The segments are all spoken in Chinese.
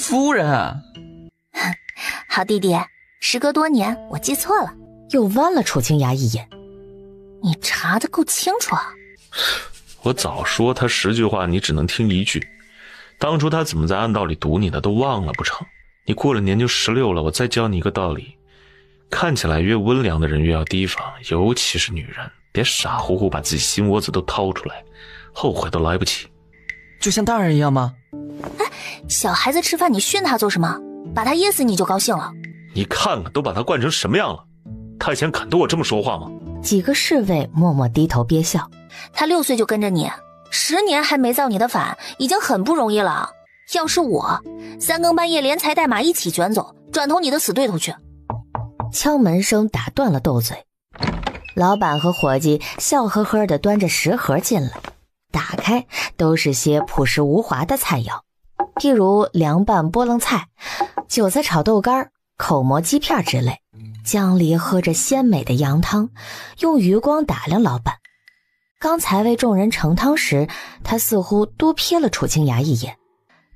夫人。好弟弟，时隔多年，我记错了。又剜了楚清雅一眼。你查得够清楚啊。我早说他10句话你只能听1句，当初他怎么在暗道里堵你的都忘了不成？你过了年就16了，我再教你一个道理，看起来越温良的人越要提防，尤其是女人，别傻乎乎把自己心窝子都掏出来，后悔都来不及。就像大人一样吗？哎，小孩子吃饭你训他做什么？把他噎死你就高兴了？你看看都把他惯成什么样了，他以前敢对我这么说话吗？几个侍卫默默低头憋笑。他6岁就跟着你，10年还没造你的反，已经很不容易了。要是我，3更半夜连财带马一起卷走，转投你的死对头去。敲门声打断了斗嘴，老板和伙计笑呵呵地端着食盒进来，打开都是些朴实无华的菜肴，譬如凉拌波棱菜、韭菜炒豆干、口蘑鸡片之类。江离喝着鲜美的羊汤，用余光打量老板。刚才为众人盛汤时，他似乎多瞥了楚清雅一眼。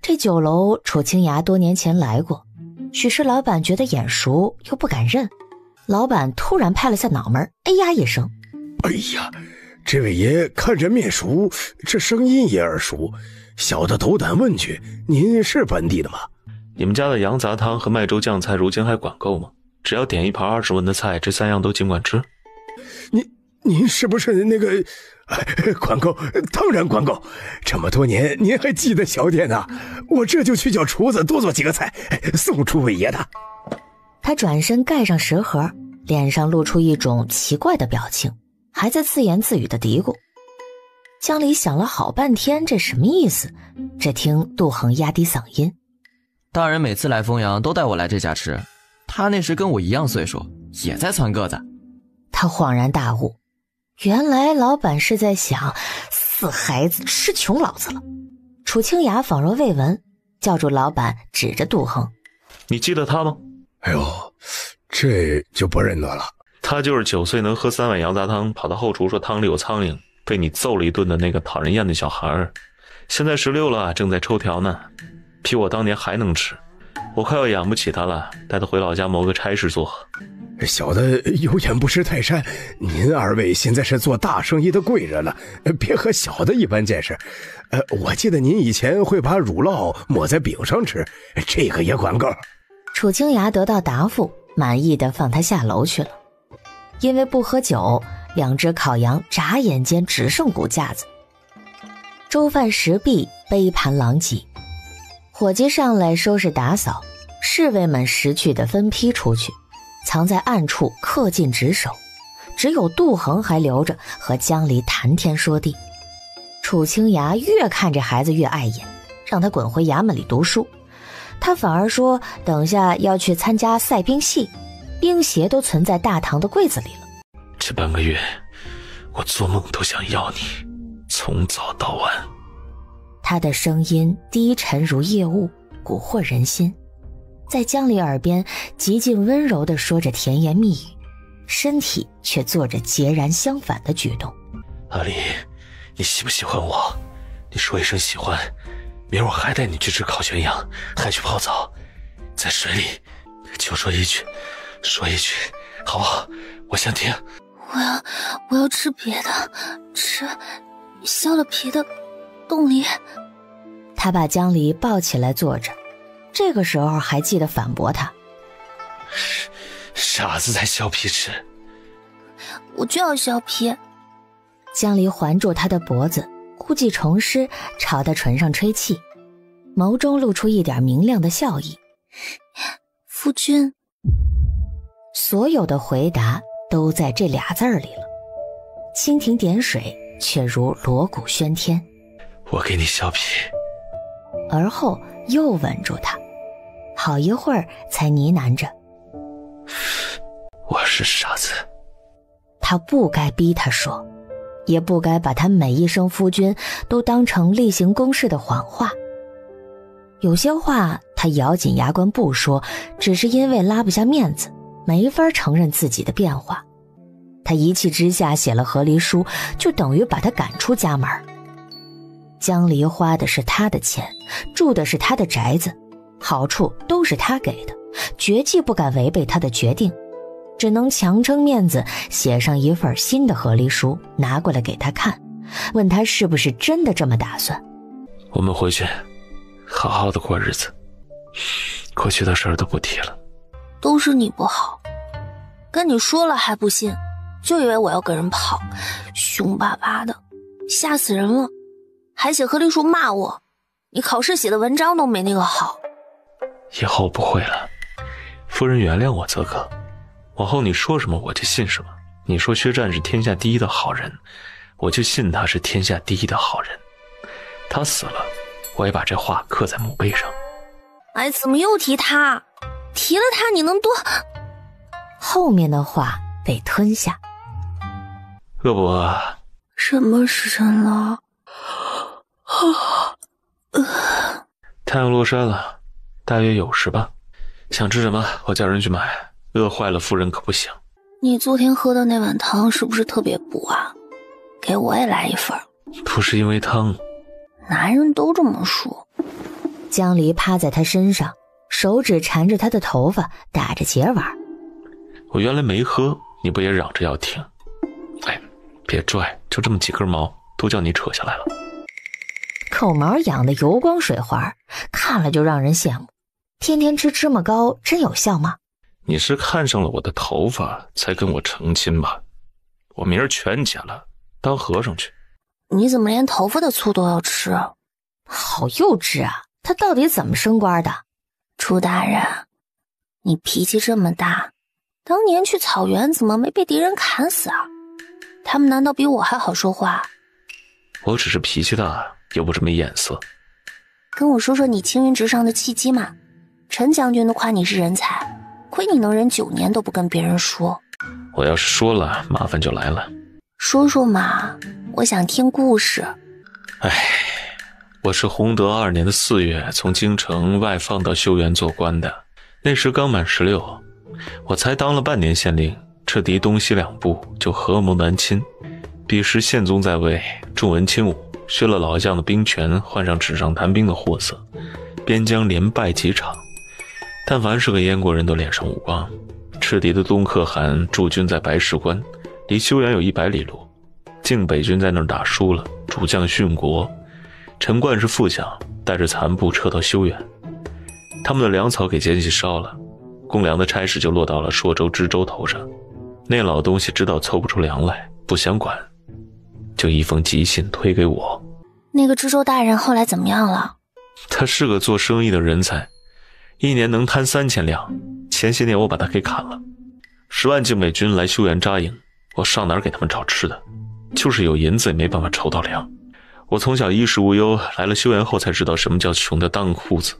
这酒楼楚清雅多年前来过，许是老板觉得眼熟又不敢认。老板突然拍了下脑门，哎呀一声。哎呀，这位爷看着面熟，这声音也耳熟，小的斗胆问句，您是本地的吗？你们家的羊杂汤和麦粥酱菜如今还管够吗？只要点一盘20文的菜，这3样都尽管吃。您是不是那个管够？当然管够，这么多年您还记得小店呢，我这就去叫厨子多做几个菜送诸位爷的。他转身盖上食盒，脸上露出一种奇怪的表情，还在自言自语的嘀咕。江离想了好半天，这什么意思？只听杜恒压低嗓音：大人每次来丰阳都带我来这家吃，他那时跟我一样岁数，也在蹿个子。他恍然大悟，原来老板是在想死孩子吃穷老子了。楚清雅仿若未闻，叫住老板，指着杜恒：你记得他吗？哎呦，这就不认得了。他就是9岁能喝3碗羊杂汤，跑到后厨说汤里有苍蝇，被你揍了一顿的那个讨人厌的小孩儿。现在16了，正在抽条呢，比我当年还能吃。我快要养不起他了，带他回老家谋个差事做。小的有眼不识泰山，您2位现在是做大生意的贵人了，别和小的一般见识。我记得您以前会把乳酪抹在饼上吃，这个也管够。楚清雅得到答复，满意的放他下楼去了。因为不喝酒，2只烤羊眨眼间只剩骨架子。粥饭食毕，杯盘狼藉。伙计上来收拾打扫，侍卫们识趣的分批出去，藏在暗处恪尽职守，只有杜恒还留着和江离谈天说地。楚清雅越看这孩子越碍眼，让他滚回衙门里读书。他反而说等下要去参加赛兵戏，兵鞋都存在大堂的柜子里了。这半个月我做梦都想要你，从早到晚。他的声音低沉如夜雾，蛊惑人心，在江离耳边极尽温柔地说着甜言蜜语，身体却做着截然相反的举动。阿离，你喜不喜欢我？你说一声喜欢，明儿我还带你去吃烤全羊，还去泡澡，在水里就说一句，好不好？我想听。我要吃别的，吃削了皮的冻梨。他把江离抱起来坐着，这个时候还记得反驳他：傻子才削皮吃。我就要削皮。江离环住他的脖子，故技重施，朝他唇上吹气，眸中露出一点明亮的笑意。夫君。所有的回答都在这俩字里了，蜻蜓点水，却如锣鼓喧天。我给你削皮。而后又吻住他，好一会儿才呢喃着：我是傻子。他不该逼他说，也不该把他每一声夫君都当成例行公事的谎话。有些话他咬紧牙关不说，只是因为拉不下面子，没法承认自己的变化。他一气之下写了和离书，就等于把他赶出家门。江离花的是他的钱，住的是他的宅子，好处都是他给的，绝技不敢违背他的决定，只能强撑面子写上一份新的和离书，拿过来给他看，问他是不是真的这么打算。我们回去好好的过日子，过去的事儿都不提了。都是你不好，跟你说了还不信，就以为我要跟人跑，凶巴巴的，吓死人了，还写和离书骂我，你考试写的文章都没那个好。以后不会了，夫人原谅我则个，往后你说什么我就信什么。你说薛战是天下第一的好人，我就信他是天下第一的好人。他死了，我也把这话刻在墓碑上。哎，怎么又提他？提了他你能多……后面的话被吞下。恶伯，什么时辰了？太阳落山了，大约有时吧。想吃什么我叫人去买，饿坏了夫人可不行。你昨天喝的那碗汤是不是特别补啊？给我也来一份。不是因为汤。男人都这么说。江离趴在他身上，手指缠着他的头发，打着结玩。我原来没喝，你不也嚷着要停？哎，别拽，就这么几根毛，都叫你扯下来了。口毛养得油光水滑，看了就让人羡慕。天天吃芝麻糕真有效吗？你是看上了我的头发才跟我成亲吧？我明儿全剪了，当和尚去。你怎么连头发的醋都要吃？好幼稚啊！他到底怎么升官的？楚大人，你脾气这么大，当年去草原怎么没被敌人砍死啊？他们难道比我还好说话？我只是脾气大，又不是没眼色。跟我说说你青云直上的契机嘛。陈将军都夸你是人才，亏你能忍9年都不跟别人说。我要是说了，麻烦就来了。说说嘛，我想听故事。我是弘德2年的4月从京城外放到修原做官的，那时刚满16，我才当了半年县令，彻敌东西2部就合谋南侵。彼时宪宗在位，重文轻武，削了老将的兵权，换上纸上谈兵的货色，边疆连败几场。但凡是个燕国人都脸上无光。赤敌的东可汗驻军在白石关，离修原有100里路，晋北军在那儿打输了，主将殉国。陈冠是副将，带着残部撤到修原，他们的粮草给奸细烧了，供粮的差事就落到了朔州知州头上。那老东西知道凑不出粮来，不想管，就一封急信推给我。那个知州大人后来怎么样了？他是个做生意的人才，1年能摊3000两，前些年我把他给砍了。10万禁卫军来修原扎营，我上哪儿给他们找吃的？就是有银子也没办法筹到粮。我从小衣食无忧，来了修原后才知道什么叫穷得当裤子，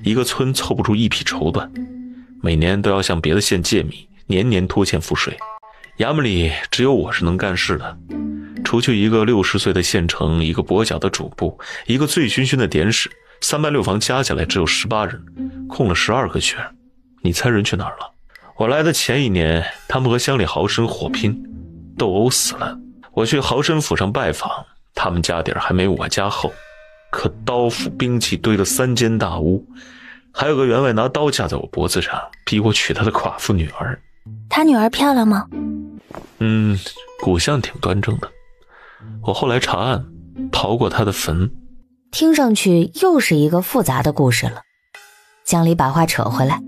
一个村凑不出1匹绸缎，每年都要向别的县借米，年年拖欠赋税。衙门里只有我是能干事的，除去一个60岁的县丞，一个跛脚的主簿，一个醉醺醺的典史，3班6房加起来只有18人，空了12个缺。你猜人去哪儿了？我来的前1年，他们和乡里豪绅火拼，斗殴死了。我去豪绅府上拜访，他们家底儿还没我家厚，可刀斧兵器堆了3间大屋，还有个员外拿刀架在我脖子上，逼我娶他的寡妇女儿。他女儿漂亮吗？骨相挺端正的。我后来查案，刨过他的坟。听上去又是一个复杂的故事了。江离把话扯回来，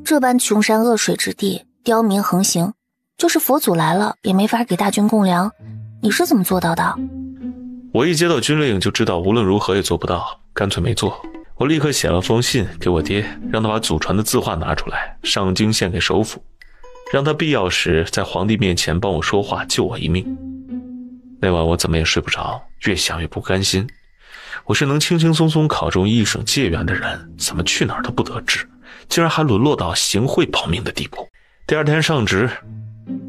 这般穷山恶水之地，刁民横行，就是佛祖来了也没法给大军供粮，你是怎么做到的？我一接到军令就知道无论如何也做不到，干脆没做。我立刻写了封信给我爹，让他把祖传的字画拿出来，上京献给首府，让他必要时在皇帝面前帮我说话，救我一命。那晚我怎么也睡不着，越想越不甘心。我是能轻轻松松考中1省解元的人，怎么去哪儿都不得志，竟然还沦落到行贿保命的地步。第2天上职，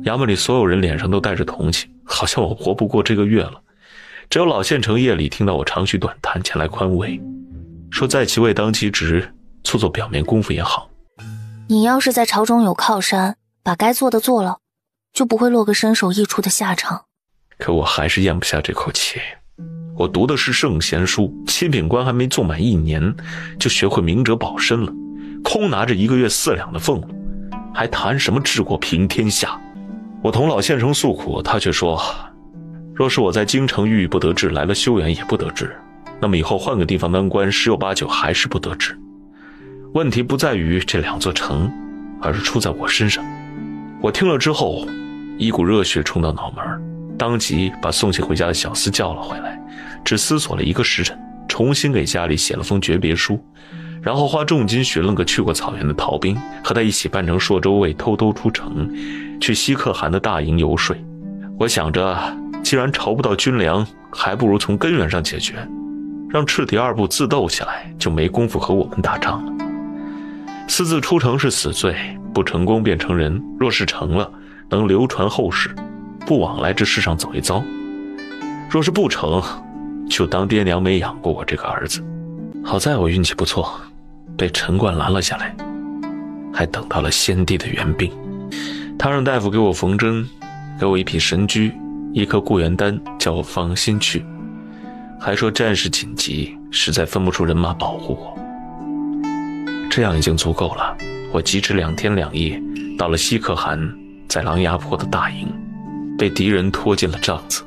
衙门里所有人脸上都带着同情，好像我活不过这个月了。只有老县城夜里听到我长吁短叹，前来宽慰，说在其位当其职，做做表面功夫也好。你要是在朝中有靠山，把该做的做了，就不会落个身首异处的下场。可我还是咽不下这口气。我读的是圣贤书，七品官还没做满1年，就学会明哲保身了，空拿着1个月4两的俸禄，还谈什么治国平天下？我同老县丞诉苦，他却说，若是我在京城郁郁不得志，来了修远也不得志，那么以后换个地方当官，十有八九还是不得志。问题不在于这2座城，而是出在我身上。我听了之后，一股热血冲到脑门，当即把送信回家的小厮叫了回来，只思索了1个时辰，重新给家里写了封诀别书，然后花重金寻了个去过草原的逃兵，和他一起扮成朔州卫，偷偷出城，去西可汗的大营游说。我想着，既然筹不到军粮，还不如从根源上解决，让赤狄2部自斗起来，就没工夫和我们打仗了。私自出城是死罪，不成功便成仁，若是成了，能流传后世，不往来之世上走一遭；若是不成，就当爹娘没养过我这个儿子。好在我运气不错，被陈冠拦了下来，还等到了先帝的援兵。他让大夫给我缝针，给我1匹神驹，1颗固元丹，叫我放心去，还说战事紧急，实在分不出人马保护我。这样已经足够了。我疾驰2天2夜，到了西可汗在琅琊坡的大营，被敌人拖进了帐子。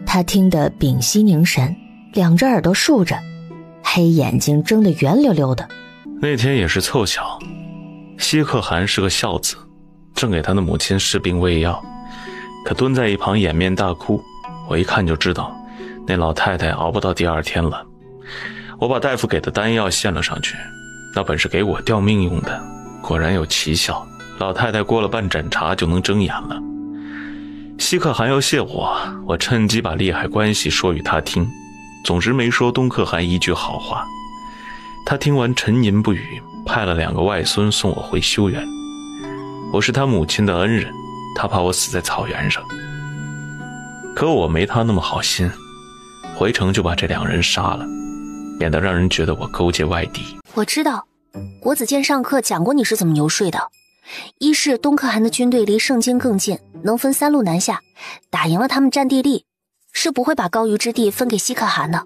他听得屏息凝神，2只耳朵竖着，黑眼睛睁得圆溜溜的。那天也是凑巧，西可汗是个孝子，正给他的母亲试病喂药，可蹲在一旁掩面大哭。我一看就知道，那老太太熬不到第2天了。我把大夫给的丹药献了上去，那本是给我吊命用的，果然有奇效，老太太过了半盏茶就能睁眼了。西可汗要谢我，我趁机把利害关系说与他听，总之没说东可汗1句好话。他听完沉吟不语，派了2个外孙送我回修远。我是他母亲的恩人，他怕我死在草原上，可我没他那么好心，回城就把这2人杀了，免得让人觉得我勾结外敌。我知道，国子监上课讲过你是怎么游说的。一是东可汗的军队离盛京更近，能分3路南下，打赢了他们占地利，是不会把高于之地分给西可汗的。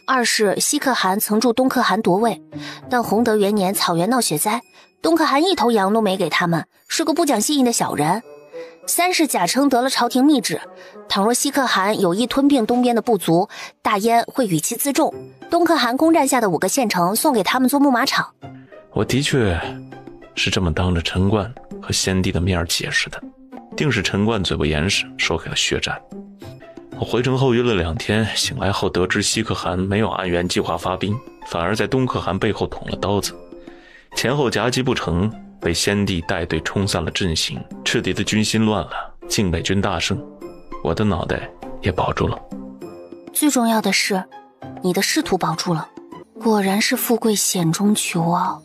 2是西可汗曾助东可汗夺位，但弘德元年草原闹雪灾，东可汗1头羊都没给他们，是个不讲信义的小人。3是假称得了朝廷密旨，倘若西可汗有意吞并东边的部族，大燕会与其自重，东可汗攻占下的5个县城送给他们做牧马场。我的确是这么当着陈冠和先帝的面解释的，定是陈冠嘴不严实，说给了血战。我回城后约了2天，醒来后得知西可汗没有按原计划发兵，反而在东可汗背后捅了刀子，前后夹击不成，被先帝带队冲散了阵型，赤狄的军心乱了，晋北军大胜，我的脑袋也保住了。最重要的是，你的仕途保住了，果然是富贵险中求啊。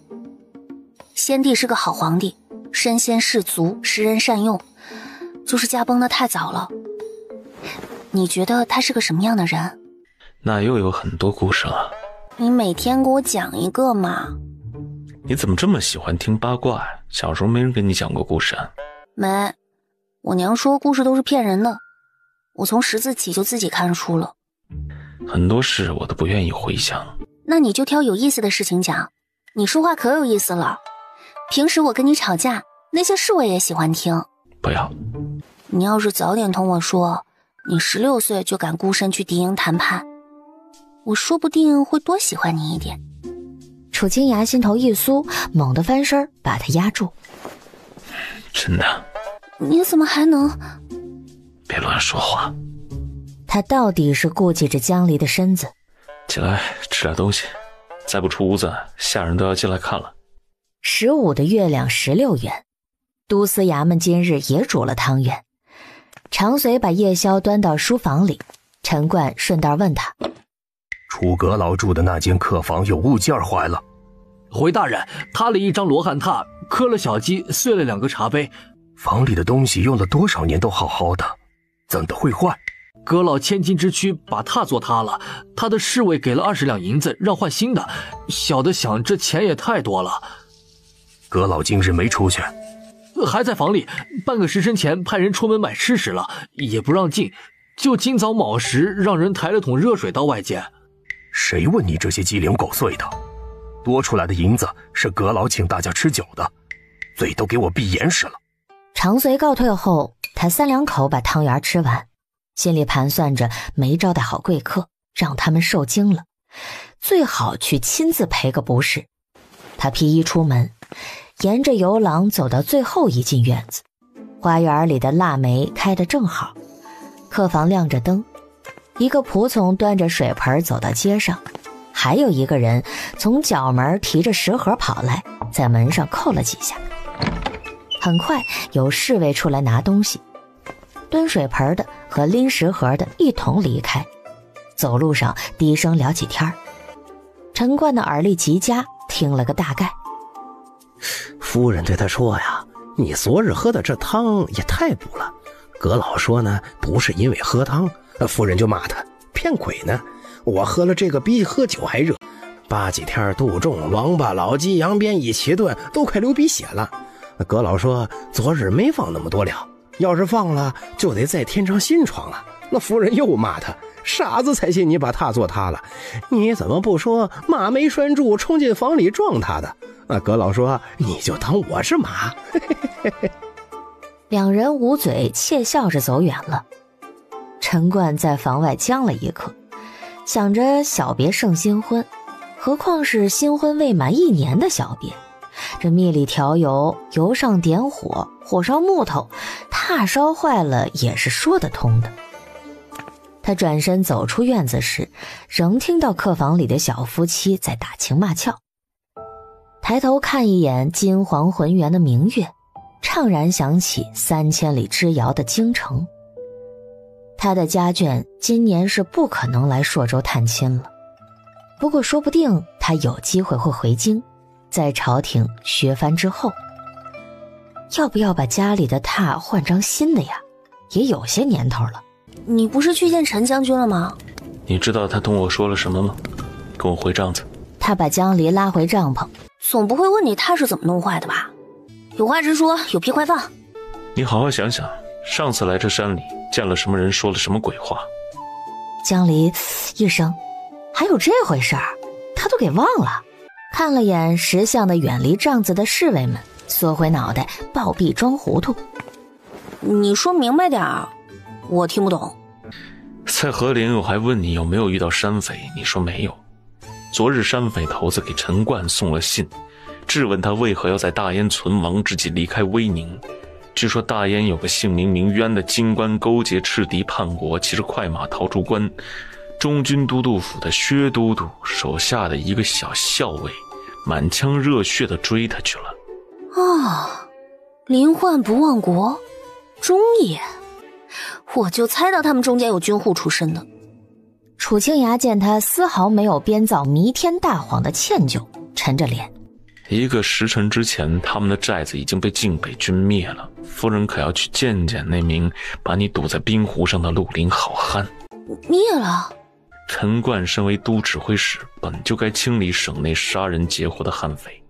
先帝是个好皇帝，身先士卒，识人善用，就是驾崩得太早了。你觉得他是个什么样的人？那又有很多故事了。你每天给我讲一个嘛。你怎么这么喜欢听八卦呀？小时候没人跟你讲过故事啊？没，我娘说故事都是骗人的，我从识字起就自己看书了。很多事我都不愿意回想。那你就挑有意思的事情讲，你说话可有意思了。平时我跟你吵架，那些事我也喜欢听。不要。你要是早点同我说，你16岁就敢孤身去敌营谈判，我说不定会多喜欢你一点。楚清雅心头一酥，猛地翻身把他压住。真的？你怎么还能？别乱说话。他到底是顾忌着江离的身子。起来吃点东西，再不出屋子，下人都要进来看了。15的月亮16圆，都司衙门今日也煮了汤圆。长随把夜宵端到书房里，陈冠顺道问他：楚阁老住的那间客房有物件坏了？回大人，塌了一张罗汉榻，磕了小鸡，碎了2个茶杯。房里的东西用了多少年都好好的，怎的会坏？阁老千金之躯把榻做塌了，他的侍卫给了20两银子让换新的，小的想这钱也太多了。阁老今日没出去？还在房里，半个时辰前派人出门买吃食了，也不让进，就今早卯时让人抬了桶热水到外间。谁问你这些鸡零狗碎的？多出来的银子是阁老请大家吃酒的，嘴都给我闭严实了。长随告退后，他3两口把汤圆吃完，心里盘算着没招待好贵客，让他们受惊了，最好去亲自赔个不是。他披衣出门，沿着游廊走到最后一进院子，花园里的腊梅开得正好，客房亮着灯，一个仆从端着水盆走到街上，还有一个人从角门提着食盒跑来，在门上扣了几下。很快有侍卫出来拿东西，端水盆的和拎食盒的一同离开，走路上低声聊起天儿。陈冠的耳力极佳，听了个大概。夫人对他说呀，你昨日喝的这汤也太补了。阁老说呢，不是因为喝汤，夫人就骂他骗鬼呢。我喝了这个比喝酒还热，8几天肚重，王八、老鸡、羊鞭一起炖，都快流鼻血了。阁老说昨日没放那么多料，要是放了就得再添上新床了。那夫人又骂他，傻子才信你把榻做塌了，你怎么不说马没拴住冲进房里撞他的？阁老说你就当我是马。两人捂嘴窃笑着走远了。陈冠在房外僵了一刻，想着小别胜新婚，何况是新婚未满1年的小别，这蜜里调油，油上点火，火烧木头，榻烧坏了也是说得通的。他转身走出院子时，仍听到客房里的小夫妻在打情骂俏。抬头看一眼金黄浑圆的明月，怅然想起3000里之遥的京城。他的家眷今年是不可能来朔州探亲了，不过说不定他有机会会回京，在朝廷削藩之后。要不要把家里的榻换张新的呀？也有些年头了。你不是去见陈将军了吗？你知道他同我说了什么吗？跟我回帐子。他把江离拉回帐篷。总不会问你他是怎么弄坏的吧？有话直说，有屁快放。你好好想想，上次来这山里见了什么人，说了什么鬼话？江离一声，还有这回事儿，他都给忘了。看了眼识相的远离帐子的侍卫们，缩回脑袋，暴毙装糊涂。你说明白点儿，我听不懂。在河陵我还问你有没有遇到山匪，你说没有。昨日山匪头子给陈冠送了信，质问他为何要在大燕存亡之际离开威宁。据说大燕有个姓名名渊的京官勾结赤敌叛国，骑着快马逃出关，中军都督府的薛都督手下的一个小校尉满腔热血地追他去了。临患不忘国，忠也。我就猜到他们中间有军户出身的。楚清崖见他丝毫没有编造弥天大谎的歉疚，沉着脸。1个时辰之前，他们的寨子已经被晋北军灭了。夫人可要去见见那名把你堵在冰湖上的绿林好汉。灭了？陈冠身为都指挥使，本就该清理省内杀人劫货的悍匪。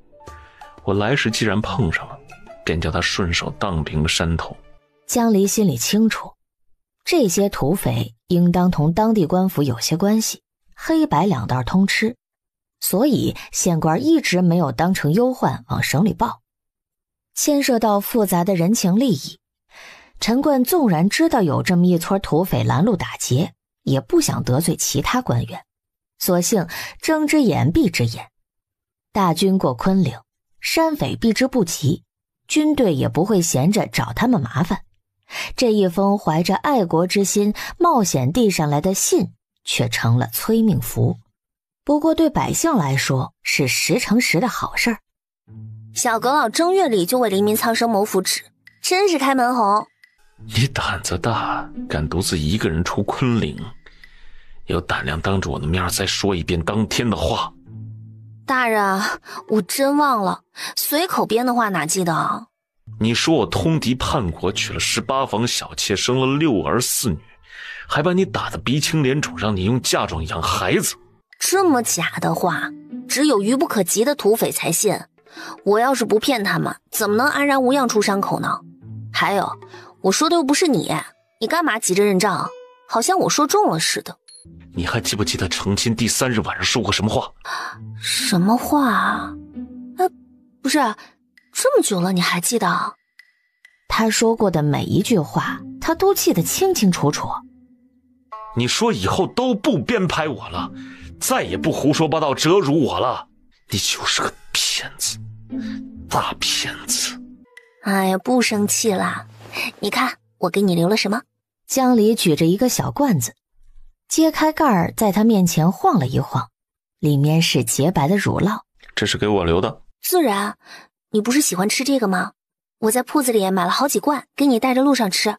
我来时既然碰上了，便叫他顺手荡平了山头。江离心里清楚，这些土匪应当同当地官府有些关系，黑白两道通吃，所以县官一直没有当成忧患往省里报，牵涉到复杂的人情利益。陈冠纵然知道有这么一撮土匪拦路打劫，也不想得罪其他官员，索性睁只眼闭只眼。大军过昆岭，山匪避之不及，军队也不会闲着找他们麻烦。这一封怀着爱国之心冒险递上来的信，却成了催命符。不过对百姓来说是10成10的好事儿。小阁老正月里就为黎民苍生谋福祉，真是开门红。你胆子大，敢独自一个人出昆岭，有胆量当着我的面再说一遍当天的话。大人，我真忘了，随口编的话哪记得。你说我通敌叛国，娶了18房小妾，生了6儿4女，还把你打得鼻青脸肿，让你用嫁妆养孩子。这么假的话，只有愚不可及的土匪才信。我要是不骗他们，怎么能安然无恙出山口呢？还有，我说的又不是你，你干嘛急着认账？好像我说中了似的。你还记不记得成亲第3日晚上说过什么话？什么话啊？不是，这么久了你还记得？他说过的每一句话，他都记得清清楚楚。你说以后都不编排我了，再也不胡说八道折辱我了，你就是个骗子，大骗子。哎呀，不生气啦，你看我给你留了什么？江离举着一个小罐子，揭开盖儿，在他面前晃了一晃，里面是洁白的乳酪。这是给我留的。自然，你不是喜欢吃这个吗？我在铺子里买了好几罐，给你带着路上吃。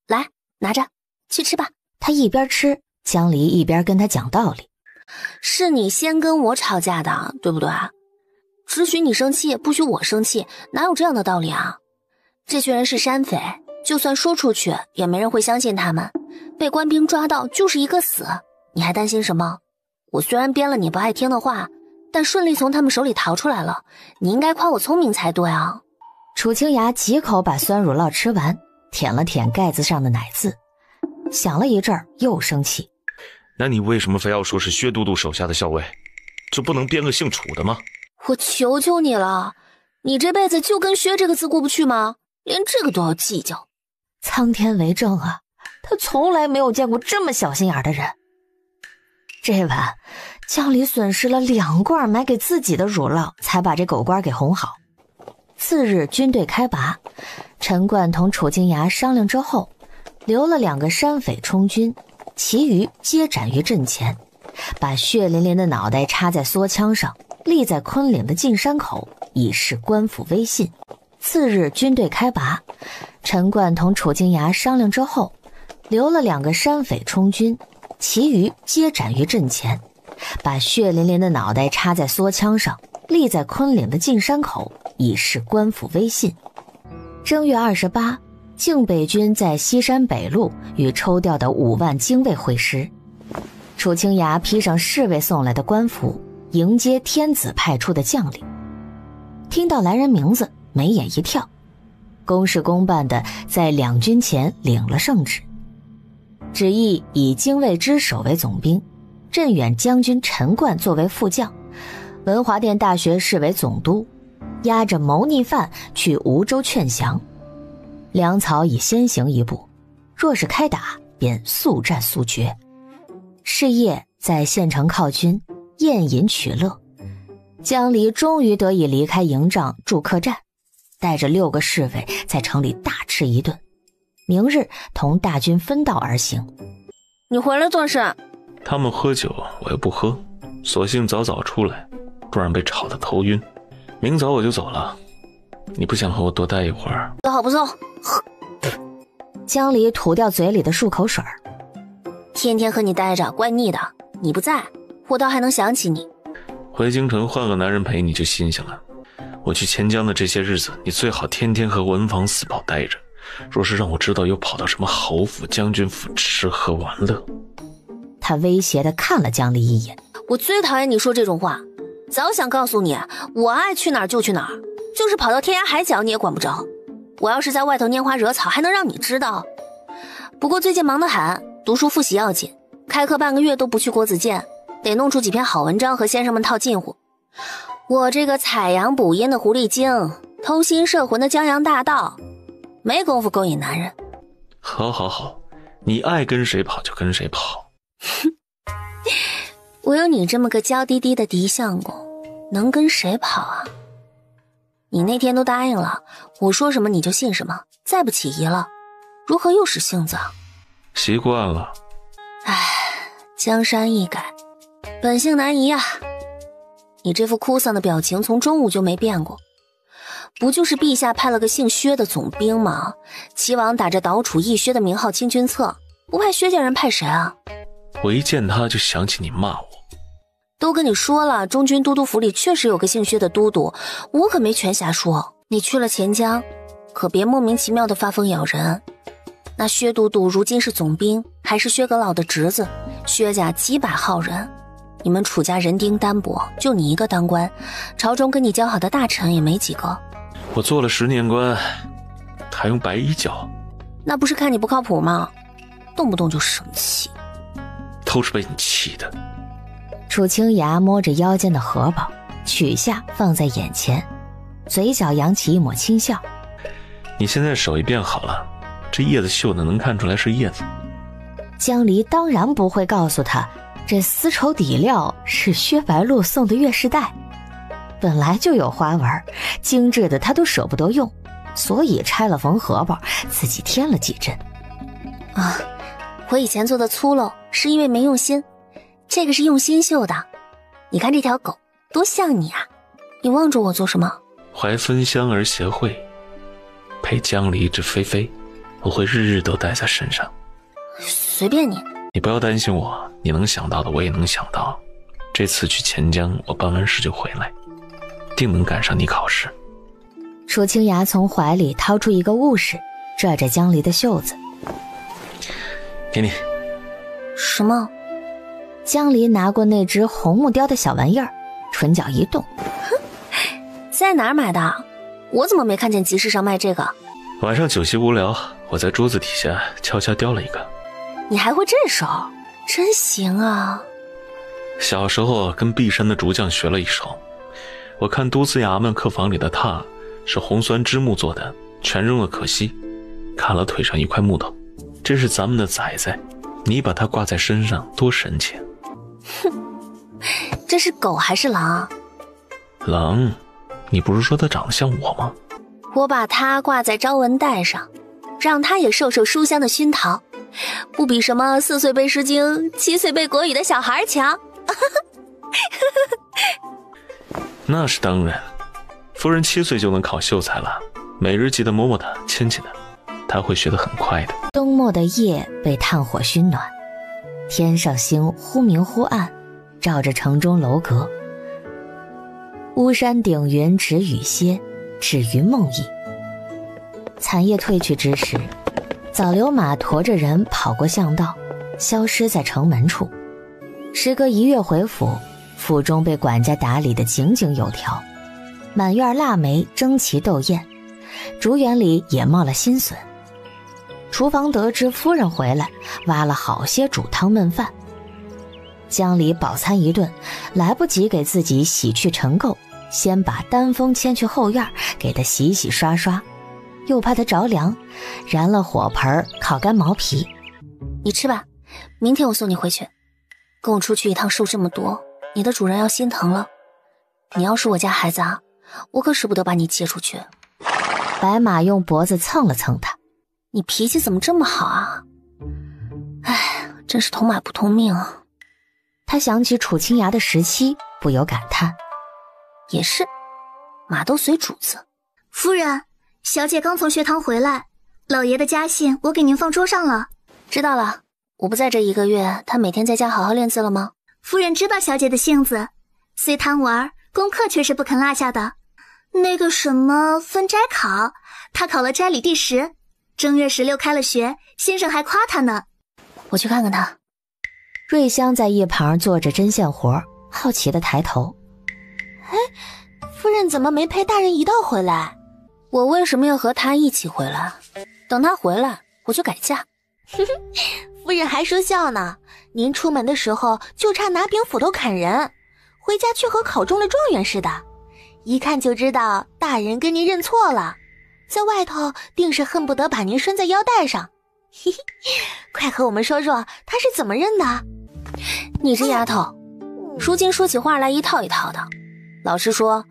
来，拿着，去吃吧。他一边吃，江离一边跟他讲道理。是你先跟我吵架的，对不对？只许你生气，不许我生气，哪有这样的道理啊？这群人是山匪，就算说出去，也没人会相信他们。被官兵抓到就是一个死，你还担心什么？我虽然编了你不爱听的话，但顺利从他们手里逃出来了，你应该夸我聪明才对啊。楚清雅几口把酸乳酪吃完，舔了舔盖子上的奶渍，想了一阵儿，又生气。那你为什么非要说是薛都督手下的校尉？就不能编个姓楚的吗？我求求你了，你这辈子就跟薛这个字过不去吗？连这个都要计较。苍天为证啊，他从来没有见过这么小心眼的人。这晚江离损失了2罐买给自己的乳酪，才把这狗官给哄好。次日军队开拔，陈冠同楚清雅商量之后，留了2个山匪充军，其余皆斩于阵前，把血淋淋的脑袋插在梭枪上，立在昆岭的进山口，以示官府威信。次日军队开拔，陈冠同楚清雅商量之后，留了2个山匪充军，其余皆斩于阵前，把血淋淋的脑袋插在梭枪上，立在昆岭的进山口，以示官府威信。正月28，靖北军在西山北路与抽调的5万精卫会师。楚清雅披上侍卫送来的官服，迎接天子派出的将领。听到来人名字，眉眼一跳，公事公办的在2军前领了圣旨，旨意以精卫之首为总兵，镇远将军陈冠作为副将，文华殿大学士为总督，押着谋逆犯去梧州劝降。粮草已先行一步，若是开打，便速战速决。是夜在县城犒军，宴饮取乐。江离终于得以离开营帐住客栈，带着6个侍卫在城里大吃一顿，明日同大军分道而行。你回来做事？他们喝酒，我又不喝，索性早早出来，不然被吵得头晕。明早我就走了，你不想和我多待一会儿？走好不走？江离吐掉嘴里的漱口水。天天和你待着怪腻的，你不在我倒还能想起你。回京城换个男人陪你就新鲜了。我去钱江的这些日子，你最好天天和文房四宝待着，若是让我知道又跑到什么侯府将军府吃喝玩乐。他威胁地看了江离一眼。我最讨厌你说这种话，早想告诉你，我爱去哪儿就去哪儿，就是跑到天涯海角你也管不着。我要是在外头拈花惹草，还能让你知道？不过最近忙得很，读书复习要紧，开课半个月都不去国子监，得弄出几篇好文章和先生们套近乎。我这个采阳补阴的狐狸精，偷心摄魂的江洋大盗，没工夫勾引男人。好好好，你爱跟谁跑就跟谁跑。我有你这么个娇滴滴的嫡相公，能跟谁跑啊？你那天都答应了，我说什么你就信什么，再不起疑了，如何又使性子啊？习惯了。唉，江山易改，本性难移啊。你这副哭丧的表情从中午就没变过，不就是陛下派了个姓薛的总兵吗？齐王打着捣楚义薛的名号清君侧，不派薛家人派谁啊？我一见他就想起你骂我。都跟你说了，中军都督府里确实有个姓薛的都督，我可没全瞎说。你去了钱江，可别莫名其妙的发疯咬人。那薛都督如今是总兵，还是薛阁老的侄子，薛家几百号人，你们楚家人丁单薄，就你一个当官，朝中跟你交好的大臣也没几个。我做了10年官，还用白衣教？那不是看你不靠谱吗？动不动就生气。都是被你气的。楚清雅摸着腰间的荷包，取下放在眼前，嘴角扬起一抹轻笑。你现在手艺变好了，这叶子绣的能看出来是叶子。江离当然不会告诉他，这丝绸底料是薛白鹿送的月事带，本来就有花纹，精致的他都舍不得用，所以拆了缝荷包，自己添了几针。啊，我以前做的粗陋是因为没用心，这个是用心绣的。你看这条狗多像你啊，你望着我做什么？怀芬香儿协会，陪江离至菲菲，我会日日都带在身上。随便你。你不要担心我，你能想到的我也能想到。这次去钱江，我办完事就回来，定能赶上你考试。楚清雅从怀里掏出一个物事，拽着江离的袖子。给你。什么？江离拿过那只红木雕的小玩意儿，唇角一动。哼，在哪儿买的？我怎么没看见集市上卖这个？晚上酒席无聊，我在桌子底下悄悄雕了一个。你还会这手，真行啊！小时候跟璧山的竹匠学了一手。我看都司衙门客房里的榻是红酸枝木做的，全扔了可惜。看了腿上一块木头，这是咱们的崽崽，你把它挂在身上多神气。哼，这是狗还是狼？狼？你不是说它长得像我吗？我把它挂在招文带上，让它也受受书香的熏陶，不比什么4岁背诗经7岁背国语的小孩强。那是当然，夫人7岁就能考秀才了，每日记得摸摸她，亲亲她，她会学得很快的。冬末的夜被炭火熏暖，天上星忽明忽暗，照着城中楼阁。巫山顶云止雨歇，止于梦呓。残夜退去之时，早流马驮着人跑过巷道，消失在城门处。时隔1月回府，府中被管家打理得井井有条，满院腊梅争奇斗艳，竹园里也冒了新笋。厨房得知夫人回来，挖了好些煮汤焖饭。江离饱餐一顿，来不及给自己洗去尘垢，先把丹枫牵去后院，给他洗洗刷刷，又怕他着凉，燃了火盆烤干毛皮。你吃吧，明天我送你回去。跟我出去一趟受这么多，你的主人要心疼了。你要是我家孩子啊，我可舍不得把你接出去。白马用脖子蹭了蹭他。你脾气怎么这么好啊？唉，真是同马不同命啊。他想起楚清雅的17，不由感叹。也是，马都随主子。夫人，小姐刚从学堂回来，老爷的家信我给您放桌上了。知道了，我不在这1个月，他每天在家好好练字了吗？夫人知道小姐的性子，虽贪玩，功课却是不肯落下的。那个什么分斋考，他考了斋里第10，正月16开了学，先生还夸他呢。我去看看他。瑞香在一旁做着针线活，好奇地抬头。哎，夫人怎么没陪大人一道回来？我为什么要和他一起回来？等他回来，我就改嫁。夫人还说笑呢，您出门的时候就差拿柄斧头砍人，回家却和考中了状元似的，一看就知道大人跟您认错了，在外头定是恨不得把您拴在腰带上。嘿嘿，快和我们说说他是怎么认的？你这丫头，如今说起话来一套一套的。老实说，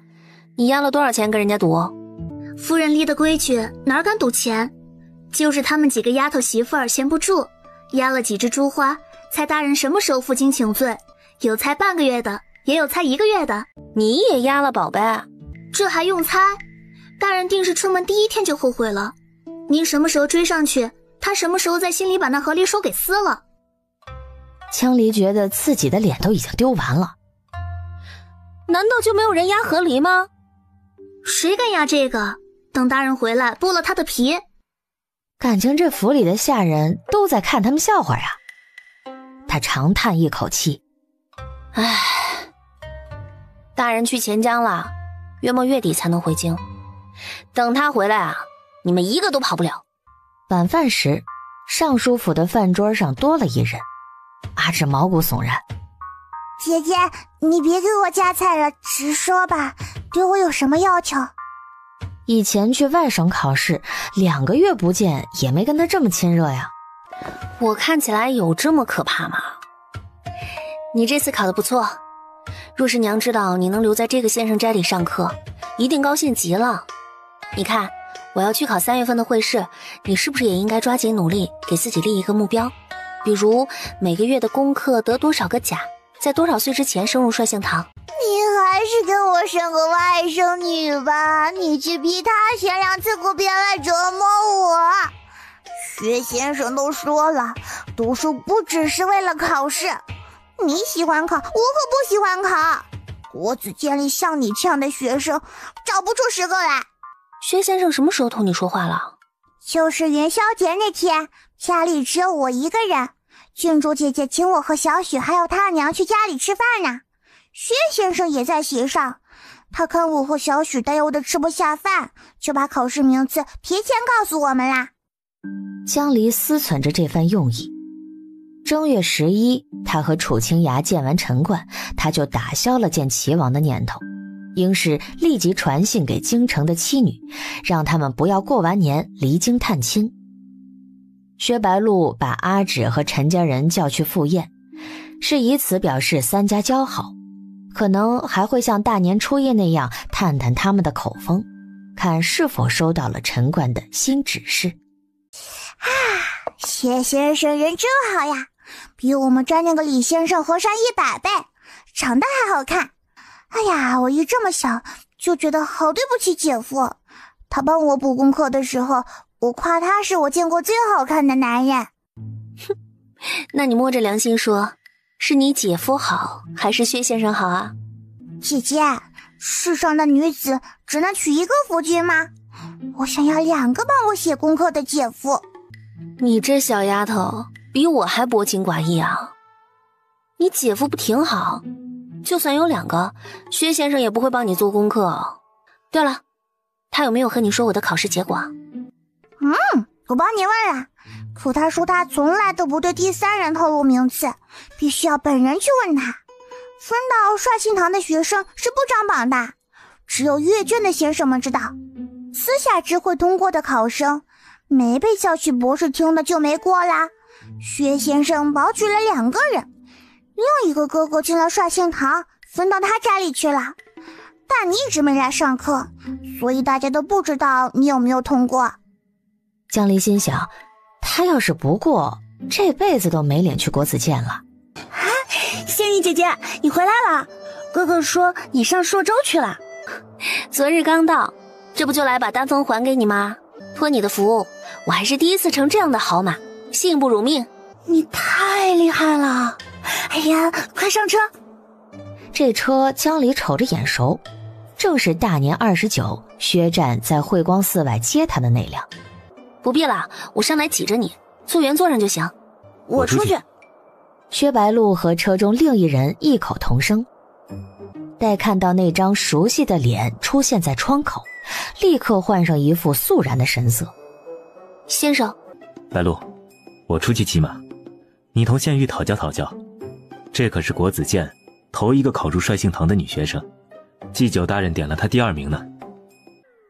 你押了多少钱跟人家赌？夫人立的规矩，哪敢赌钱？就是他们几个丫头媳妇儿闲不住，押了几只珠花，猜大人什么时候负荆请罪，有猜半个月的，也有猜1个月的。你也押了宝贝？这还用猜？大人定是出门第1天就后悔了。您什么时候追上去，他什么时候在心里把那和离手给撕了。枪离觉得自己的脸都已经丢完了。难道就没有人押和离吗？谁敢押这个？等大人回来剥了他的皮。感情这府里的下人都在看他们笑话呀。他长叹一口气，唉，大人去钱江了，约莫月底才能回京。等他回来啊，你们一个都跑不了。晚饭时，尚书府的饭桌上多了一人，阿芷毛骨悚然。姐姐，你别给我夹菜了，直说吧，对我有什么要求？以前去外省考试2个月不见，也没跟他这么亲热呀。我看起来有这么可怕吗？你这次考得不错，若是娘知道你能留在这个先生斋里上课，一定高兴极了。你看，我要去考3月份的会试，你是不是也应该抓紧努力，给自己立一个目标？比如每个月的功课得多少个甲，在多少岁之前升入率性堂。你还是给我生个外甥女吧，你去逼他选2次股别来折磨我。薛先生都说了，读书不只是为了考试，你喜欢考，我可不喜欢考。国子监里像你这样的学生找不出10个来。薛先生什么时候同你说话了？就是元宵节那天，家里只有我一个人，郡主姐姐请我和小许还有她娘去家里吃饭呢。薛先生也在席上，他看我和小许担忧的吃不下饭，就把考试名次提前告诉我们啦。江离思忖着这番用意。正月11，他和楚清雅见完陈冠，他就打消了见齐王的念头。应是立即传信给京城的妻女，让他们不要过完年离京探亲。薛白鹿把阿芷和陈家人叫去赴宴，是以此表示3家交好，可能还会像大年初一那样探探他们的口风，看是否收到了陈冠的新指示。薛先生人真好呀，比我们家那个李先生和善100倍，长得还好看。哎呀，我一这么想就觉得好对不起姐夫。他帮我补功课的时候，我夸他是我见过最好看的男人。哼，那你摸着良心说，是你姐夫好还是薛先生好啊？姐姐，世上的女子只能娶一个夫君吗？我想要2个帮我写功课的姐夫。你这小丫头比我还薄情寡义啊！你姐夫不挺好？就算有2个，薛先生也不会帮你做功课。对了，他有没有和你说我的考试结果？我帮你问了，可他说他从来都不对第3人透露名次，必须要本人去问他。分到率性堂的学生是不张榜的，只有阅卷的先生们知道。私下知会通过的考生，没被叫去博士厅的就没过啦。薛先生保举了2个人，另一个哥哥进了率性堂，分到他家里去了。但你一直没来上课，所以大家都不知道你有没有通过。江离心想，他要是不过，这辈子都没脸去国子监了。仙羽姐姐，你回来了。哥哥说你上朔州去了。昨日刚到，这不就来把丹枫还给你吗？托你的福，我还是第一次乘这样的好马，幸不辱命。你太厉害了！哎呀，快上车！这车江离瞅着眼熟，正是大年29薛战在慧光寺外接他的那辆。不必了，我上来挤着你，坐原座上就行。我出去。薛白鹿和车中另一人异口同声。待看到那张熟悉的脸出现在窗口，立刻换上一副肃然的神色。先生，白鹿，我出去骑马，你同县尉讨教讨教。这可是国子监头一个考入率性堂的女学生，祭酒大人点了她第2名呢。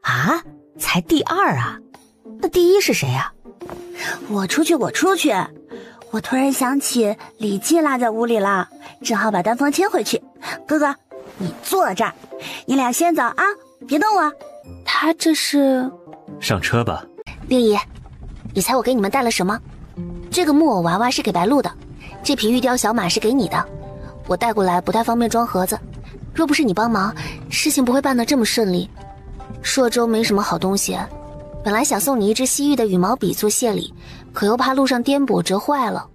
啊，才第2啊？那第1是谁啊？我出去。我突然想起李记落在屋里了，正好把丹枫牵回去。哥哥，你坐这儿，你俩先走啊，别动我。他这是……上车吧。令姨，你猜我给你们带了什么？这个木偶娃娃是给白鹿的，这匹玉雕小马是给你的。我带过来不太方便装盒子，若不是你帮忙，事情不会办得这么顺利。朔州没什么好东西，本来想送你一支西域的羽毛笔做谢礼，可又怕路上颠簸折坏了。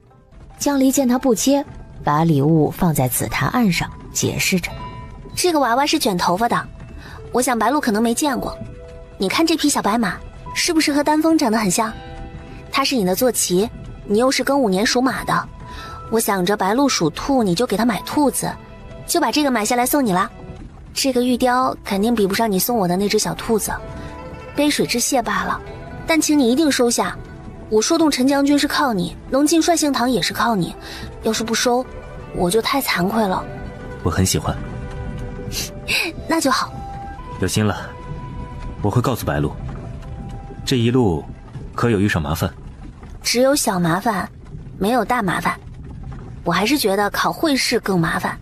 江离见他不接，把礼物放在紫檀案上，解释着：这个娃娃是卷头发的，我想白鹿可能没见过。你看这匹小白马，是不是和丹枫长得很像？它是你的坐骑，你又是庚午年属马的，我想着白鹿属兔，你就给它买兔子，就把这个买下来送你了。这个玉雕肯定比不上你送我的那只小兔子，杯水之谢罢了，但请你一定收下，我说动陈将军是靠你，能进率性堂也是靠你，要是不收，我就太惭愧了。我很喜欢。那就好。有心了，我会告诉白露。这一路可有遇上麻烦？只有小麻烦，没有大麻烦。我还是觉得考会试更麻烦。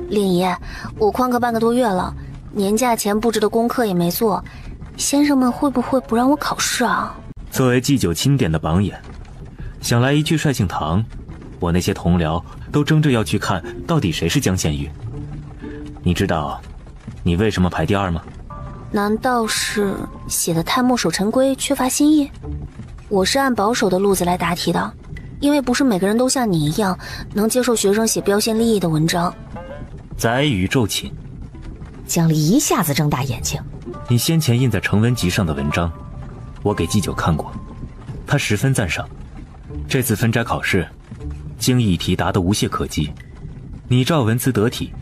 令姨，我旷课半个多月了，年假前布置的功课也没做，先生们会不会不让我考试啊？作为祭酒钦点的榜眼，想来一去率性堂，我那些同僚都争着要去看到底谁是江献玉。你知道你为什么排第2吗？难道是写的太墨守成规，缺乏新意？我是按保守的路子来答题的，因为不是每个人都像你一样能接受学生写标新立异的文章。载语骤寝。江离一下子睁大眼睛。你先前印在成文集上的文章，我给祭酒看过，他十分赞赏。这次分斋考试，经义题答得无懈可击。你照文辞得体，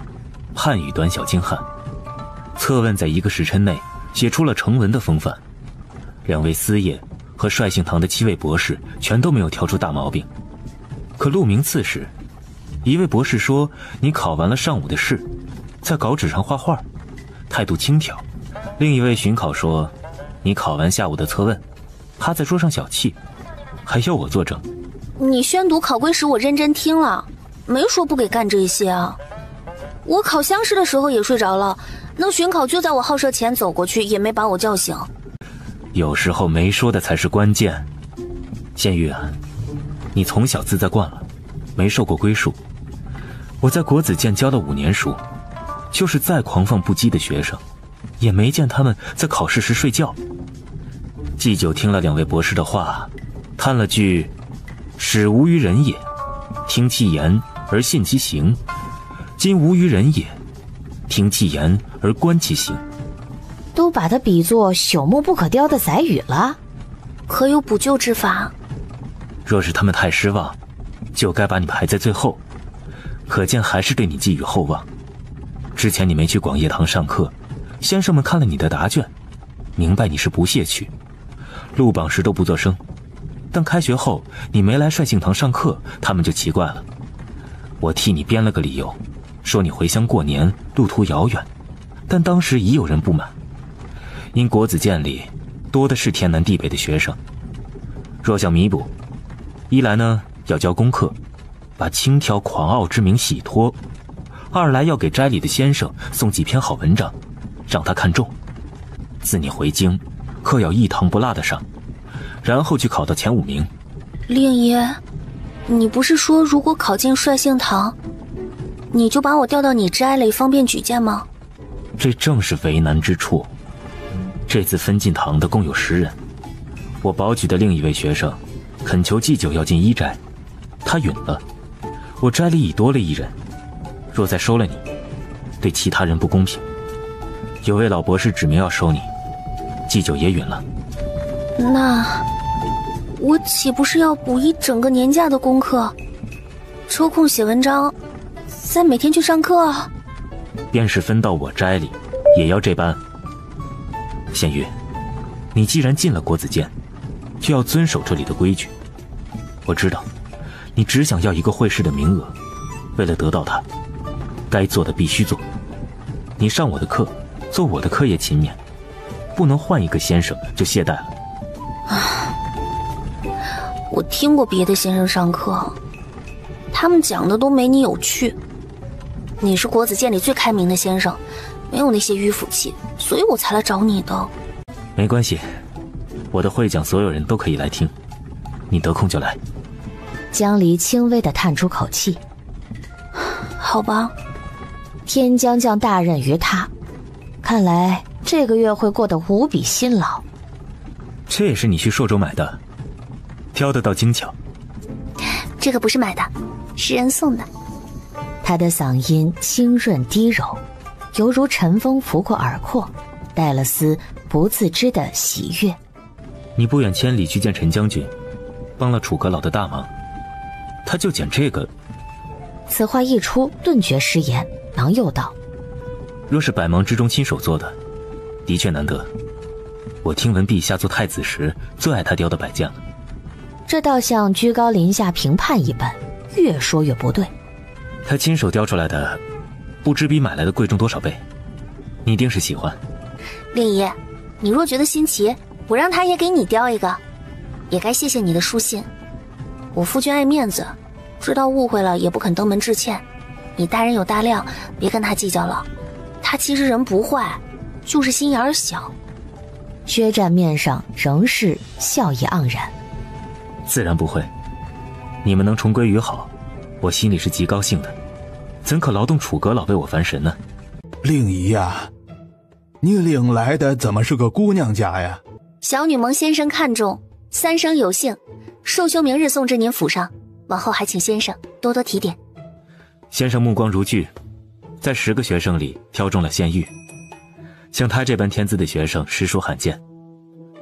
汉语短小精悍，测问在1个时辰内写出了成文的风范。2位司业和率性堂的7位博士全都没有挑出大毛病。可录名次时，1位博士说你考完了上午的试，在稿纸上画画，态度轻佻。另一位巡考说你考完下午的测问，趴在桌上小憩，还要我作证。你宣读考规时我认真听了，没说不给干这些啊。我考乡试的时候也睡着了，那巡考就在我号舍前走过去，也没把我叫醒。有时候没说的才是关键。献玉啊，你从小自在惯了，没受过归宿。我在国子监教了5年书，就是再狂放不羁的学生，也没见他们在考试时睡觉。祭酒听了2位博士的话，叹了句：“始无于人也，听其言而信其行；今无于人也，听其言而观其行。”都把他比作朽木不可雕的载语了，可有补救之法？若是他们太失望，就该把你排在最后，可见还是对你寄予厚望。之前你没去广业堂上课，先生们看了你的答卷，明白你是不屑去，录榜时都不作声。但开学后你没来率性堂上课，他们就奇怪了。我替你编了个理由，说你回乡过年，路途遥远，但当时已有人不满，因国子监里多的是天南地北的学生，若想弥补，一来呢要教功课，把轻佻狂傲之名洗脱；二来要给斋里的先生送几篇好文章，让他看重。自你回京，课要一堂不落的上，然后去考到前5名。令爷，你不是说如果考进率性堂，你就把我调到你斋里，方便举荐吗？这正是为难之处。这次分进堂的共有10人，我保举的另一位学生恳求祭酒要进1斋，他允了。我斋里已多了1人，若再收了你，对其他人不公平。有位老博士指明要收你，祭酒也允了。那我岂不是要补1整个年假的功课，抽空写文章，再每天去上课？便是分到我斋里，也要这般。献玉，你既然进了国子监，就要遵守这里的规矩。我知道你只想要一个会试的名额，为了得到它，该做的必须做。你上我的课，做我的课业勤勉，不能换一个先生就懈怠了。我听过别的先生上课，他们讲的都没你有趣。你是国子监里最开明的先生，没有那些迂腐气，所以我才来找你的。没关系，我的会讲所有人都可以来听，你得空就来。江离轻微地叹出口气。好吧，天将降大任于他，看来这个月会过得无比辛劳。这也是你去朔州买的，挑得到精巧。这个不是买的，是人送的。他的嗓音清润低柔，犹如晨风拂过耳廓，带了丝不自知的喜悦。你不远千里去见陈将军，帮了楚阁老的大忙，他就捡这个。此话一出，顿觉失言，忙又道：若是百忙之中亲手做的，的确难得。我听闻陛下做太子时最爱他雕的摆件了。这倒像居高临下评判一般，越说越不对。他亲手雕出来的，不知比买来的贵重多少倍，你一定是喜欢。令姨，你若觉得新奇，我让他也给你雕一个，也该谢谢你的书信。我夫君爱面子，知道误会了也不肯登门致歉，你大人有大量，别跟他计较了。他其实人不坏，就是心眼小。薛战面上仍是笑意盎然。自然不会，你们能重归于好，我心里是极高兴的，怎可劳动楚阁老为我烦神呢？令姨呀，你领来的怎么是个姑娘家呀？小女蒙先生看重，三生有幸，寿休明日送至您府上，往后还请先生多多提点。先生目光如炬，在10个学生里挑中了县玉，像他这般天资的学生实属罕见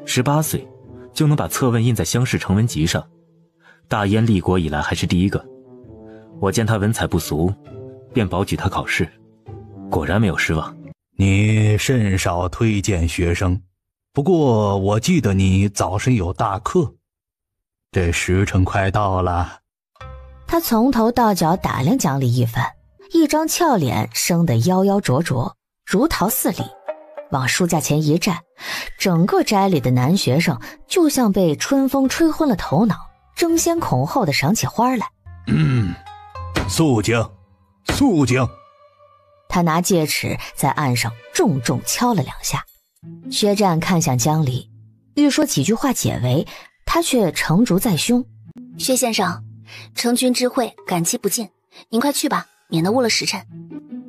，18岁就能把策问印在乡试成文集上，大燕立国以来还是第一个。我见他文采不俗，便保举他考试，果然没有失望。你甚少推荐学生，不过我记得你早晨有大课，这时辰快到了。他从头到脚打量江离一番，一张俏脸生得妖妖灼灼，如桃似李，往书架前一站，整个斋里的男学生就像被春风吹昏了头脑，争先恐后的赏起花来。肃静，肃静。他拿戒尺在案上重重敲了2下。薛战看向江离，欲说几句话解围，他却成竹在胸。薛先生，承君之惠，感激不尽，您快去吧，免得误了时辰。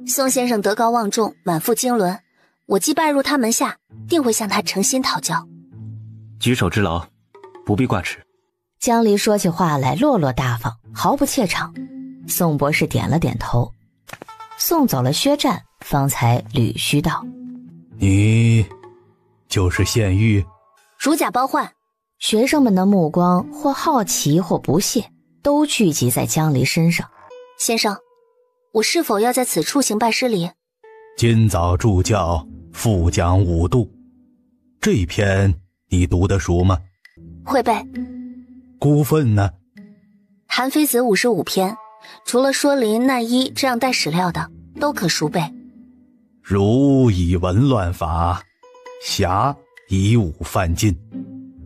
宋先生德高望重，满腹经纶，我既拜入他门下，定会向他诚心讨教。举手之劳，不必挂齿。江离说起话来落落大方，毫不怯场。宋博士点了点头，送走了薛战，方才捋须道：你就是县玉？如假包换。学生们的目光或好奇或不屑，都聚集在江离身上。先生，我是否要在此处行拜师礼？今早助教复讲5度，这篇你读得熟吗？会背。孤愤呢？韩非子55篇，除了说林、难一这样带史料的，都可熟背。儒以文乱法，侠以武犯禁，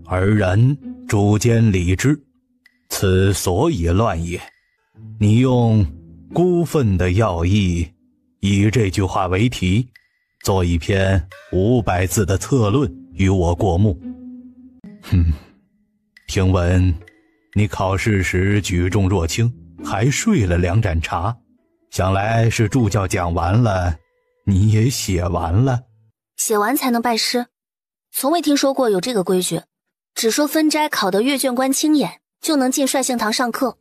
而人主兼理之，此所以乱也。你用孤愤的要义，以这句话为题，做一篇500字的策论与我过目。听闻你考试时举重若轻，还睡了2盏茶，想来是助教讲完了，你也写完了。写完才能拜师，从未听说过有这个规矩，只说分斋考得阅卷官清眼，就能进率性堂上课。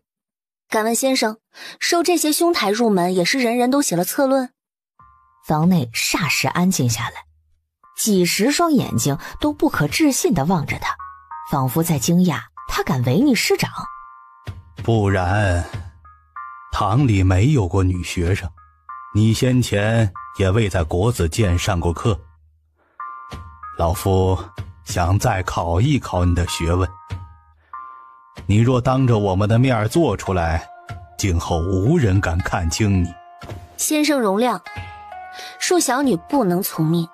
敢问先生，收这些兄台入门，也是人人都写了策论？房内霎时安静下来，几10双眼睛都不可置信地望着他，仿佛在惊讶他敢违逆师长。不然，堂里没有过女学生，你先前也未在国子监上过课。老夫想再考一考你的学问，你若当着我们的面做出来，今后无人敢看轻你。先生容量，恕小女不能从命。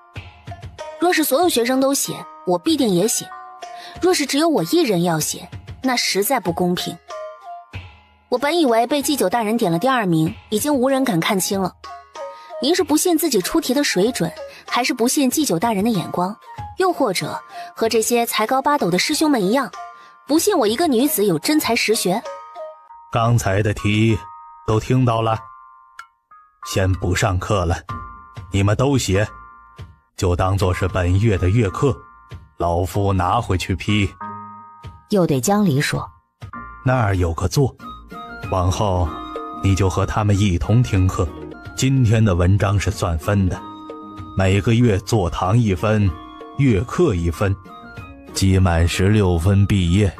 若是所有学生都写，我必定也写；若是只有我一人要写，那实在不公平。我本以为被祭酒大人点了第2名，已经无人敢看轻了。您是不信自己出题的水准，还是不信祭酒大人的眼光？又或者和这些才高8斗的师兄们一样，不信我一个女子有真才实学？刚才的题都听到了，先不上课了，你们都写，就当作是本月的月课，老夫拿回去批。又对江离说：那儿有个座，往后你就和他们一同听课。今天的文章是算分的，每个月坐堂1分，月课1分，积满16分毕业。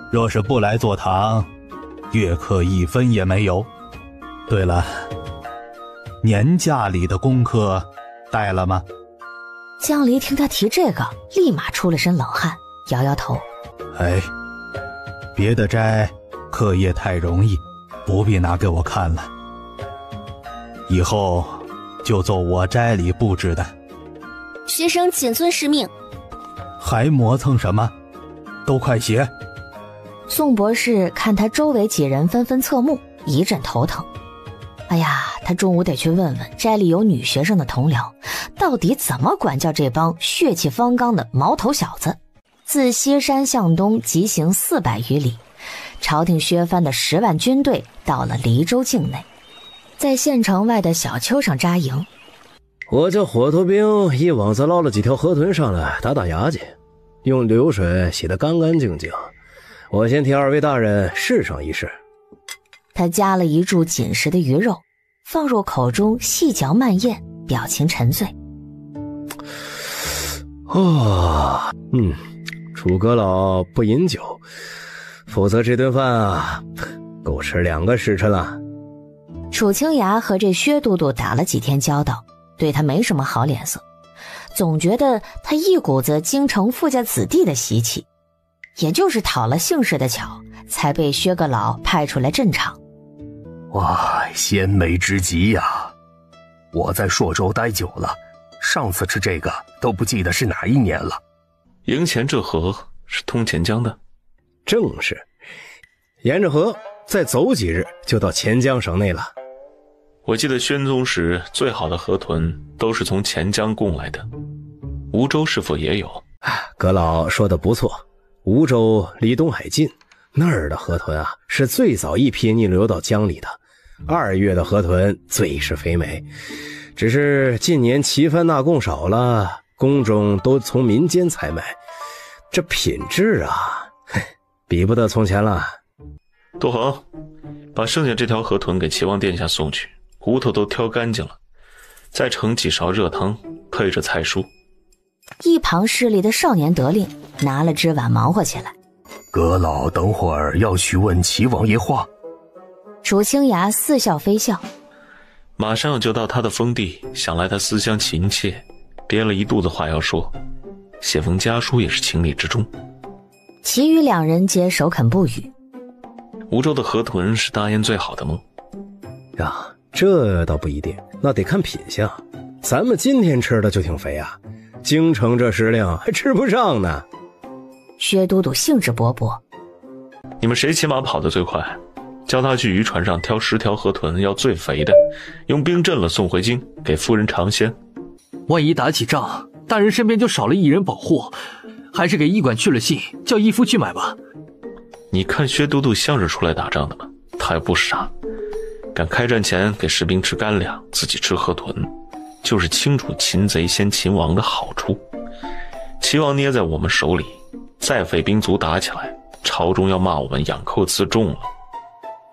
若是不来坐堂，月课1分也没有。对了，年假里的功课带了吗？江离听他提这个，立马出了身冷汗，摇摇头。别的斋课业太容易，不必拿给我看了。以后就做我斋里布置的。学生谨遵师命。还磨蹭什么？都快写！宋博士看他周围几人纷纷侧目，一阵头疼。哎呀，他中午得去问问斋里有女学生的同僚，到底怎么管教这帮血气方刚的毛头小子。自西山向东疾行400余里，朝廷削藩的10万军队到了黎州境内，在县城外的小丘上扎营。我叫火头兵，一网子捞了几条河豚上来打打牙去，用流水洗得干干净净。我先替2位大人试上一试。他夹了一柱紧实的鱼肉，放入口中细嚼慢咽，表情沉醉。楚阁老不饮酒，否则这顿饭啊，够吃2个时辰了。楚清雅和这薛都督打了几天交道，对他没什么好脸色，总觉得他一股子京城富家子弟的习气，也就是讨了姓氏的巧，才被薛阁老派出来镇场。哇，鲜美之极呀！我在朔州待久了，上次吃这个都不记得是哪一年了。营前这河是通钱江的？正是，沿着河再走几日就到钱江省内了。我记得宣宗时最好的河豚都是从钱江供来的，梧州是否也有？阁老说的不错，梧州离东海近，那儿的河豚啊是最早一批逆流到江里的。2月的河豚最是肥美，只是近年齐藩纳贡少了，宫中都从民间采买，这品质啊，比不得从前了。杜恒，把剩下这条河豚给齐王殿下送去，骨头都挑干净了，再盛几勺热汤，配着菜蔬。一旁势力的少年得令，拿了只碗忙活起来。阁老等会儿要去问齐王爷话。楚清雅似笑非笑。马上就到他的封地，想来他思乡情切，憋了一肚子话要说，写封家书也是情理之中。其余2人皆首肯不语。梧州的河豚是大燕最好的吗？呀，这倒不一定，那得看品相。咱们今天吃的就挺肥啊，京城这食量还吃不上呢。薛都督兴致勃勃。你们谁骑马跑得最快？叫他去渔船上挑10条河豚，要最肥的，用冰镇了送回京，给夫人尝鲜。万一打起仗，大人身边就少了一人保护，还是给驿馆去了信，叫义夫去买吧。你看薛都督像是出来打仗的吗？他也不傻，敢开战前给士兵吃干粮，自己吃河豚，就是清楚擒贼先擒王的好处。齐王捏在我们手里，再费兵卒打起来，朝中要骂我们养寇自重了。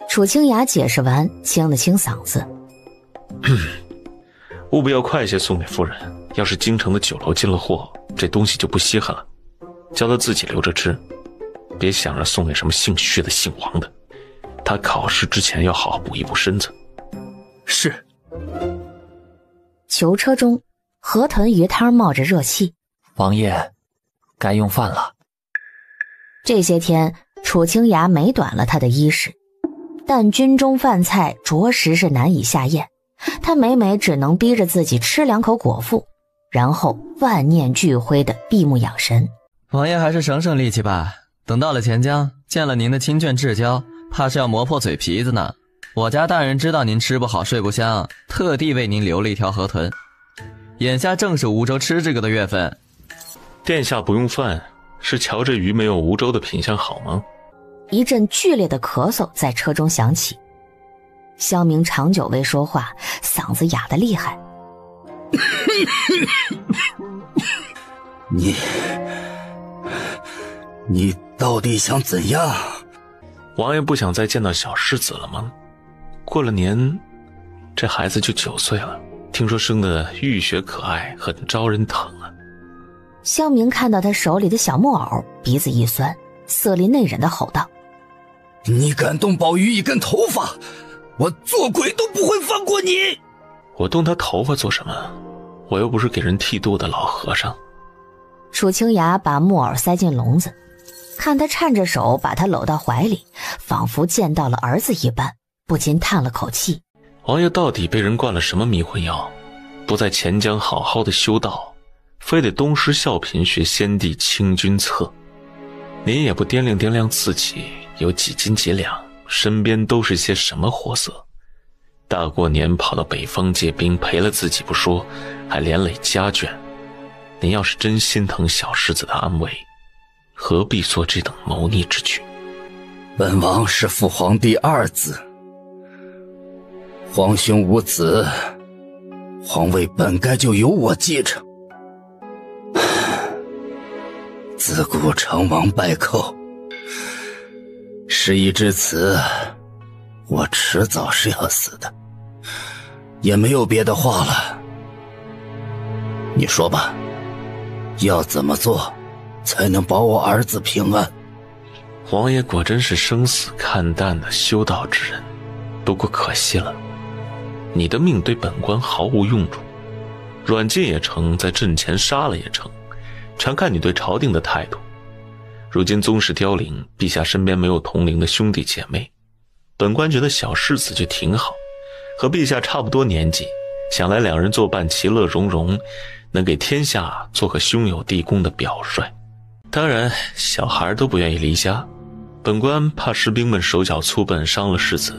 楚清雅解释完，清了清嗓子。务必要快些送给夫人，要是京城的酒楼进了货，这东西就不稀罕了，叫他自己留着吃，别想着送给什么姓薛的姓王的。他考试之前要好好补一补身子。是。囚车中，河豚鱼汤冒着热气。王爷，该用饭了。这些天，楚清雅美短了他的衣食，但军中饭菜着实是难以下咽，他每每只能逼着自己吃2口果腹，然后万念俱灰的闭目养神。王爷还是省省力气吧，等到了钱江，见了您的亲眷至交，怕是要磨破嘴皮子呢。我家大人知道您吃不好睡不香，特地为您留了一条河豚。眼下正是梧州吃这个的月份。殿下不用饭，是瞧这鱼没有梧州的品相好吗？一阵剧烈的咳嗽在车中响起。萧明长久未说话，嗓子哑得厉害。你到底想怎样？王爷不想再见到小世子了吗？过了年，这孩子就9岁了，听说生得玉雪可爱，很招人疼啊。萧明看到他手里的小木偶，鼻子一酸，色厉内荏地吼道：你敢动宝玉一根头发，我做鬼都不会放过你！我动他头发做什么？我又不是给人剃度的老和尚。楚清雅把木偶塞进笼子，看他颤着手把他搂到怀里，仿佛见到了儿子一般，不禁叹了口气。王爷到底被人灌了什么迷魂药，不在钱江好好的修道，非得东施效颦学先帝清君侧。您也不掂量掂量自己有几斤几两，身边都是些什么货色。大过年跑到北方借兵，赔了自己不说，还连累家眷。您要是真心疼小世子的安危，何必做这等谋逆之举？本王是父皇第二子，皇兄无子，皇位本该就由我继承。自古成王败寇，事已至此，我迟早是要死的，也没有别的话了。你说吧，要怎么做才能保我儿子平安？王爷果真是生死看淡的修道之人，不过可惜了，你的命对本官毫无用处，软禁也成，在阵前杀了也成，全看你对朝廷的态度。如今宗室凋零，陛下身边没有同龄的兄弟姐妹，本官觉得小世子就挺好，和陛下差不多年纪，想来两人作伴其乐融融，能给天下做个兄友弟恭的表率。当然小孩都不愿意离家，本官怕士兵们手脚粗笨伤了世子，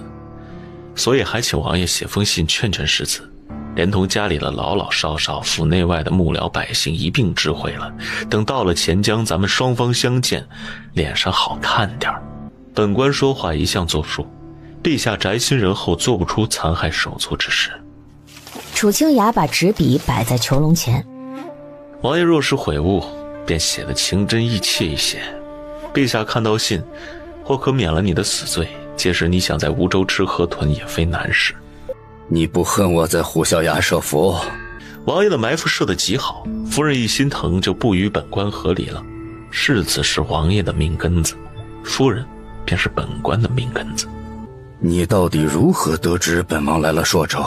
所以还请王爷写封信劝劝世子，连同家里的老老少少、府内外的幕僚百姓一并知会了，等到了钱江，咱们双方相见，脸上好看点。本官说话一向作数，陛下宅心仁厚，做不出残害手足之事。楚清雅把纸笔摆在囚笼前，王爷若是悔悟，便写得情真意切一些，陛下看到信，或可免了你的死罪，届时你想在梧州吃河豚也非难事。你不恨我在虎啸崖设伏？王爷的埋伏设得极好，夫人一心疼就不与本官合理了。世子是王爷的命根子，夫人便是本官的命根子。你到底如何得知本王来了朔州？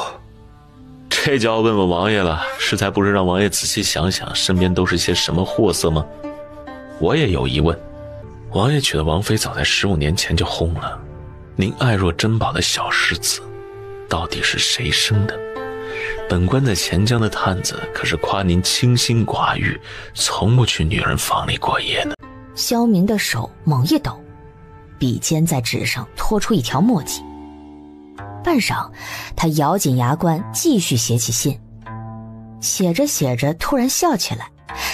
这就要问问王爷了，适才不是让王爷仔细想想身边都是些什么货色吗？我也有疑问，王爷娶的王妃早在15年前就轰了，您爱若珍宝的小世子到底是谁生的？本官在钱江的探子可是夸您清心寡欲，从不去女人房里过夜的。萧明的手猛一抖，笔尖在纸上拖出一条墨迹。半晌，他咬紧牙关继续写起信，写着写着突然笑起来，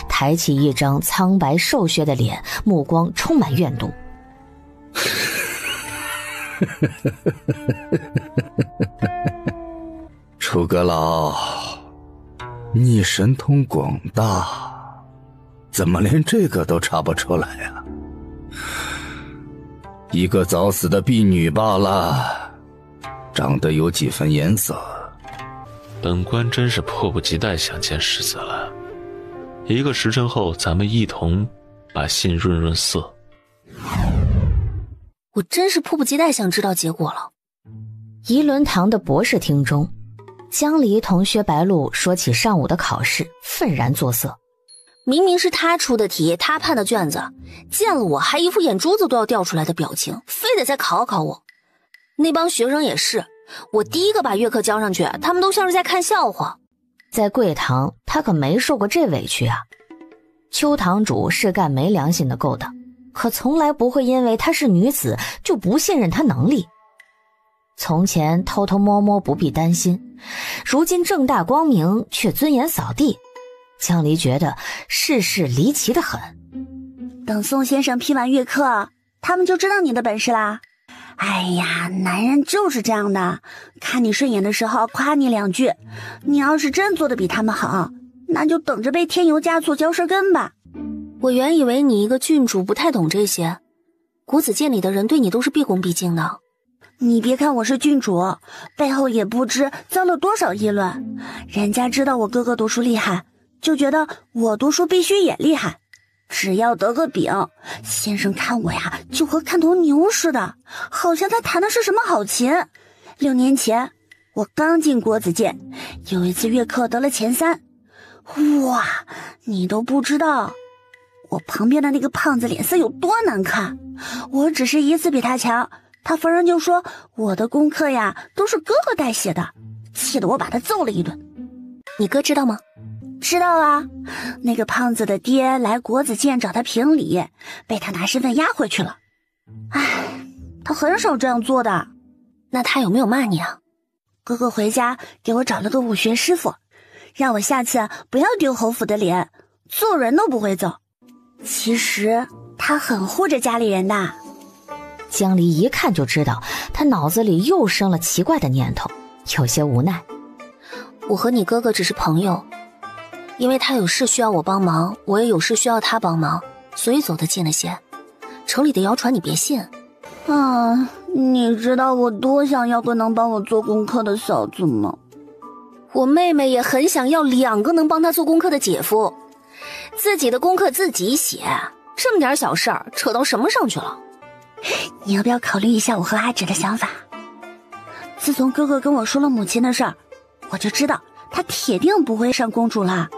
抬起一张苍白瘦削的脸，目光充满怨毒。楚阁老，你神通广大，怎么连这个都查不出来啊？一个早死的婢女罢了，长得有几分颜色。本官真是迫不及待想见世子了，一个时辰后咱们一同把信润润色。我真是迫不及待想知道结果了。仪伦堂的博士厅中，江离同薛白露说起上午的考试，愤然作色。明明是他出的题，他判的卷子，见了我还一副眼珠子都要掉出来的表情，非得再考考我。那帮学生也是，我第一个把月课交上去，他们都像是在看笑话。在贵堂，他可没受过这委屈啊。邱堂主是干没良心的勾当，可从来不会因为她是女子就不信任她能力。从前偷偷摸摸不必担心，如今正大光明却尊严扫地。江离觉得世事离奇得很。等宋先生批完月课，他们就知道你的本事啦。哎呀，男人就是这样的，看你顺眼的时候夸你两句，你要是真做得比他们好，那就等着被添油加醋嚼舌根吧。我原以为你一个郡主不太懂这些，国子监里的人对你都是毕恭毕敬的。你别看我是郡主，背后也不知遭了多少议论。人家知道我哥哥读书厉害，就觉得我读书必须也厉害。只要得个丙，先生看我呀就和看头牛似的，好像他弹的是什么好琴。6年前我刚进国子监，有一次月课得了前3。哇，你都不知道，我旁边的那个胖子脸色有多难看。我只是一次比他强，他逢人就说我的功课呀都是哥哥代写的，气得我把他揍了一顿。你哥知道吗？知道啊，那个胖子的爹来国子监找他评理，被他拿身份押回去了。唉，他很少这样做的。那他有没有骂你啊？哥哥回家给我找了个武学师傅，让我下次不要丢侯府的脸，揍人都不会揍。其实他很护着家里人的。江离一看就知道他脑子里又生了奇怪的念头，有些无奈。我和你哥哥只是朋友，因为他有事需要我帮忙，我也有事需要他帮忙，所以走得近了些。城里的谣传你别信。你知道我多想要个能帮我做功课的嫂子吗？我妹妹也很想要2个能帮她做功课的姐夫。自己的功课自己写，这么点小事儿扯到什么上去了？你要不要考虑一下我和阿芷的想法？自从哥哥跟我说了母亲的事儿，我就知道他铁定不会上公主了。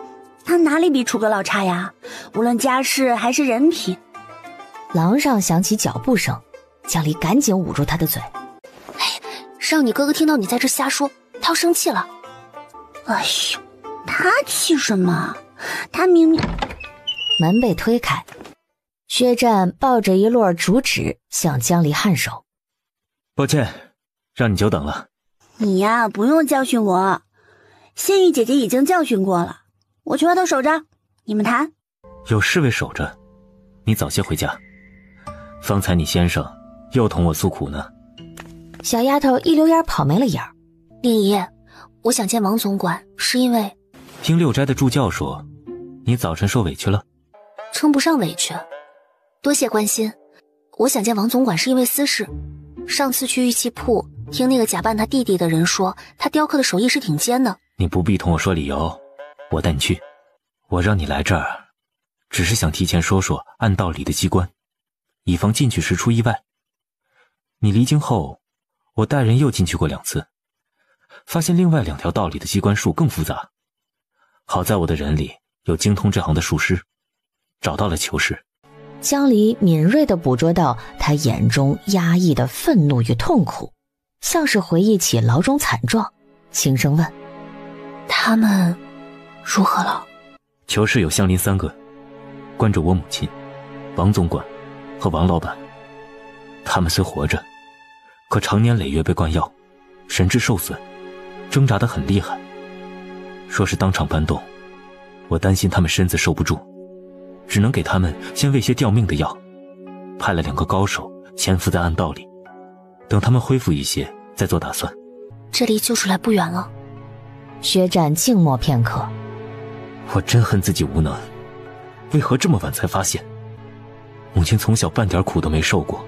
他哪里比楚阁老差呀？无论家世还是人品。廊上响起脚步声，江离赶紧捂住他的嘴。让你哥哥听到你在这瞎说，他要生气了。哎呦，他气什么？他明明……门被推开，薛战抱着一摞竹纸向江离颔首。抱歉，让你久等了。你呀，不用教训我，仙玉姐姐已经教训过了。我去外头守着，你们谈。有侍卫守着，你早些回家。方才你先生又同我诉苦呢。小丫头一溜烟跑没了影儿。令姨，我想见王总管，是因为听六斋的助教说，你早晨受委屈了。称不上委屈，多谢关心。我想见王总管是因为私事。上次去玉器铺，听那个假扮他弟弟的人说，他雕刻的手艺是挺尖的。你不必同我说理由，我带你去。我让你来这儿，只是想提前说说按道理的机关，以防进去时出意外。你离京后，我带人又进去过2次，发现另外2条道理的机关术更复杂。好在我的人里有精通这行的术师，找到了求是。江离敏锐地捕捉到他眼中压抑的愤怒与痛苦，像是回忆起牢中惨状，轻声问：他们如何了？求是有相邻3个，关着我母亲、王总管和王老板。他们虽活着，可常年累月被灌药，神志受损，挣扎得很厉害。说是当场搬动，我担心他们身子受不住，只能给他们先喂些吊命的药，派了2个高手潜伏在暗道里，等他们恢复一些再做打算。这离救出来不远了。薛战静默片刻。我真恨自己无能，为何这么晚才发现？母亲从小半点苦都没受过，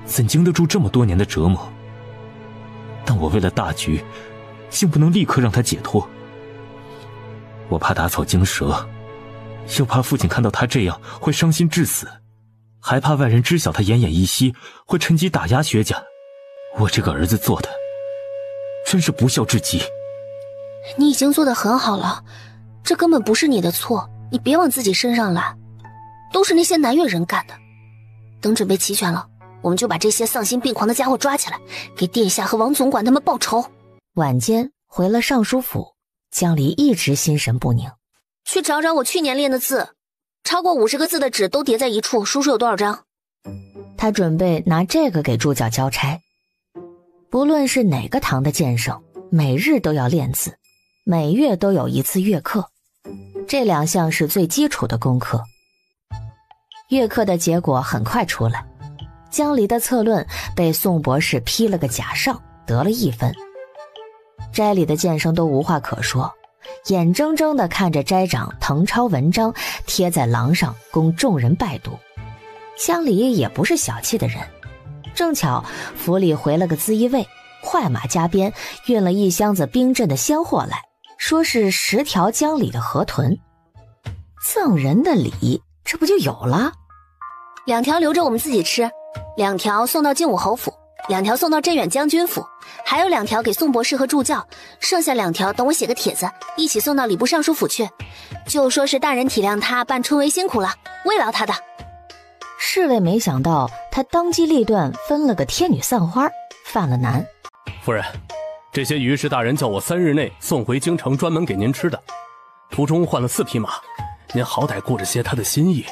怎经得住这么多年的折磨？但我为了大局，竟不能立刻让她解脱。我怕打草惊蛇，又怕父亲看到他这样会伤心致死，还怕外人知晓他奄奄一息会趁机打压薛家。我这个儿子做的真是不孝至极。你已经做得很好了，这根本不是你的错，你别往自己身上揽，都是那些南越人干的。等准备齐全了，我们就把这些丧心病狂的家伙抓起来，给殿下和王总管他们报仇。晚间回了尚书府，江离一直心神不宁。去找找我去年练的字，超过50个字的纸都叠在一处，数数有多少张。他准备拿这个给助教交差。不论是哪个堂的剑圣，每日都要练字，每月都有1次月课，这2项是最基础的功课。月课的结果很快出来，江离的策论被宋博士批了个假上，得了1分。斋里的剑圣都无话可说，眼睁睁地看着斋长誊抄文章贴在廊上供众人拜读。江离也不是小气的人，正巧府里回了个资议卫，快马加鞭运了1箱子冰镇的鲜货来，说是10条江里的河豚。赠人的礼，这不就有了？2条留着我们自己吃，2条送到靖武侯府，2条送到镇远将军府，还有2条给宋博士和助教，剩下2条等我写个帖子，一起送到礼部尚书府去，就说是大人体谅他办春闱辛苦了，慰劳他的。侍卫没想到他当机立断分了个天女散花，犯了难。夫人，这些鱼是大人叫我3日内送回京城专门给您吃的，途中换了4匹马，您好歹顾着些他的心意。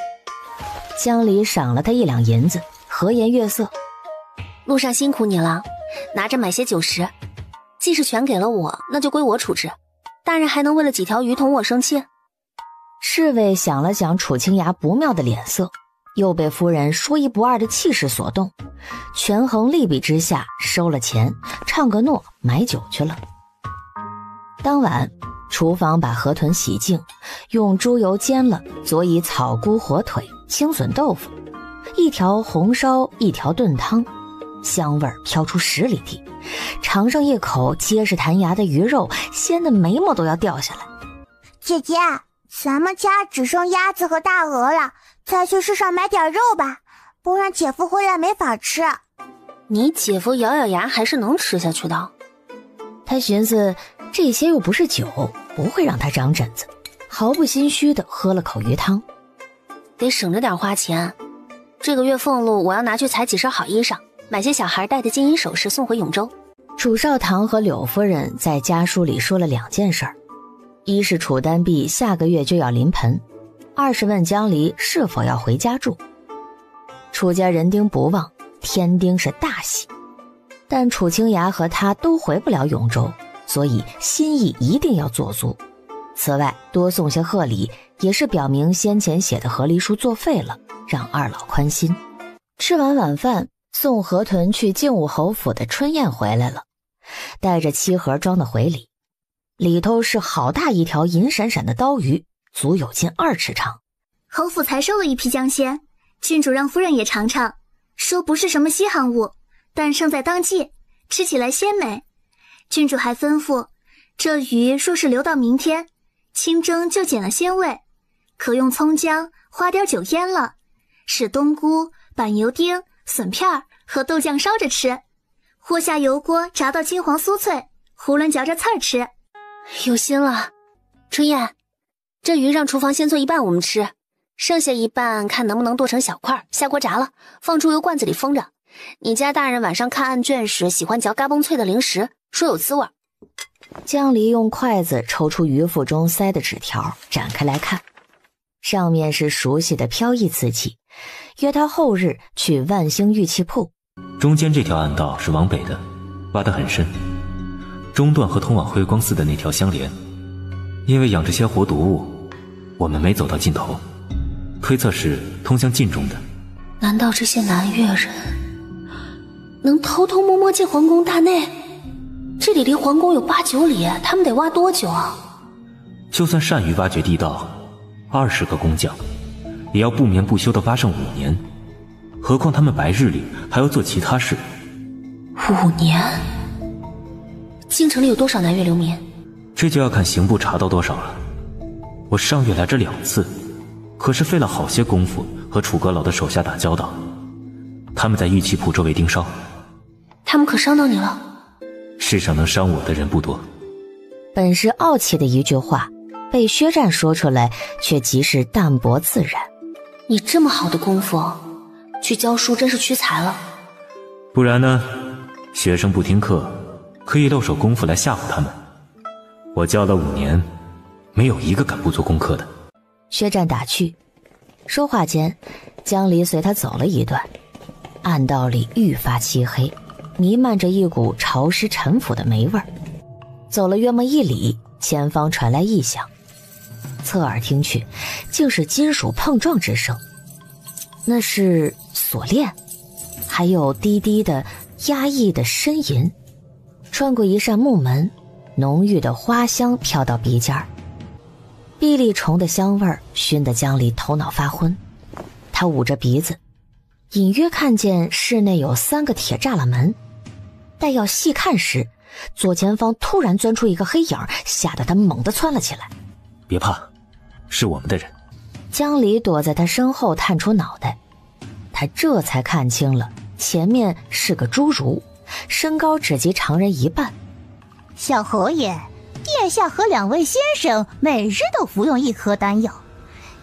江离赏了他1两银子，和颜悦色。路上辛苦你了，拿着买些酒食，既是全给了我，那就归我处置。大人还能为了几条鱼同我生气？侍卫想了想楚清雅不妙的脸色，又被夫人说一不二的气势所动，权衡利弊之下收了钱，唱个诺买酒去了。当晚厨房把河豚洗净，用猪油煎了，佐以草菇、火腿、青笋豆腐，1条红烧，1条炖汤，香味飘出10里地。尝上一口结实弹牙的鱼肉，鲜的眉毛都要掉下来。姐姐，咱们家只剩鸭子和大鹅了，再去市上买点肉吧，不然姐夫回来没法吃。你姐夫咬咬牙还是能吃下去的。他寻思这些又不是酒，不会让他长疹子，毫不心虚地喝了口鱼汤。得省着点花钱，这个月俸禄我要拿去裁几身好衣裳，买些小孩戴的金银首饰送回永州。楚少棠和柳夫人在家书里说了2件事儿，一是楚丹碧下个月就要临盆，2是问江离是否要回家住。楚家人丁不旺，天丁是大喜，但楚清雅和他都回不了永州，所以心意一定要做足。此外多送些贺礼，也是表明先前写的和离书作废了，让二老宽心。吃完晚饭，送河豚去靖武侯府的春宴回来了，带着7盒装的回礼，里头是好大一条银闪闪的刀鱼，足有近2尺长。侯府才收了一批江鲜，郡主让夫人也尝尝，说不是什么稀罕物，但胜在当季，吃起来鲜美。郡主还吩咐，这鱼若是留到明天，清蒸就减了鲜味，可用葱姜花雕酒腌了，使冬菇、板油丁、笋片和豆酱烧着吃，或下油锅炸到金黄酥脆，囫囵嚼着刺儿吃。有心了。春燕，这鱼让厨房先做一半我们吃，剩下一半看能不能剁成小块，下锅炸了，放猪油罐子里封着。你家大人晚上看案卷时喜欢嚼嘎嘣脆的零食，说有滋味。江离用筷子抽出鱼腹中塞的纸条，展开来看，上面是熟悉的飘逸瓷器，约他后日去万兴玉器铺。中间这条暗道是往北的，挖得很深，中段和通往辉光寺的那条相连。因为养着些活毒物，我们没走到尽头，推测是通向晋中的。难道这些南越人能偷偷摸摸进皇宫大内？这里离皇宫有8、9里，他们得挖多久啊？就算善于挖掘地道，20个工匠也要不眠不休地挖上5年，何况他们白日里还要做其他事。5年？京城里有多少南越流民？这就要看刑部查到多少了。我上月来这2次，可是费了好些功夫和楚阁老的手下打交道。他们在玉器铺周围盯梢。他们可伤到你了？世上能伤我的人不多。本是傲气的一句话，被薛战说出来，却极是淡泊自然。你这么好的功夫，去教书真是屈才了。不然呢？学生不听课，可以露手功夫来吓唬他们。我教了5年，没有一个敢不做功课的。薛战打趣，说话间，江离随他走了一段，暗道里愈发漆黑，弥漫着一股潮湿陈腐的霉味儿。走了约莫1里，前方传来异响，侧耳听去，竟是金属碰撞之声。那是锁链，还有低低的压抑的呻吟。穿过一扇木门，浓郁的花香飘到鼻尖儿，碧丽虫的香味儿熏得江离头脑发昏。他捂着鼻子，隐约看见室内有3个铁栅栏门，待要细看时，左前方突然钻出一个黑影，吓得他猛地窜了起来。别怕，是我们的人。江离躲在他身后探出脑袋，他这才看清了，前面是个侏儒，身高只及常人1半。小侯爷，殿下和2位先生每日都服用1颗丹药，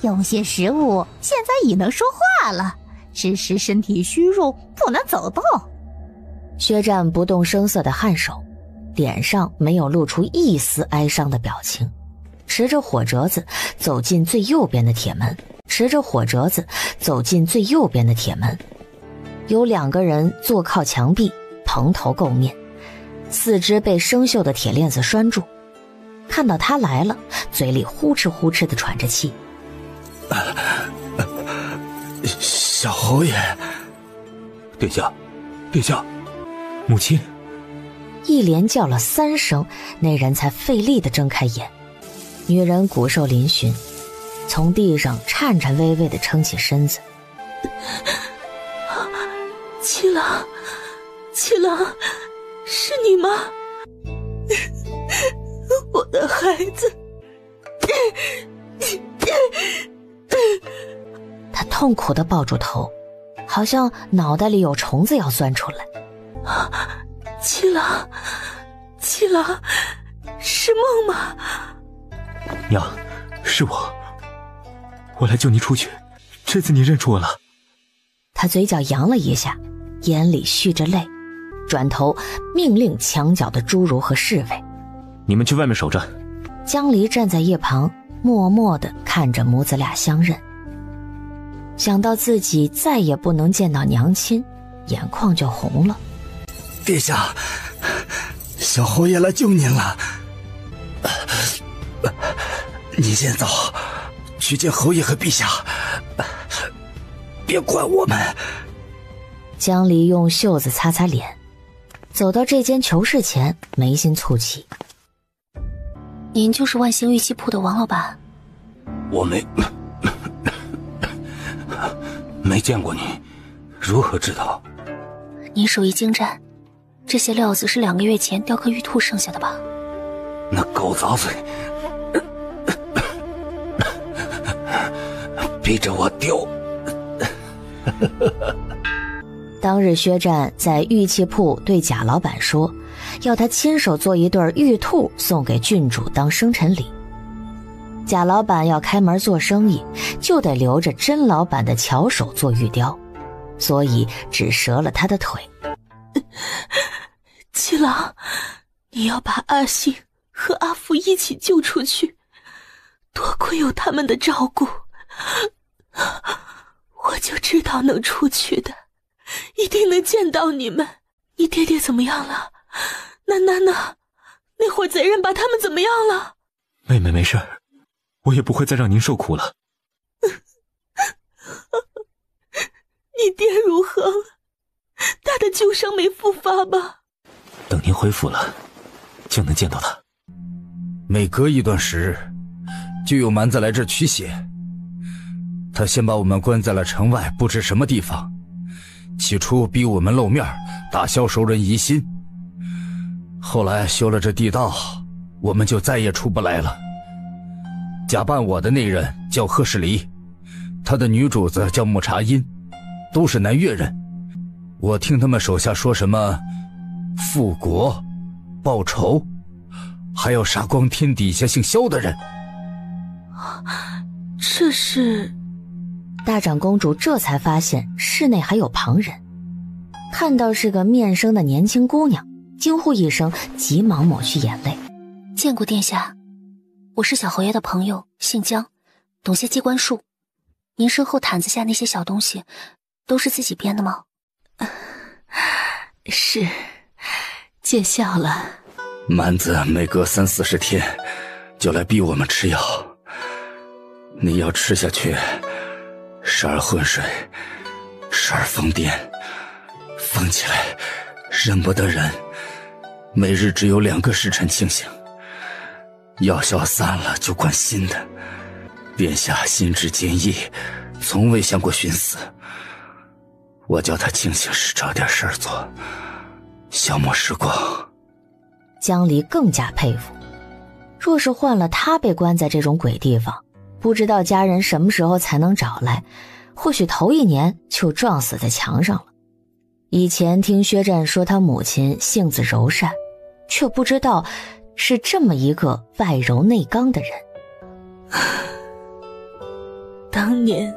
有些食物现在已能说话了，只是身体虚弱，不能走动。薛战不动声色地颔首，脸上没有露出一丝哀伤的表情，持着火折子走进最右边的铁门，有2个人坐靠墙壁，蓬头垢面，四肢被生锈的铁链子拴住，看到他来了，嘴里呼哧呼哧地喘着气。小侯爷，殿下，殿下，母亲。一连叫了3声，那人才费力地睁开眼。女人骨瘦嶙峋，从地上颤颤巍巍地撑起身子。七郎，七郎，是你吗？我的孩子。他痛苦地抱住头，好像脑袋里有虫子要钻出来。七郎，七郎，是梦吗？娘，是我来救你出去，这次你认出我了。他嘴角扬了一下，眼里蓄着泪，转头命令墙角的侏儒和侍卫：你们去外面守着。江离站在一旁，默默地看着母子俩相认。想到自己再也不能见到娘亲，眼眶就红了。殿下，小侯爷来救您了。你先走，去见侯爷和陛下，别管我们。江离用袖子擦擦脸，走到这间囚室前，眉心蹙起。您就是万兴玉器铺的王老板？我没见过你，如何知道？您手艺精湛，这些料子是2个月前雕刻玉兔剩下的吧？那狗杂碎，逼着我丢。当日薛战在玉器铺对贾老板说，要他亲手做一对玉兔送给郡主当生辰礼。贾老板要开门做生意，就得留着甄老板的巧手做玉雕，所以只折了他的腿。七郎，你要把阿信和阿福一起救出去，多亏有他们的照顾，我就知道能出去的，一定能见到你们。你爹爹怎么样了？楠楠呢？那伙贼人把他们怎么样了？妹妹没事，我也不会再让您受苦了。你爹如何了？他的旧伤没复发吧？等您恢复了，就能见到他。每隔一段时日，就有蛮子来这驱邪。他先把我们关在了城外不知什么地方，起初逼我们露面，打消熟人疑心。后来修了这地道，我们就再也出不来了。假扮我的那人叫贺世离，他的女主子叫木茶音，都是南越人。我听他们手下说什么复国、报仇，还要杀光天底下姓萧的人。这是……大长公主这才发现室内还有旁人，看到是个面生的年轻姑娘，惊呼一声，急忙抹去眼泪。见过殿下，我是小侯爷的朋友，姓江，懂些机关术。您身后毯子下那些小东西，都是自己编的吗？是，见笑了。蛮子每隔30-40天就来逼我们吃药，你要吃下去，时而昏睡，时而疯癫，疯起来认不得人，每日只有2个时辰清醒。药效散了就灌新的。殿下心智坚毅，从未想过寻死。我叫他清醒时找点事儿做，消磨时光。江离更加佩服，若是换了他被关在这种鬼地方，不知道家人什么时候才能找来，或许头1年就撞死在墙上了。以前听薛战说他母亲性子柔善，却不知道是这么一个外柔内刚的人。当年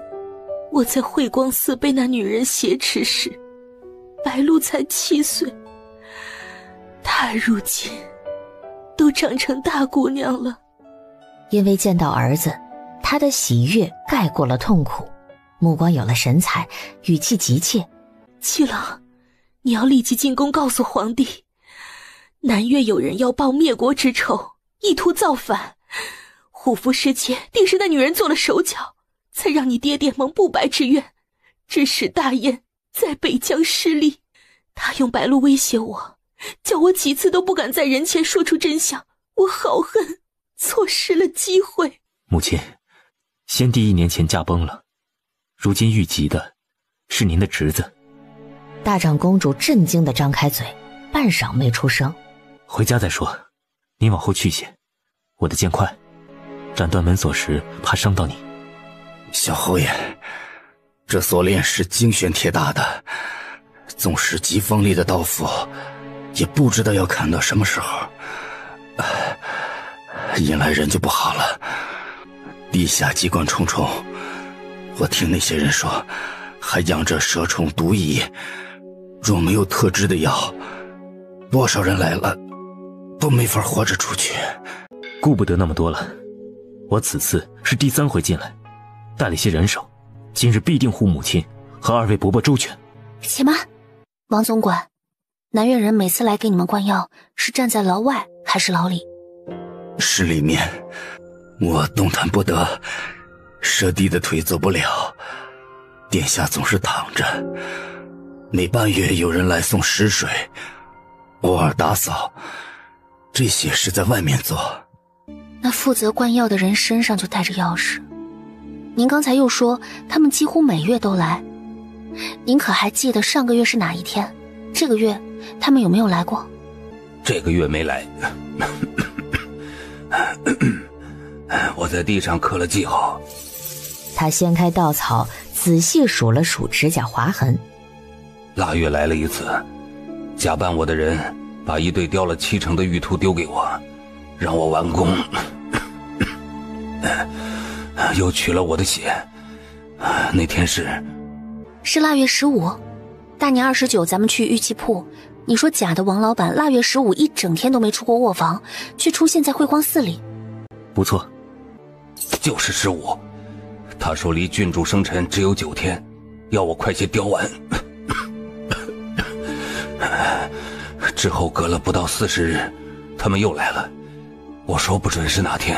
我在慧光寺被那女人挟持时，白露才7岁，她如今都长成大姑娘了。因为见到儿子，他的喜悦盖过了痛苦，目光有了神采，语气急切。七郎，你要立即进宫告诉皇帝，南越有人要报灭国之仇，意图造反，虎符失窃定是那女人做了手脚，才让你爹爹蒙不白之冤，致使大燕在北疆失利。他用白鹿威胁我，叫我几次都不敢在人前说出真相，我好恨，错失了机会。母亲，先帝1年前驾崩了，如今遇急的是您的侄子。大长公主震惊地张开嘴，半晌没出声。回家再说，您往后去些，我的剑快，斩断门锁时怕伤到你。小侯爷，这锁链是精选铁打的，纵使极锋利的刀斧，也不知道要砍到什么时候。引来人就不好了，地下机关重重，我听那些人说还养着蛇虫毒蚁，若没有特制的药，多少人来了都没法活着出去。顾不得那么多了，我此次是第3回进来，带了些人手，今日必定护母亲和2位伯伯周全。且慢，王总管，南越人每次来给你们灌药，是站在牢外还是牢里？是里面，我动弹不得，蛇弟的腿走不了，殿下总是躺着，每半月有人来送食水，偶尔打扫，这些是在外面做。那负责灌药的人身上就带着钥匙，您刚才又说他们几乎每月都来，您可还记得上个月是哪一天？这个月他们有没有来过？这个月没来。我在地上刻了记号。他掀开稻草，仔细数了数指甲划痕。腊月来了一次，假扮我的人把一对雕了7成的玉兔丢给我，让我完工，又取了我的血。那天是腊月15，大年29咱们去玉器铺，你说假的王老板腊月15一整天都没出过卧房，却出现在慧光寺里。不错，就是15。他说离郡主生辰只有9天，要我快些雕完。之后隔了不到40日，他们又来了，我说不准是哪天。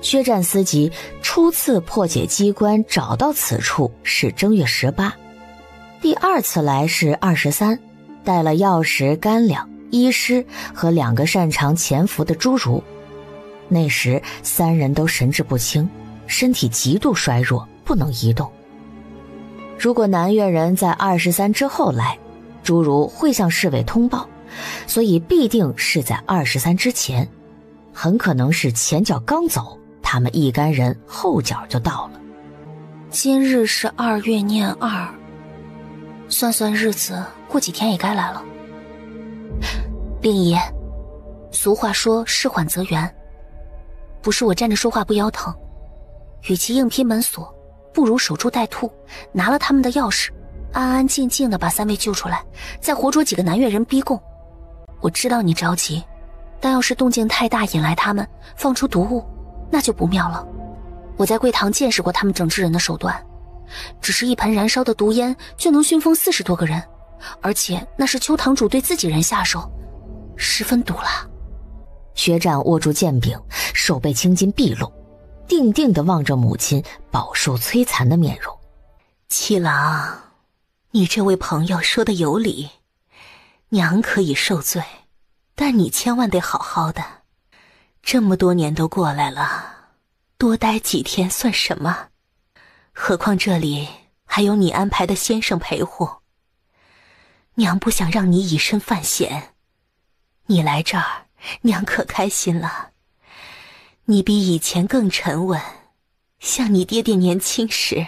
薛战司机初次破解机关找到此处是正月18，第2次来是23，带了药食、干粮、医师和2个擅长潜伏的侏儒。那时3人都神志不清，身体极度衰弱，不能移动。如果南越人在23之后来，侏儒会向侍卫通报，所以必定是在23之前，很可能是前脚刚走，他们一干人后脚就到了。今日是2月念2，算算日子，过几天也该来了。令爷，俗话说事缓则圆，不是我站着说话不腰疼，与其硬拼门锁，不如守株待兔，拿了他们的钥匙，安安静静地把3位救出来，再活捉几个南越人逼供。我知道你着急，但要是动静太大引来他们，放出毒物，那就不妙了。我在贵堂见识过他们整治人的手段，只是一盆燃烧的毒烟就能熏疯40多个人，而且那是邱堂主对自己人下手，十分毒辣。薛战握住剑柄，手背青筋毕露，定定地望着母亲饱受摧残的面容。七郎，你这位朋友说的有理，娘可以受罪，但你千万得好好的。这么多年都过来了，多待几天算什么？何况这里还有你安排的先生陪护，娘不想让你以身犯险。你来这儿，娘可开心了。你比以前更沉稳，像你爹爹年轻时。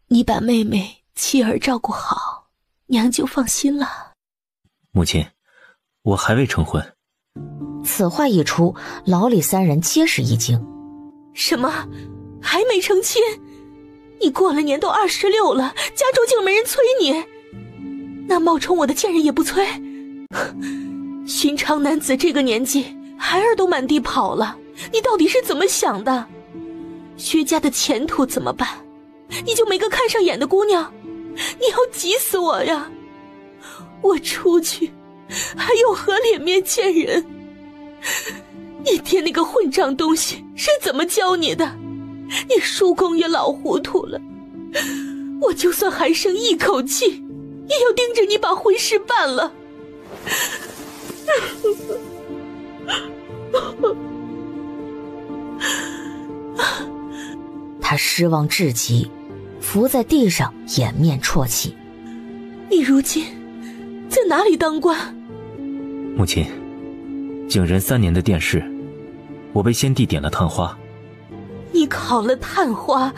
你把妹妹妻儿照顾好，娘就放心了。母亲，我还未成婚。此话一出，牢里3人皆是一惊。什么？还没成亲？你过了年都26了，家中竟没人催你，那冒充我的贱人也不催？寻常男子这个年纪，孩儿都满地跑了，你到底是怎么想的？薛家的前途怎么办？你就没个看上眼的姑娘？你要急死我呀！我出去还有何脸面见人？你爹那个混账东西是怎么教你的？你叔公也老糊涂了，我就算还剩一口气，也要盯着你把婚事办了。他失望至极，伏在地上掩面啜泣。你如今在哪里当官？母亲，景仁3年的殿试，我被先帝点了探花。你考了探花，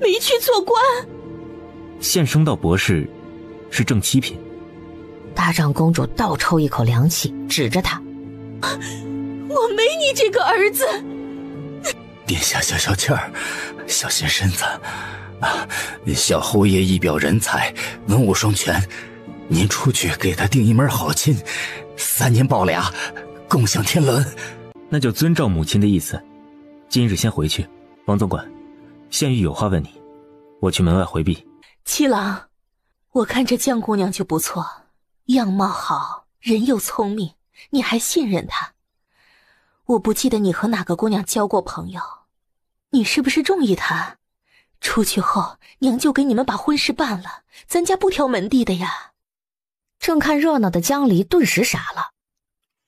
没去做官？现升到博士，是正7品。大长公主倒抽一口凉气，指着他：我没你这个儿子。殿下消消气儿，小心身子。小侯爷一表人才，文武双全，您出去给他定一门好亲，3年抱俩，共享天伦。那就遵照母亲的意思，今日先回去。王总管，县尉有话问你，我去门外回避。七郎，我看这江姑娘就不错，样貌好，人又聪明，你还信任她？我不记得你和哪个姑娘交过朋友，你是不是中意她？出去后，娘就给你们把婚事办了，咱家不挑门第的呀。正看热闹的江离顿时傻了。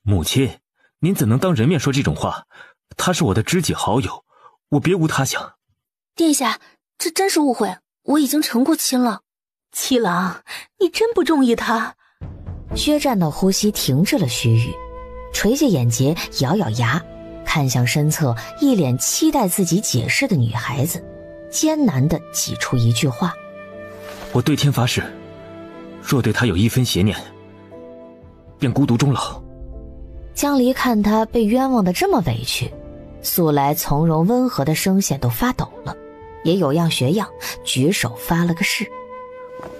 母亲，您怎能当人面说这种话？他是我的知己好友，我别无他想。殿下，这真是误会，我已经成过亲了。七郎，你真不中意他？薛战的呼吸停滞了须臾，垂下眼睫，咬咬牙，看向身侧一脸期待自己解释的女孩子，艰难地挤出一句话：我对天发誓，若对他有1分邪念，便孤独终老。江离看他被冤枉得这么委屈，素来从容温和的声线都发抖了，也有样学样，举手发了个誓。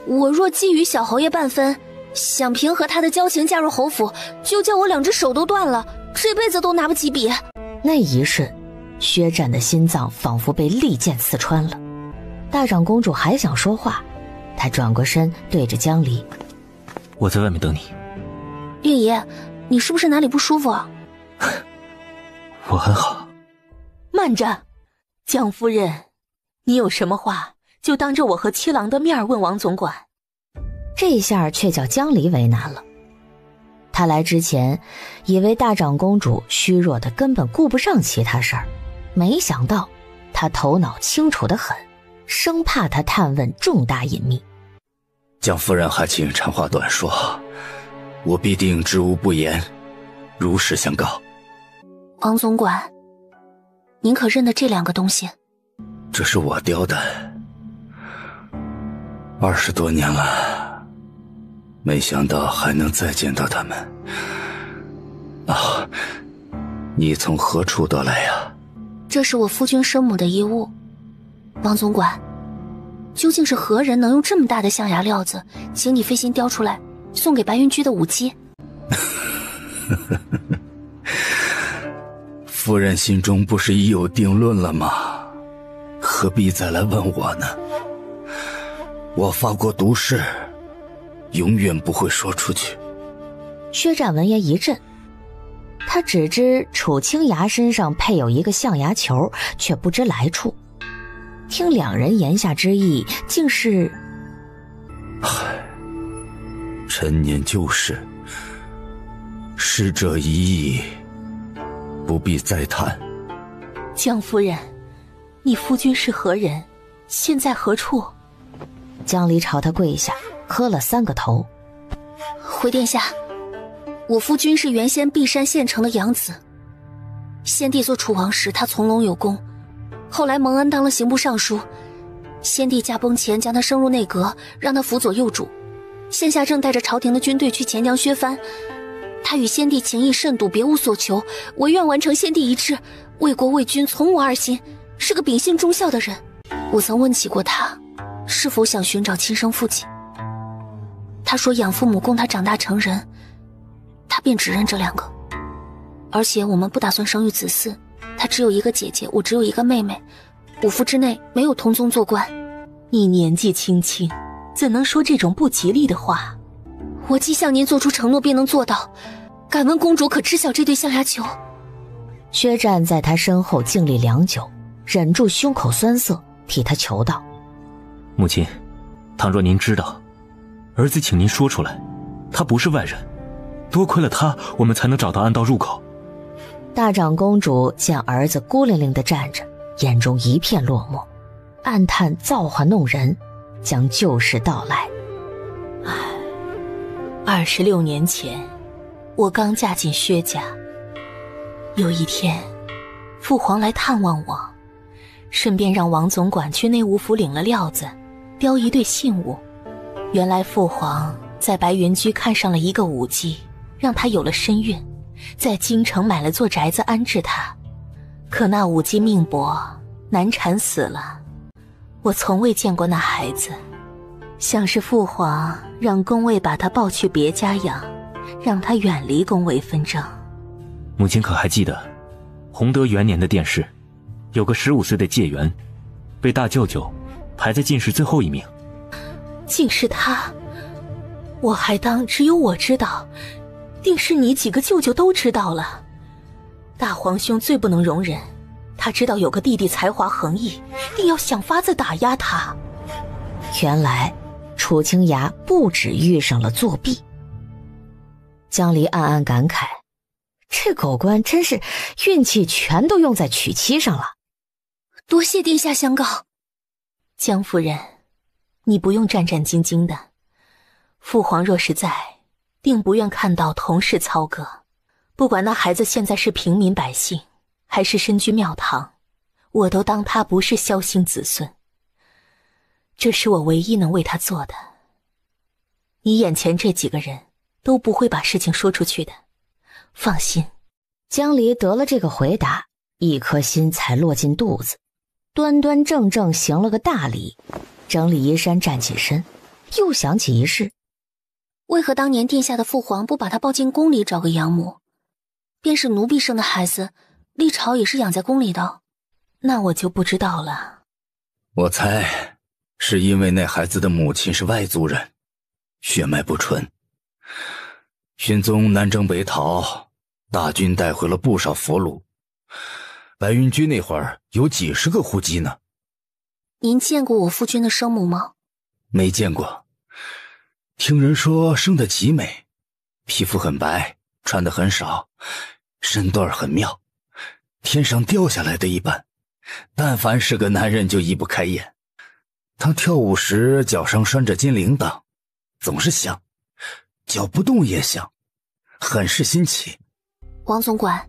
我若觊觎小侯爷半分，想凭和他的交情嫁入侯府，就叫我2只手都断了，这辈子都拿不起笔。那一瞬，薛战的心脏仿佛被利剑刺穿了。大长公主还想说话，她转过身对着江离：我在外面等你。月爷，你是不是哪里不舒服啊？我很好。慢着，江夫人，你有什么话就当着我和七郎的面问王总管。这下却叫江离为难了。他来之前以为大长公主虚弱的根本顾不上其他事儿，没想到他头脑清楚得很，生怕他探问重大隐秘。江夫人还请长话短说，我必定知无不言，如实相告。王总管，您可认得这2个东西？这是我雕的，20多年了，没想到还能再见到他们。你从何处得来呀？这是我夫君生母的遗物。王总管，究竟是何人能用这么大的象牙料子，请你费心雕出来，送给白云居的舞姬？夫人心中不是已有定论了吗？何必再来问我呢？我发过毒誓，永远不会说出去。薛战闻言一震，他只知楚清崖身上配有一个象牙球，却不知来处。听2人言下之意，竟是……陈年旧事，逝者已矣，不必再谈。江夫人，你夫君是何人？现在何处？江离朝他跪下，磕了3个头。回殿下，我夫君是原先璧山县城的养子，先帝做楚王时他从龙有功，后来蒙恩当了刑部尚书，先帝驾崩前将他升入内阁，让他辅佐幼主。现下正带着朝廷的军队去前江削藩，他与先帝情谊甚笃，别无所求，唯愿完成先帝遗志，为国为君，从无二心，是个秉性忠孝的人。我曾问起过他，是否想寻找亲生父亲。他说养父母供他长大成人，他便只认这2个。而且我们不打算生育子嗣，他只有一个姐姐，我只有一个妹妹，5夫之内没有同宗做官。你年纪轻轻，怎能说这种不吉利的话？我既向您做出承诺，便能做到。敢问公主可知晓这对象牙球？薛战在他身后静立良久，忍住胸口酸涩，替他求道：母亲，倘若您知道，儿子请您说出来，他不是外人，多亏了他，我们才能找到暗道入口。大长公主见儿子孤零零地站着，眼中一片落寞，暗叹造化弄人，将旧事道来。26年前，我刚嫁进薛家。有一天，父皇来探望我，顺便让王总管去内务府领了料子，雕一对信物。原来父皇在白云居看上了一个舞姬，让她有了身孕，在京城买了座宅子安置她。可那舞姬命薄，难产死了。我从未见过那孩子，想是父皇让宫卫把她抱去别家养，让她远离宫闱纷争。母亲可还记得弘德元年的殿试，有个15岁的解元被大舅舅排在进士最后一名。竟是他，我还当只有我知道，定是你几个舅舅都知道了。大皇兄最不能容忍，他知道有个弟弟才华横溢，定要想法子打压他。原来楚清雅不止遇上了作弊。江离暗暗感慨，这狗官真是运气全都用在娶妻上了。多谢殿下相告。江夫人，你不用战战兢兢的，父皇若是在，定不愿看到同室操戈。不管那孩子现在是平民百姓，还是身居庙堂，我都当他不是萧姓子孙。这是我唯一能为他做的。你眼前这几个人都不会把事情说出去的，放心。江离得了这个回答，一颗心才落进肚子，端端正正行了个大礼，整理衣衫站起身，又想起一事。为何当年殿下的父皇不把他抱进宫里找个养母？便是奴婢生的孩子，历朝也是养在宫里的。那我就不知道了。我猜是因为那孩子的母亲是外族人，血脉不纯。玄宗南征北讨，大军带回了不少俘虏，白云居那会儿有几十个户籍呢。您见过我夫君的生母吗？没见过，听人说生得极美，皮肤很白，穿得很少，身段很妙，天上掉下来的一般，但凡是个男人就移不开眼。他跳舞时脚上拴着金铃铛，总是香，脚不动也香，很是新奇。王总管，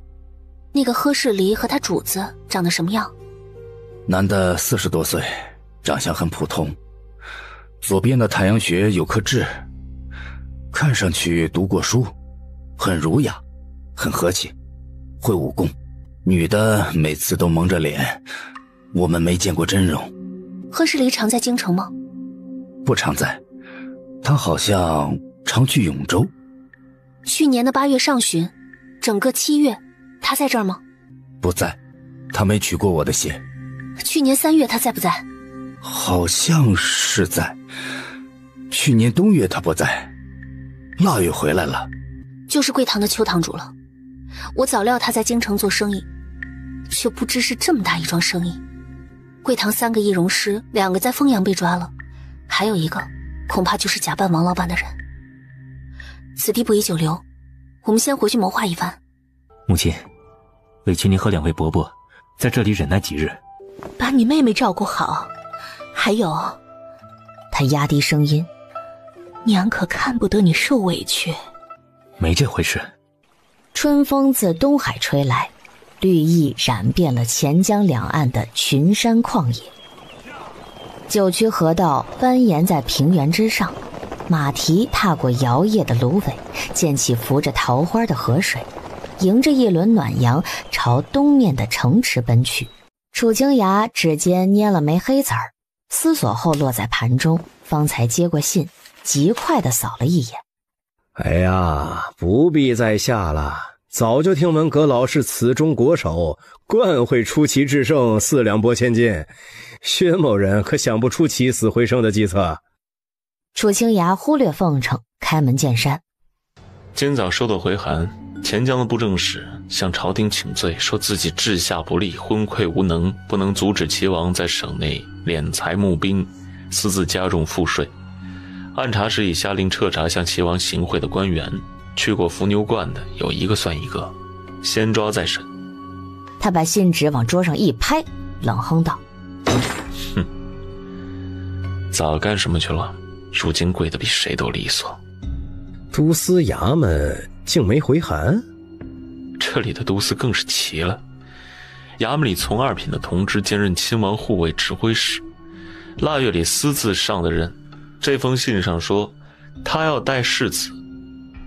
那个喝士离和他主子长得什么样？男的40多岁，长相很普通，左边的太阳穴有颗痣，看上去读过书，很儒雅，很和气，会武功。女的每次都蒙着脸，我们没见过真容。贺士离常在京城吗？不常在，他好像常去永州。去年的8月上旬，整个7月，他在这儿吗？不在，他没取过我的血。去年3月他在不在？好像是在。去年冬月他不在，腊月回来了。就是贵堂的邱堂主了。我早料他在京城做生意，却不知是这么大一桩生意。贵堂3个易容师，2个在丰阳被抓了，还有一个恐怕就是假扮王老板的人。此地不宜久留，我们先回去谋划一番。母亲，委屈您和2位伯伯在这里忍耐几日，把你妹妹照顾好。还有，他压低声音，娘可看不得你受委屈。没这回事。春风自东海吹来，绿意染遍了钱江两岸的群山旷野。九曲河道蜿蜒在平原之上，马蹄踏过摇曳的芦苇，溅起浮着桃花的河水，迎着一轮暖阳朝东面的城池奔去。楚清雅指尖捏了枚黑子儿，思索后落在盘中，方才接过信，极快地扫了一眼。哎呀，不必再下了，早就听闻阁老是此中国手，惯会出奇制胜，4两拨千斤。薛某人可想不出起死回生的计策。楚清雅忽略奉承，开门见山。今早收到回函，钱江的布政使向朝廷请罪，说自己治下不力，昏聩无能，不能阻止齐王在省内敛财募兵，私自加重赋税。按察使已下令彻查向齐王行贿的官员，去过伏牛观的有一个算一个，先抓再审。他把信纸往桌上一拍，冷哼道：哼，早干什么去了？如今跪得比谁都利索。都司衙门竟没回函？这里的都司更是奇了，衙门里从2品的同知兼任亲王护卫指挥使，腊月里私自上的任。这封信上说，他要带世子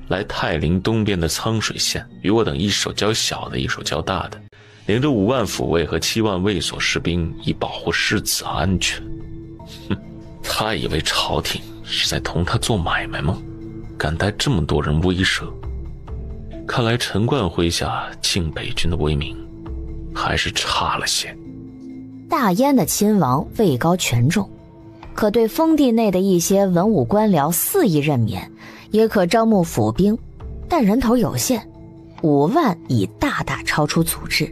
来泰陵东边的苍水县，与我等一手交小的，一手交大的，领着5万抚卫和7万卫所士兵，以保护世子安全。哼，他以为朝廷是在同他做买卖吗？敢带这么多人威慑？看来陈冠麾下靖北军的威名还是差了些。大燕的亲王位高权重，可对封地内的一些文武官僚肆意任免，也可招募府兵，但人头有限，5万已大大超出组织。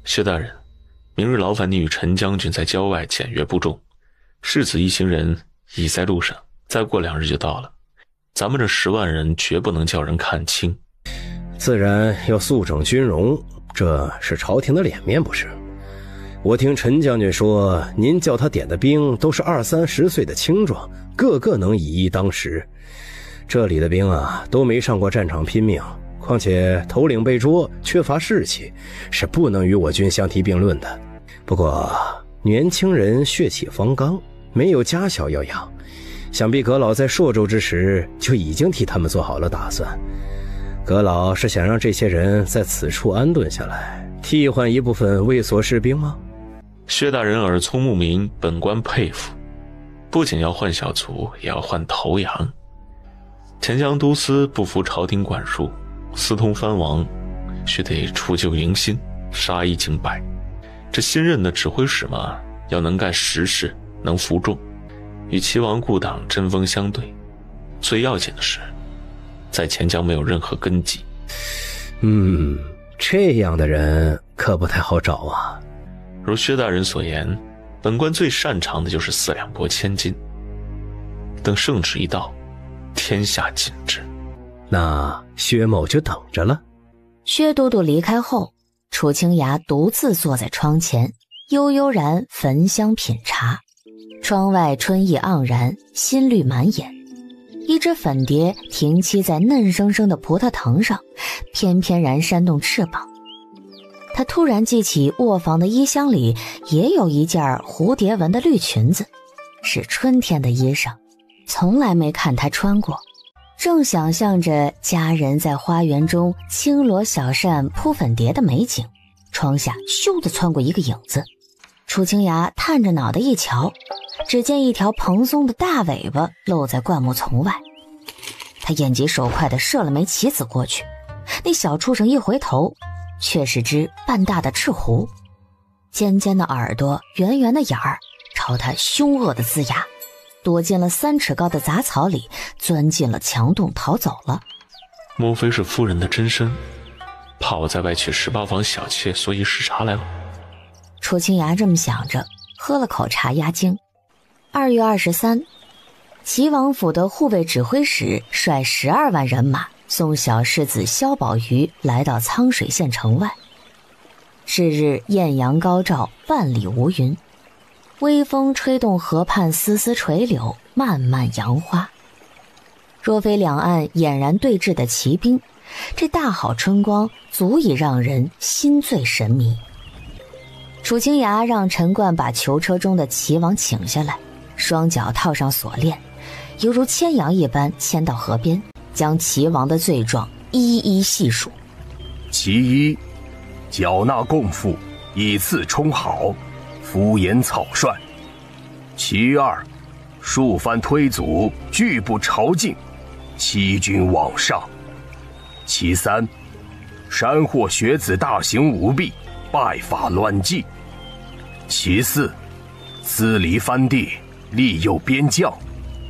薛大人，明日劳烦你与陈将军在郊外检阅部众，世子一行人已在路上，再过2日就到了。咱们这10万人绝不能叫人看轻。自然要肃整军容，这是朝廷的脸面，不是？我听陈将军说，您叫他点的兵都是20-30岁的青壮，个个能以一当十。这里的兵啊，都没上过战场拼命，况且头领被捉，缺乏士气，是不能与我军相提并论的。不过年轻人血气方刚，没有家小要养，想必阁老在朔州之时就已经替他们做好了打算。阁老是想让这些人在此处安顿下来，替换一部分卫所士兵吗？薛大人耳聪目明，本官佩服。不仅要换小卒，也要换头羊。钱江都司不服朝廷管束，私通藩王，须得除旧迎新，杀一儆百。这新任的指挥使嘛，要能干实事，能服众，与齐王故党针锋相对。最要紧的是，在钱江没有任何根基。这样的人可不太好找啊。如薛大人所言，本官最擅长的就是4两拨千斤。等圣旨一到，天下尽知。那薛某就等着了。薛都督离开后，楚清雅独自坐在窗前，悠悠然焚香品茶。窗外春意盎然，新绿满眼。一只粉蝶停栖在嫩生生的葡萄藤上，翩翩然扇动翅膀。他突然记起卧房的衣箱里也有一件蝴蝶纹的绿裙子，是春天的衣裳，从来没看他穿过。正想象着家人在花园中轻罗小扇扑粉蝶的美景，窗下咻地窜过一个影子。楚清雅探着脑袋一瞧，只见一条蓬松的大尾巴露在灌木丛外。他眼疾手快地射了枚棋子过去，那小畜生一回头，却是只半大的赤狐，尖尖的耳朵，圆圆的眼儿，朝他凶恶的龇牙，躲进了3尺高的杂草里，钻进了墙洞逃走了。莫非是夫人的真身？怕我在外娶18房小妾，所以视察来了。楚清雅这么想着，喝了口茶压惊。2月23，齐王府的护卫指挥使率12万人马送小世子萧宝瑜来到苍水县城外。是日艳阳高照，万里无云，微风吹动河畔丝丝垂柳，漫漫杨花。若非两岸俨然对峙的骑兵，这大好春光足以让人心醉神迷。楚清雅让陈冠把囚车中的齐王请下来，双脚套上锁链，犹如牵羊一般牵到河边，将齐王的罪状一一细数。其一，缴纳贡赋以次充好，敷衍草率。其二，数番推阻，拒不朝觐，欺君罔上。其三，山惑学子大行舞弊，败法乱纪。其四，私离藩地，利诱边将，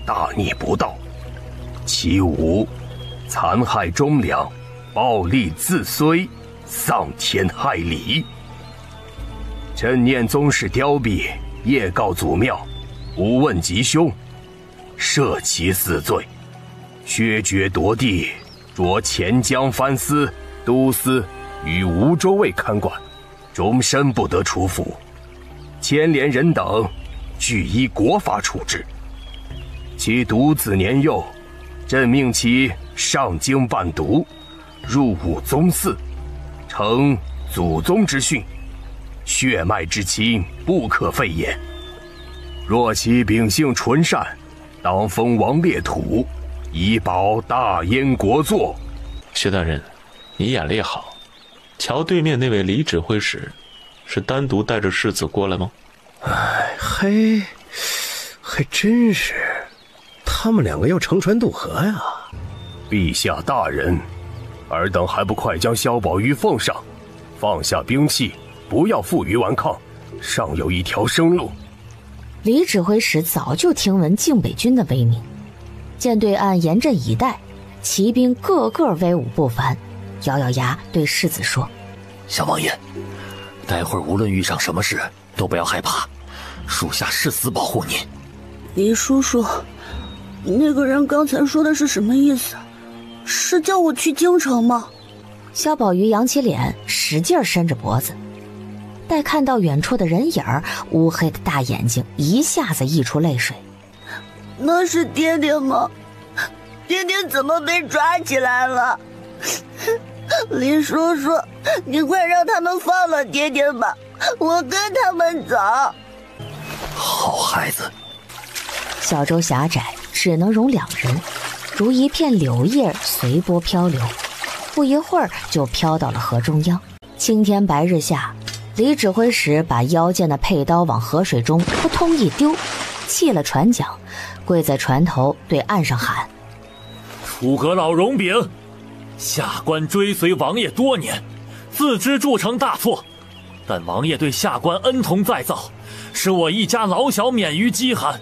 大逆不道。其五，残害忠良，暴力自衰，丧天害理。朕念宗室凋敝，夜告祖庙，不问吉凶，赦其4罪，削爵夺地，着钱江藩司、都司与吴州卫看管，终身不得出府。牵连人等，俱依国法处置。其独子年幼，朕命其上京伴读，入伍宗嗣，承祖宗之训，血脉之亲不可废也。若其秉性纯善，当封王列土，以保大燕国祚。薛大人，你眼力好，瞧对面那位李指挥使，是单独带着世子过来吗？还真是，他们两个要乘船渡河呀！陛下大人，尔等还不快将萧宝玉奉上，放下兵器，不要负隅顽抗，尚有一条生路。李指挥使早就听闻靖北军的威名，见对岸严阵以待，骑兵个个威武不凡，咬咬牙对世子说：“小王爷，待会儿无论遇上什么事，都不要害怕，属下誓死保护你。”李叔叔，那个人刚才说的是什么意思？是叫我去京城吗？萧宝玉扬起脸，使劲伸着脖子。待看到远处的人影儿，乌黑的大眼睛一下子溢出泪水。那是爹爹吗？爹爹怎么被抓起来了？李叔叔，你快让他们放了爹爹吧，我跟他们走。好孩子。小舟狭窄，只能容2人，如一片柳叶随波漂流，不一会儿就飘到了河中央。青天白日下，李指挥使把腰间的佩刀往河水中扑通一丢，弃了船桨，跪在船头对岸上喊：“楚阁老容禀，下官追随王爷多年，自知铸成大错，但王爷对下官恩同再造，使我一家老小免于饥寒。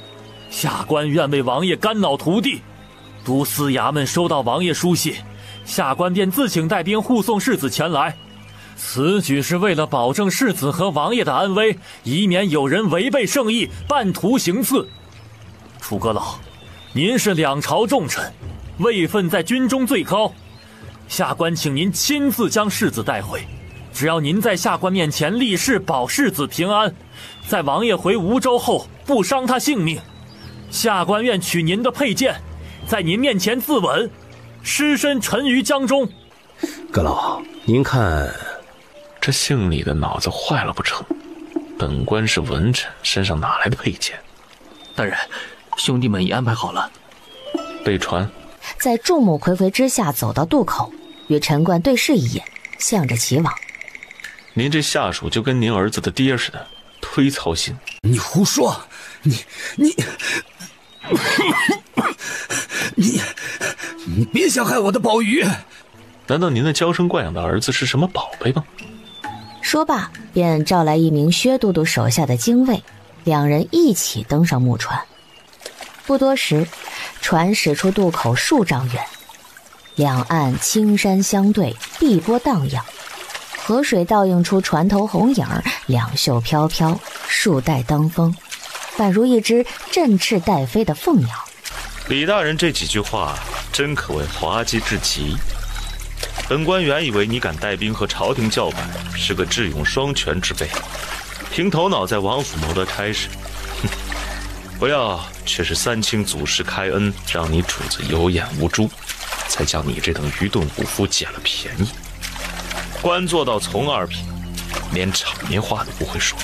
下官愿为王爷肝脑涂地。都司衙门收到王爷书信，下官便自请带兵护送世子前来。此举是为了保证世子和王爷的安危，以免有人违背圣意，半途行刺。楚阁老，您是2朝重臣，位分在军中最高，下官请您亲自将世子带回。只要您在下官面前立誓保世子平安，在王爷回吴州后不伤他性命，下官愿取您的佩剑，在您面前自刎，尸身沉于江中。阁老，您看，这姓李的脑子坏了不成？本官是文臣，身上哪来的佩剑？大人，兄弟们已安排好了。备船。在众目睽睽之下走到渡口，与陈冠对视一眼，向着齐往。您这下属就跟您儿子的爹似的，忒操心。你胡说！你别想害我的宝玉！难道您那娇生惯养的儿子是什么宝贝吗？说罢，便召来一名薛都督手下的精卫，2人一起登上木船。不多时，船驶出渡口数丈远，两岸青山相对，碧波荡漾，河水倒映出船头红影，两袖飘飘，树带当风，宛如一只振翅待飞的凤鸟。李大人这几句话真可谓滑稽至极。本官原以为你敢带兵和朝廷叫板，是个智勇双全之辈，凭头脑在王府谋得差事，不料却是三清祖师开恩，让你主子有眼无珠，才将你这等愚钝武夫捡了便宜。官做到从2品，连场面话都不会说，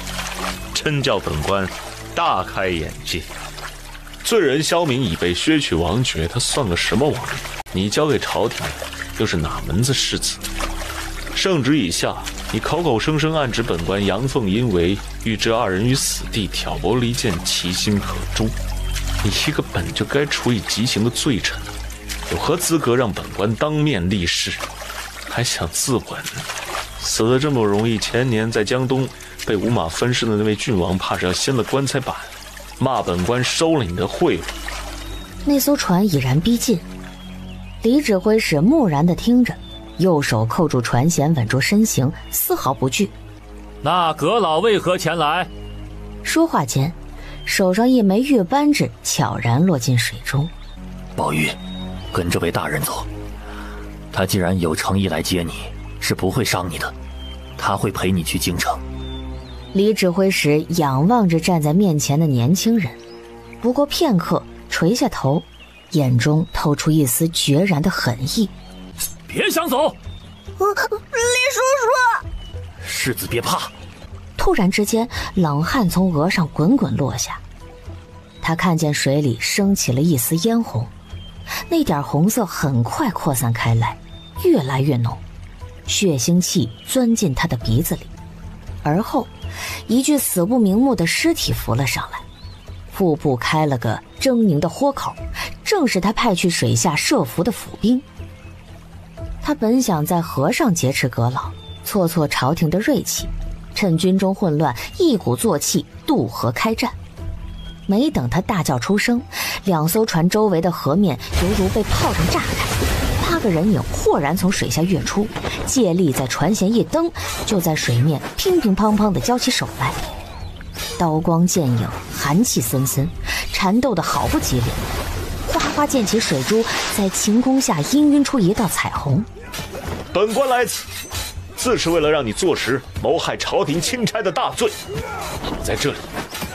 真叫本官大开眼界。罪人萧明已被削去王爵，他算个什么王爷？你交给朝廷的又是哪门子世子？圣旨已下，你口口声声暗指本官阳奉阴违，欲置二人于死地，挑拨离间，其心可诛。你一个本就该处以极刑的罪臣，有何资格让本官当面立誓？还想自刎？死得这么容易，前年在江东被五马分尸的那位郡王，怕是要掀了棺材板，骂本官收了你的贿赂。那艘船已然逼近，李指挥使木然地听着，右手扣住船舷，稳住身形，丝毫不惧。那阁老为何前来？说话间，手上一枚玉扳指悄然落进水中。宝玉，跟这位大人走，他既然有诚意来接你，是不会伤你的，他会陪你去京城。李指挥使仰望着站在面前的年轻人，不过片刻，垂下头，眼中透出一丝决然的狠意。别想走！李叔叔，世子别怕。突然之间，冷汗从额上滚滚落下，他看见水里升起了一丝嫣红，那点红色很快扩散开来，越来越浓，血腥气钻进他的鼻子里。而后一具死不瞑目的尸体浮了上来，腹部开了个狰狞的豁口，正是他派去水下设伏的府兵。他本想在河上劫持阁老，挫挫朝廷的锐气，趁军中混乱一鼓作气渡河开战。没等他大叫出声，两艘船周围的河面犹如被炮仗炸开，8个人影豁然从水下跃出，借力在船舷一蹬，就在水面乒乒乓乓地交起手来。刀光剑影，寒气森森，缠斗得好不激烈，哗哗溅起水珠，在晴空下氤氲出一道彩虹。本官来此，自是为了让你坐实谋害朝廷钦差的大罪，好在这里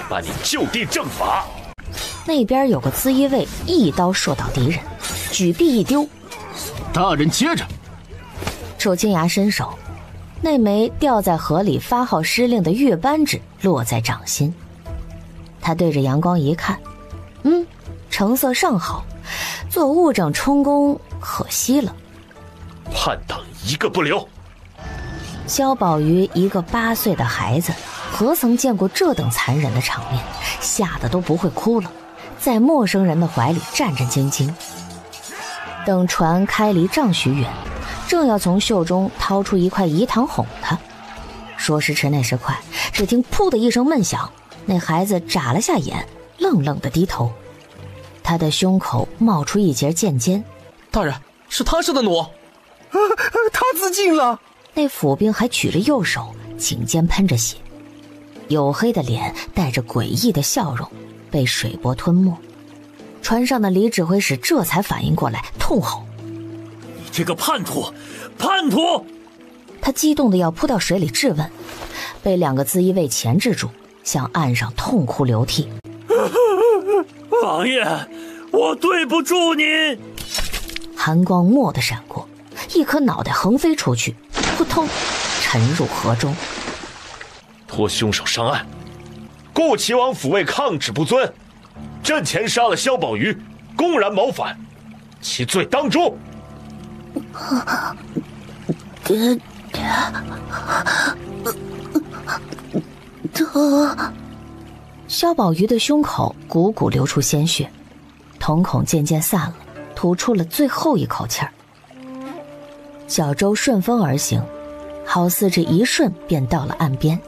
把你就地正法。那边有个资议卫一刀射倒敌人，举臂一丢，大人接着。楚清崖伸手，那枚掉在河里发号施令的玉扳指落在掌心。他对着阳光一看，成色尚好，做物证充公可惜了，叛党一个不留。萧宝瑜一个8岁的孩子，何曾见过这等残忍的场面，吓得都不会哭了，在陌生人的怀里战战兢兢。等船开离丈许远，正要从袖中掏出一块饴糖哄他，说时迟那时快，只听噗的一声闷响，那孩子眨了下眼，愣愣地低头，他的胸口冒出一截剑尖。大人，是他射的弩。他自尽了。那府兵还举着右手，颈间喷着血，黝黑的脸带着诡异的笑容，被水波吞没。船上的李指挥使这才反应过来，痛吼：你这个叛徒，叛徒！他激动的要扑到水里质问，被2个资议卫钳制住，向岸上痛哭流涕。王爷，我对不住您。寒光蓦地闪过，一颗脑袋横飞出去，扑通沉入河中。拖凶手上岸，顾齐王府为抗旨不遵，阵前杀了萧宝瑜，公然谋反，其罪当诛。爹，萧宝瑜的胸口汩汩流出鲜血，瞳孔渐渐散了，吐出了最后一口气儿。小舟顺风而行，好似这一瞬便到了岸边。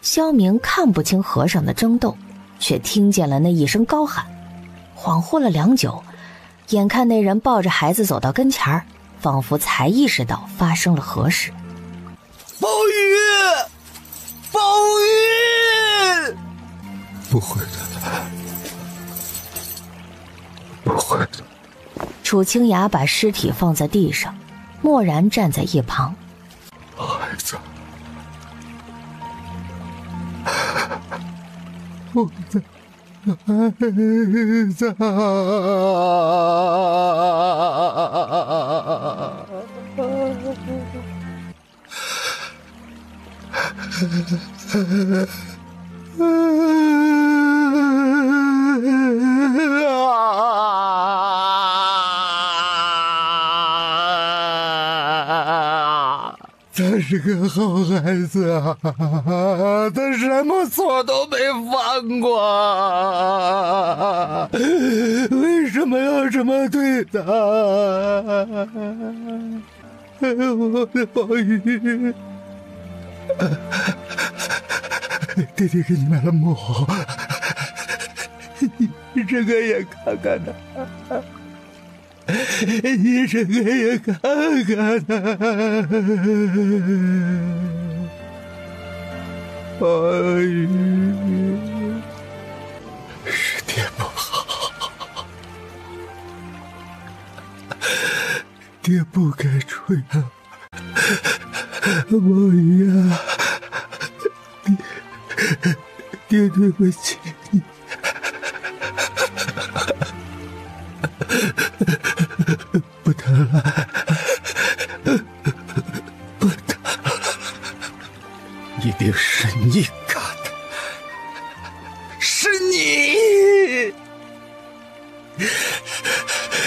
萧明看不清河上的争斗，却听见了那一声高喊，恍惚了良久，眼看那人抱着孩子走到跟前儿，仿佛才意识到发生了何事。宝玉，宝玉，不会的，不会的。楚清雅把尸体放在地上，默然站在一旁。孩子，我的孩子，他是个好孩子啊，他什么错都没犯过，为什么要这么对他？我的宝玉，爹爹给你买了墨，你这个也看看他。你这个也看看他，宝玉，是爹不好，爹不该出洋，宝玉啊，爹对不起你。不疼了，不疼了，一定是你干的，是你！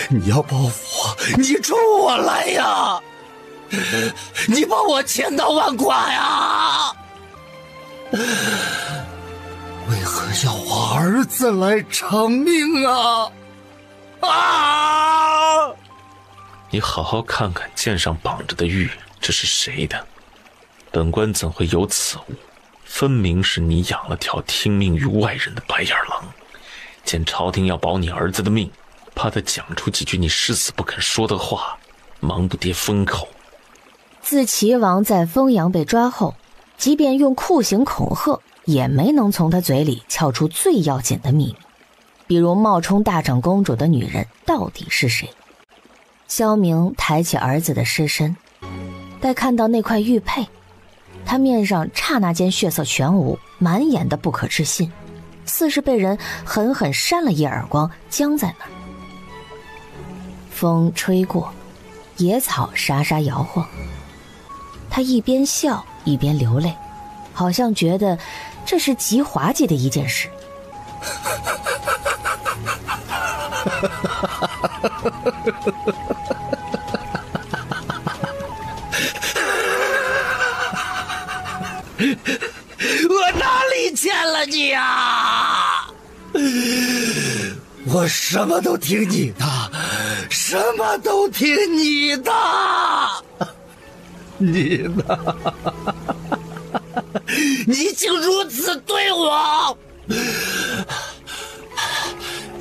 你要报复我，你冲我来呀！你把我千刀万剐呀！为何要我儿子来偿命啊？啊！你好好看看剑上绑着的玉，这是谁的？本官怎会有此物？分明是你养了条听命于外人的白眼狼。见朝廷要保你儿子的命，怕他讲出几句你誓死不肯说的话，忙不跌风口。自齐王在丰阳被抓后，即便用酷刑恐吓，也没能从他嘴里撬出最要紧的秘密，比如冒充大长公主的女人到底是谁。萧明抬起儿子的尸身，待看到那块玉佩，他面上刹那间血色全无，满眼的不可置信，似是被人狠狠扇了一耳光，僵在那儿。风吹过，野草沙沙摇晃，他一边笑一边流泪，好像觉得这是极滑稽的一件事。我哪里欠了你啊？我什么都听你的，什么都听你的。你呢？你竟如此对我！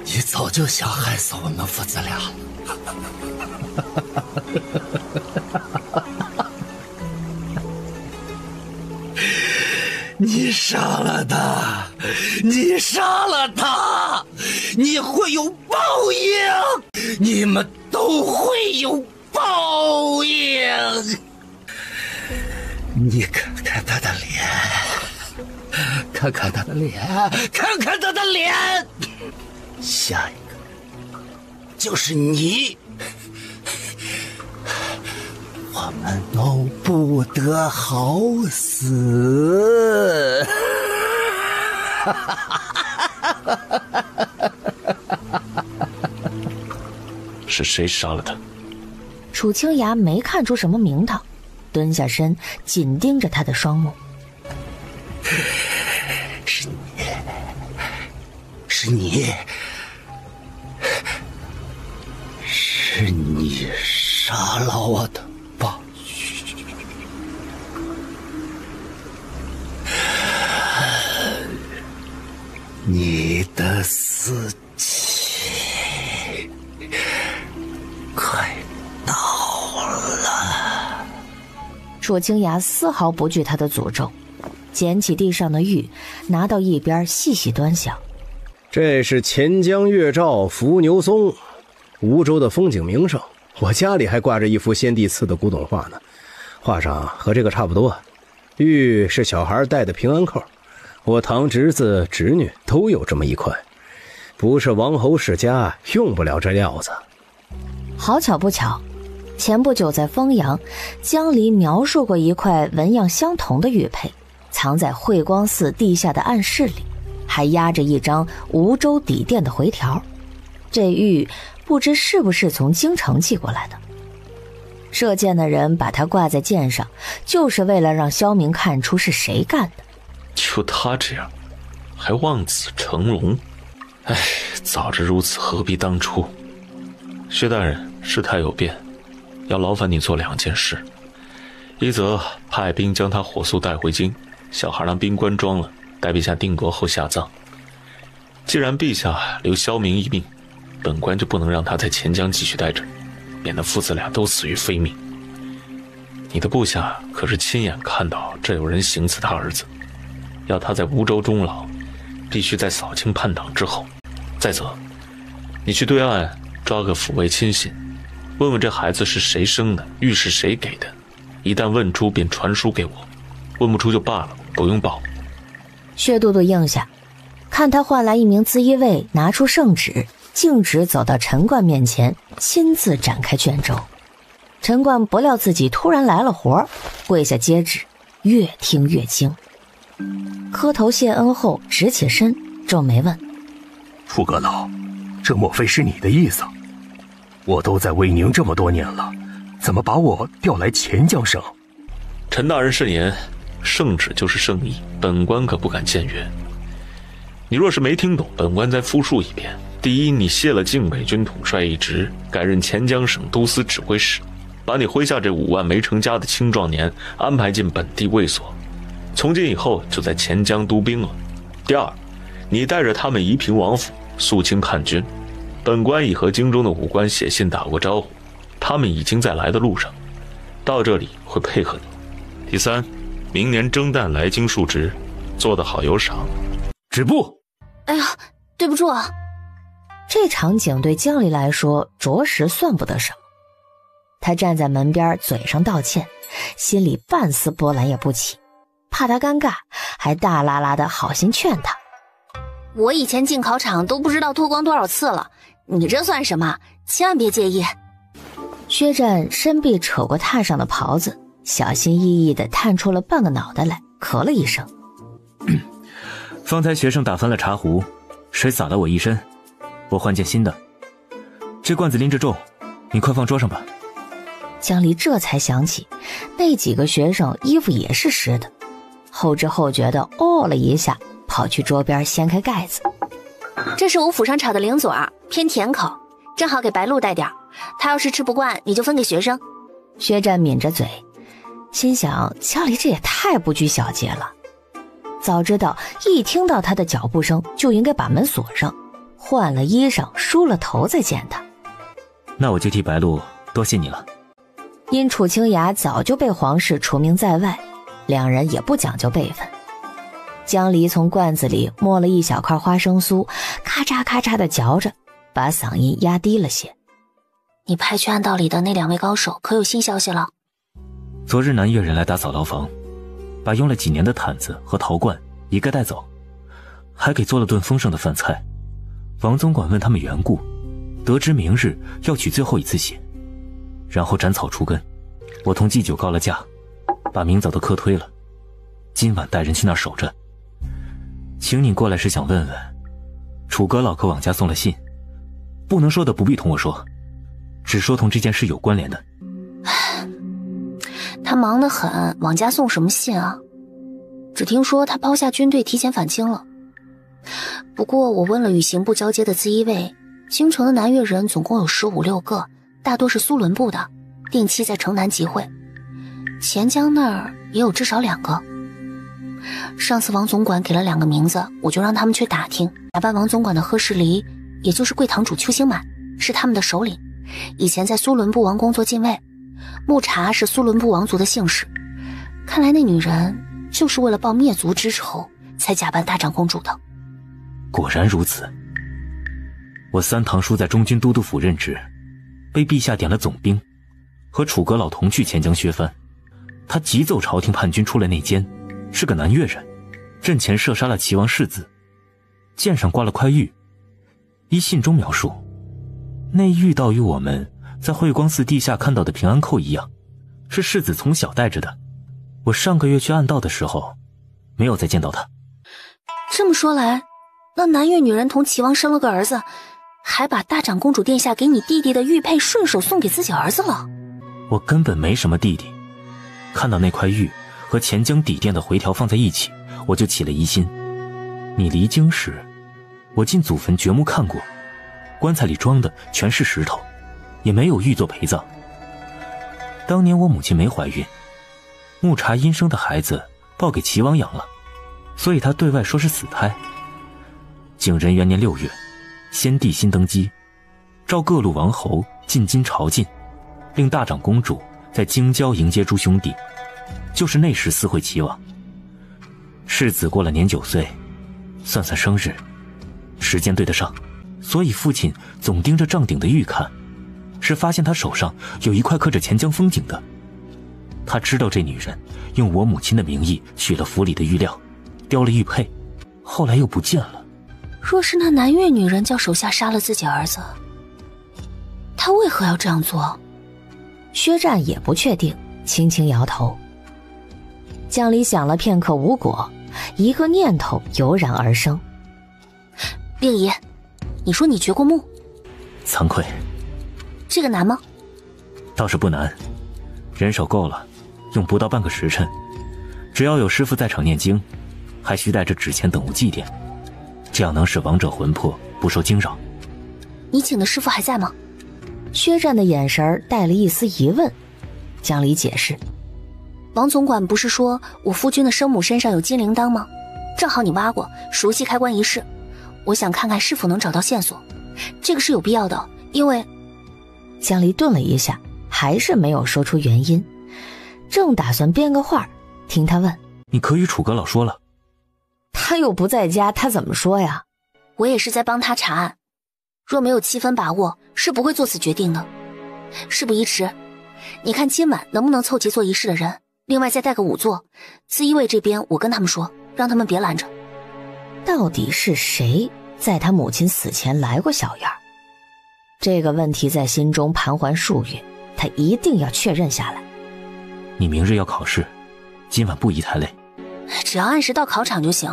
你早就想害死我们父子俩了。你杀了他，你杀了他，你会有报应，你们都会有报应。你看看他的脸，看看他的脸，看看他的脸，下一个就是你。我们都不得好死。是谁杀了他？楚清雅没看出什么名堂，蹲下身，紧盯着他的双目。是你，是你，是你杀了我的宝玉。你的死期快到了。楚清雅丝毫不惧他的诅咒，捡起地上的玉，拿到一边细细端详。这是钱江月照伏牛松，梧州的风景名胜。我家里还挂着一幅先帝赐的古董画呢，画上和这个差不多。玉是小孩戴的平安扣，我堂侄子侄女都有这么一块，不是王侯世家用不了这料子。好巧不巧，前不久在丰阳，江离描述过一块纹样相同的玉佩，藏在慧光寺地下的暗室里，还压着一张梧州底店的回条。这玉不知是不是从京城寄过来的。射箭的人把他挂在箭上，就是为了让萧明看出是谁干的。就他这样，还望子成龙，哎，早知如此，何必当初？薛大人，事态有变，要劳烦你做2件事：一则派兵将他火速带回京，小孩让兵官装了，待陛下定国后下葬。既然陛下留萧明一命，本官就不能让他在钱江继续待着，免得父子俩都死于非命。你的部下可是亲眼看到这有人行刺他儿子，要他在梧州终老，必须在扫清叛党之后。再则，你去对岸抓个抚慰亲信，问问这孩子是谁生的，玉是谁给的，一旦问出便传书给我，问不出就罢了，不用报。薛都督应下，看他唤来一名资衣卫，拿出圣旨，径直走到陈冠面前，亲自展开卷轴。陈冠不料自己突然来了活，跪下接旨，越听越惊，磕头谢恩后直起身，皱眉问：傅阁老，这莫非是你的意思？我都在威宁这么多年了，怎么把我调来钱江省？陈大人慎言，圣旨就是圣意，本官可不敢僭越。你若是没听懂，本官再复述一遍。第一，你卸了靖北军统帅一职，改任钱江省都司指挥使，把你麾下这5万没成家的青壮年安排进本地卫所，从今以后就在钱江督兵了。第二，你带着他们移平王府，肃清叛军。本官已和京中的武官写信打过招呼，他们已经在来的路上，到这里会配合你。第三，明年征旦来京述职，做得好有赏。止步！哎呀，对不住啊。这场景对江离来说着实算不得什么。他站在门边，嘴上道歉，心里半丝波澜也不起，怕他尴尬，还大拉拉的好心劝他：我以前进考场都不知道脱光多少次了，你这算什么？千万别介意。薛战身臂扯过榻上的袍子，小心翼翼地探出了半个脑袋来，咳了一声。方才学生打翻了茶壶，水洒了我一身，我换件新的。这罐子拎着重，你快放桌上吧。江离这才想起，那几个学生衣服也是湿的，后知后觉的哦了一下，跑去桌边掀开盖子。这是我府上炒的零嘴，偏甜口，正好给白露带点，他要是吃不惯，你就分给学生。薛战抿着嘴，心想江离这也太不拘小节了。早知道一听到他的脚步声就应该把门锁上，换了衣裳，梳了头再见他。那我就替白露多谢你了。因楚清雅早就被皇室除名在外，两人也不讲究辈分。江离从罐子里摸了一小块花生酥，咔嚓咔嚓地嚼着，把嗓音压低了些。你派去暗道里的那2位高手可有新消息了？昨日南越人来打扫牢房，把用了几年的毯子和陶罐一概带走，还给做了顿丰盛的饭菜。王总管问他们缘故，得知明日要取最后一次血，然后斩草除根。我同祭酒告了假，把明早的课推了，今晚带人去那儿守着。请你过来是想问问，楚阁老可往家送了信，不能说的不必同我说，只说同这件事有关联的。他忙得很，往家送什么信啊？只听说他抛下军队提前返京了。不过我问了与刑部交接的资衣卫，京城的南越人总共有15、16个，大多是苏伦部的，定期在城南集会。钱江那儿也有至少2个。上次王总管给了2个名字，我就让他们去打听。假扮王总管的贺世离，也就是贵堂主邱兴满，是他们的首领，以前在苏伦部王宫做禁卫。木茶是苏伦部王族的姓氏，看来那女人就是为了报灭族之仇才假扮大长公主的。果然如此。我3堂叔在中军都督府任职，被陛下点了总兵，和楚阁老同去钱江削藩。他急奏朝廷叛军出了内奸，是个南越人，阵前射杀了齐王世子，剑上挂了块玉。依信中描述，那玉道与我们在慧光寺地下看到的平安扣一样，是世子从小带着的。我上个月去暗道的时候，没有再见到他。这么说来，那南越女人同齐王生了个儿子，还把大长公主殿下给你弟弟的玉佩顺手送给自己儿子了。我根本没什么弟弟。看到那块玉和钱江底店的回条放在一起，我就起了疑心。你离京时，我进祖坟掘墓看过，棺材里装的全是石头，也没有玉做陪葬。当年我母亲没怀孕，木茶阴生的孩子抱给齐王养了，所以他对外说是死胎。景仁元年6月，先帝新登基，召各路王侯进京朝觐，令大长公主在京郊迎接诸兄弟，就是那时私会齐王。世子过了年9岁，算算生日，时间对得上，所以父亲总盯着帐顶的玉看，是发现他手上有一块刻着钱江风景的。他知道这女人用我母亲的名义取了府里的玉料，雕了玉佩，后来又不见了。若是那南越女人叫手下杀了自己儿子，她为何要这样做？薛战也不确定，轻轻摇头。江离想了片刻无果，一个念头油然而生。令姨，你说你掘过墓？惭愧。这个难吗？倒是不难，人手够了，用不到半个时辰。只要有师傅在场念经，还需带着纸钱等物祭奠，这样能使亡者魂魄不受惊扰。你请的师傅还在吗？薛战的眼神带了一丝疑问。江离解释，王总管不是说我夫君的生母身上有金铃铛吗？正好你挖过，熟悉开棺仪式，我想看看是否能找到线索。这个是有必要的，因为……江离顿了一下，还是没有说出原因，正打算编个话，听他问：你可与楚阁老说了？他又不在家，他怎么说呀？我也是在帮他查案，若没有7分把握，是不会做此决定的。事不宜迟，你看今晚能不能凑齐做仪式的人，另外再带个5座。自医卫这边我跟他们说，让他们别拦着。到底是谁在他母亲死前来过小院？这个问题在心中盘桓数月，他一定要确认下来。你明日要考试，今晚不宜太累。只要按时到考场就行，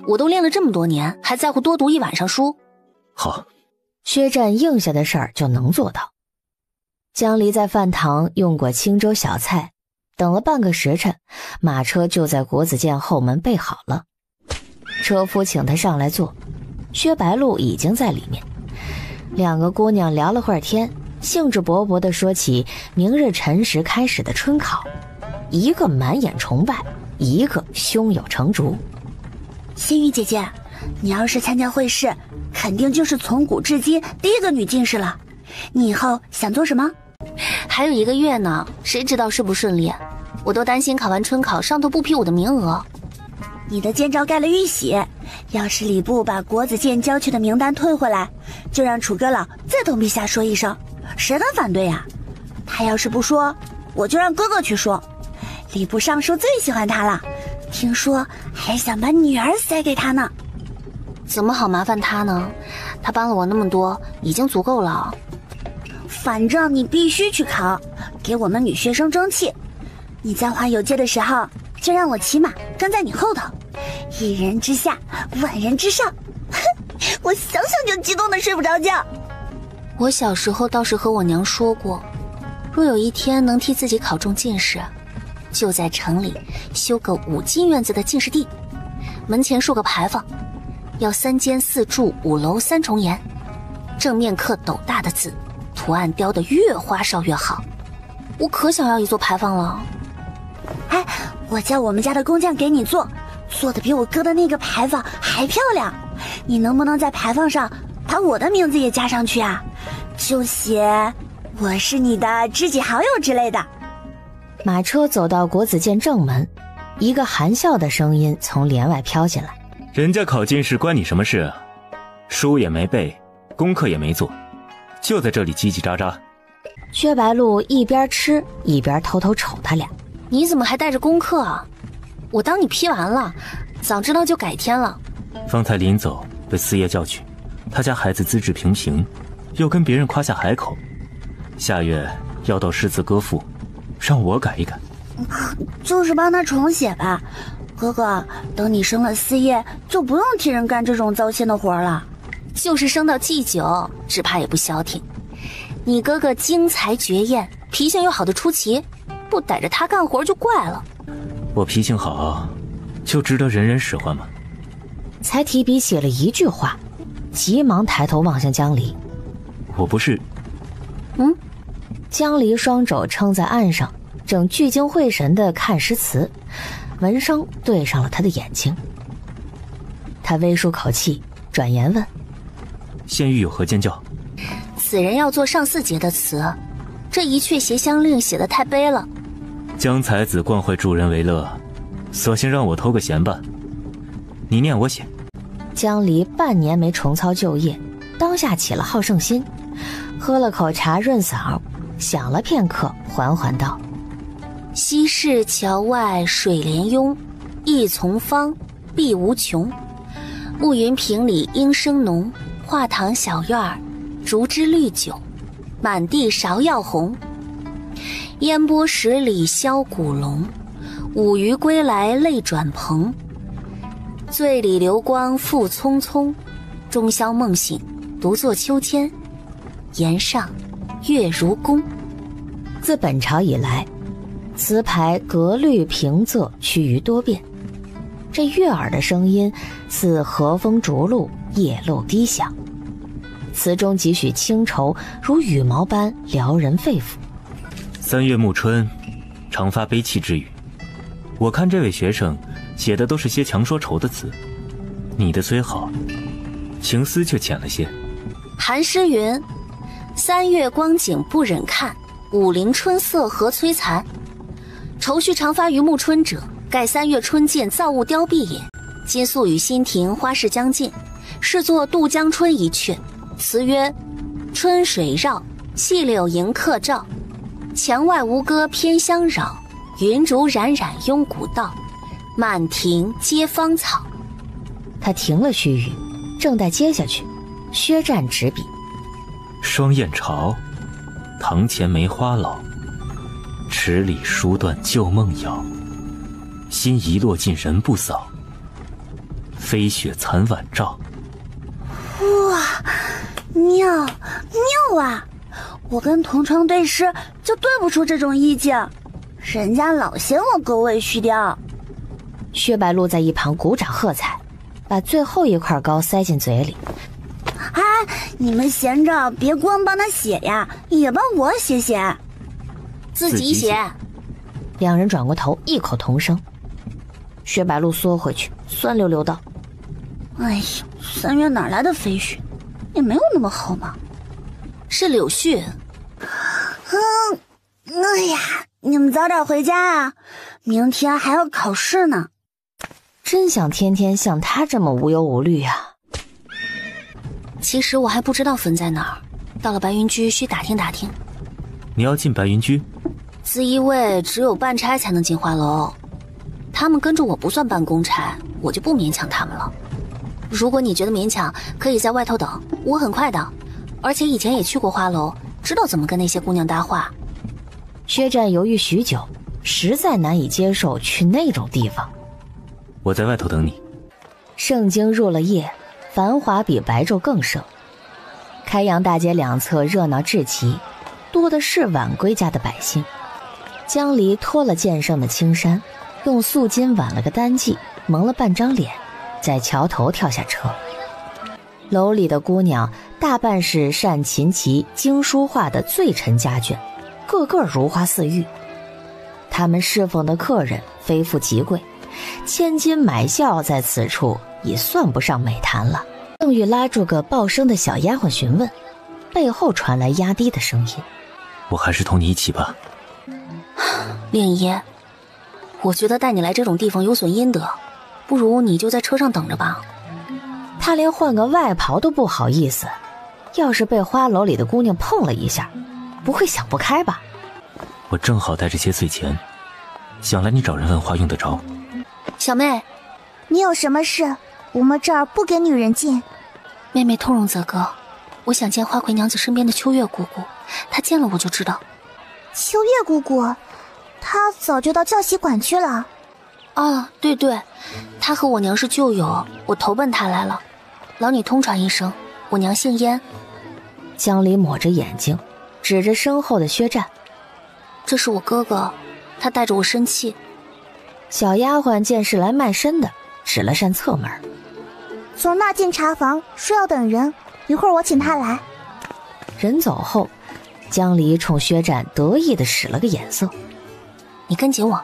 我都练了这么多年，还在乎多读一晚上书？好。薛战应下的事儿就能做到。江离在饭堂用过清粥小菜，等了半个时辰，马车就在国子监后门备好了。车夫请他上来坐，薛白露已经在里面。两个姑娘聊了会儿天，兴致勃勃地说起明日辰时开始的春考，一个满眼崇拜，一个胸有成竹。心雨姐姐，你要是参加会试，肯定就是从古至今第一个女进士了。你以后想做什么？还有1个月呢，谁知道顺不顺利？我都担心考完春考上头不批我的名额。你的监诏盖了玉玺，要是礼部把国子监交去的名单退回来，就让楚阁老再同陛下说一声，谁敢反对呀？他要是不说，我就让哥哥去说。礼部尚书最喜欢他了，听说还想把女儿塞给他呢。怎么好麻烦他呢？他帮了我那么多，已经足够了。反正你必须去考，给我们女学生争气。你在花游街的时候，就让我骑马跟在你后头，一人之下，万人之上。我想想就激动的睡不着觉。我小时候倒是和我娘说过，若有一天能替自己考中进士，就在城里修个5进院子的进士第，门前竖个牌坊，要3间4柱5楼3重檐，正面刻斗大的字，图案雕得越花哨越好。我可想要一座牌坊了。哎，我叫我们家的工匠给你做的比我哥的那个牌坊还漂亮。你能不能在牌坊上把我的名字也加上去啊？就写我是你的知己好友之类的。马车走到国子监正门，一个含笑的声音从帘外飘进来：人家考进士关你什么事啊？书也没背，功课也没做，就在这里叽叽喳喳。薛白露一边吃一边偷偷瞅他俩：你怎么还带着功课啊？我当你批完了，早知道就改天了。方才临走被四爷叫去，他家孩子资质平平，又跟别人夸下海口，下月要到诗词歌赋，让我改一改。就是帮他重写吧。哥哥，等你升了四爷，就不用替人干这种糟心的活了。就是升到祭酒，只怕也不消停。你哥哥精才绝艳，脾性又好的出奇，不逮着他干活就怪了。我脾性好，就值得人人使唤吗？才提笔写了一句话，急忙抬头望向江离。我不是……江离双肘撑在岸上，正聚精会神地看诗词，闻声对上了他的眼睛。他微舒口气，转言问：县狱有何见教？此人要做上4节的词，这一阙谐香令写得太悲了。江才子惯会助人为乐，索性让我偷个闲吧。你念我写。江离半年没重操旧业，当下起了好胜心，喝了口茶润嗓，想了片刻，缓缓道：西市桥外水帘拥，一丛芳，碧无穷。暮云屏里莺声浓，画堂小院儿，竹枝绿酒，满地芍药红。烟波十里箫鼓聋，舞鱼归来泪转蓬。醉里流光复匆匆，终宵梦醒，独坐秋千。檐上月如弓。自本朝以来，词牌格律平仄趋于多变，这悦耳的声音似和风逐鹿，夜漏低响。词中几许清愁如羽毛般撩人肺腑。3月暮春，常发悲戚之语。我看这位学生写的都是些强说愁的词，你的虽好，情思却浅了些。寒诗云：3月光景不忍看，武陵春色何摧残。愁绪常发于暮春者，盖3月春尽造物凋敝也。今宿雨新停，花市将尽，是作渡江春一阙。词曰：春水绕，细柳迎客照。墙外吴歌偏相扰，云竹冉冉拥古道。满庭皆芳草。他停了须臾，正待接下去，薛战执笔：双燕巢，堂前梅花老。池里书断旧梦遥，心遗落尽人不扫。飞雪残晚照。哇，妙啊！我跟同窗对诗就对不出这种意境，人家老嫌我狗尾续貂。薛白鹿在一旁鼓掌喝彩，把最后一块糕塞进嘴里。哎，你们闲着别光帮他写呀，也帮我写写。自己写。两人转过头，异口同声。薛白鹿缩回去，酸溜溜道：哎呀，3月哪来的飞絮？也没有那么好嘛。是柳絮。哎呀，你们早点回家啊，明天还要考试呢。真想天天像他这么无忧无虑啊。其实我还不知道坟在哪儿，到了白云居需打听打听。你要进白云居？自一位只有办差才能进花楼，他们跟着我不算办公差，我就不勉强他们了。如果你觉得勉强，可以在外头等，我很快的，而且以前也去过花楼，知道怎么跟那些姑娘搭话。薛战犹豫许久，实在难以接受去那种地方。我在外头等你。盛京入了夜，繁华比白昼更盛。开阳大街两侧热闹至极，多的是晚归家的百姓。江离脱了剑上的青衫，用素巾挽了个单髻，蒙了半张脸，在桥头跳下车。楼里的姑娘大半是善琴棋精书画的最沉家眷，个个如花似玉。他们侍奉的客人非富即贵，千金买笑在此处已算不上美谈了。正欲拉住个报声的小丫鬟询问，背后传来压低的声音：我还是同你一起吧。令爷，我觉得带你来这种地方有损阴德，不如你就在车上等着吧。他连换个外袍都不好意思，要是被花楼里的姑娘碰了一下，不会想不开吧？我正好带着些碎钱，想来你找人问话用得着。小妹，你有什么事？我们这儿不给女人进。妹妹通融则个，我想见花魁娘子身边的秋月姑姑，她见了我就知道。秋月姑姑，她早就到教习馆去了。啊，对对，她和我娘是旧友，我投奔她来了。劳你通传一声，我娘姓燕。江离抹着眼睛，指着身后的薛战：这是我哥哥，他带着我生气。小丫鬟见是来卖身的，指了扇侧门。从那进茶房，说要等人，一会儿我请他来。人走后，江离冲薛战得意地使了个眼色。你跟紧我。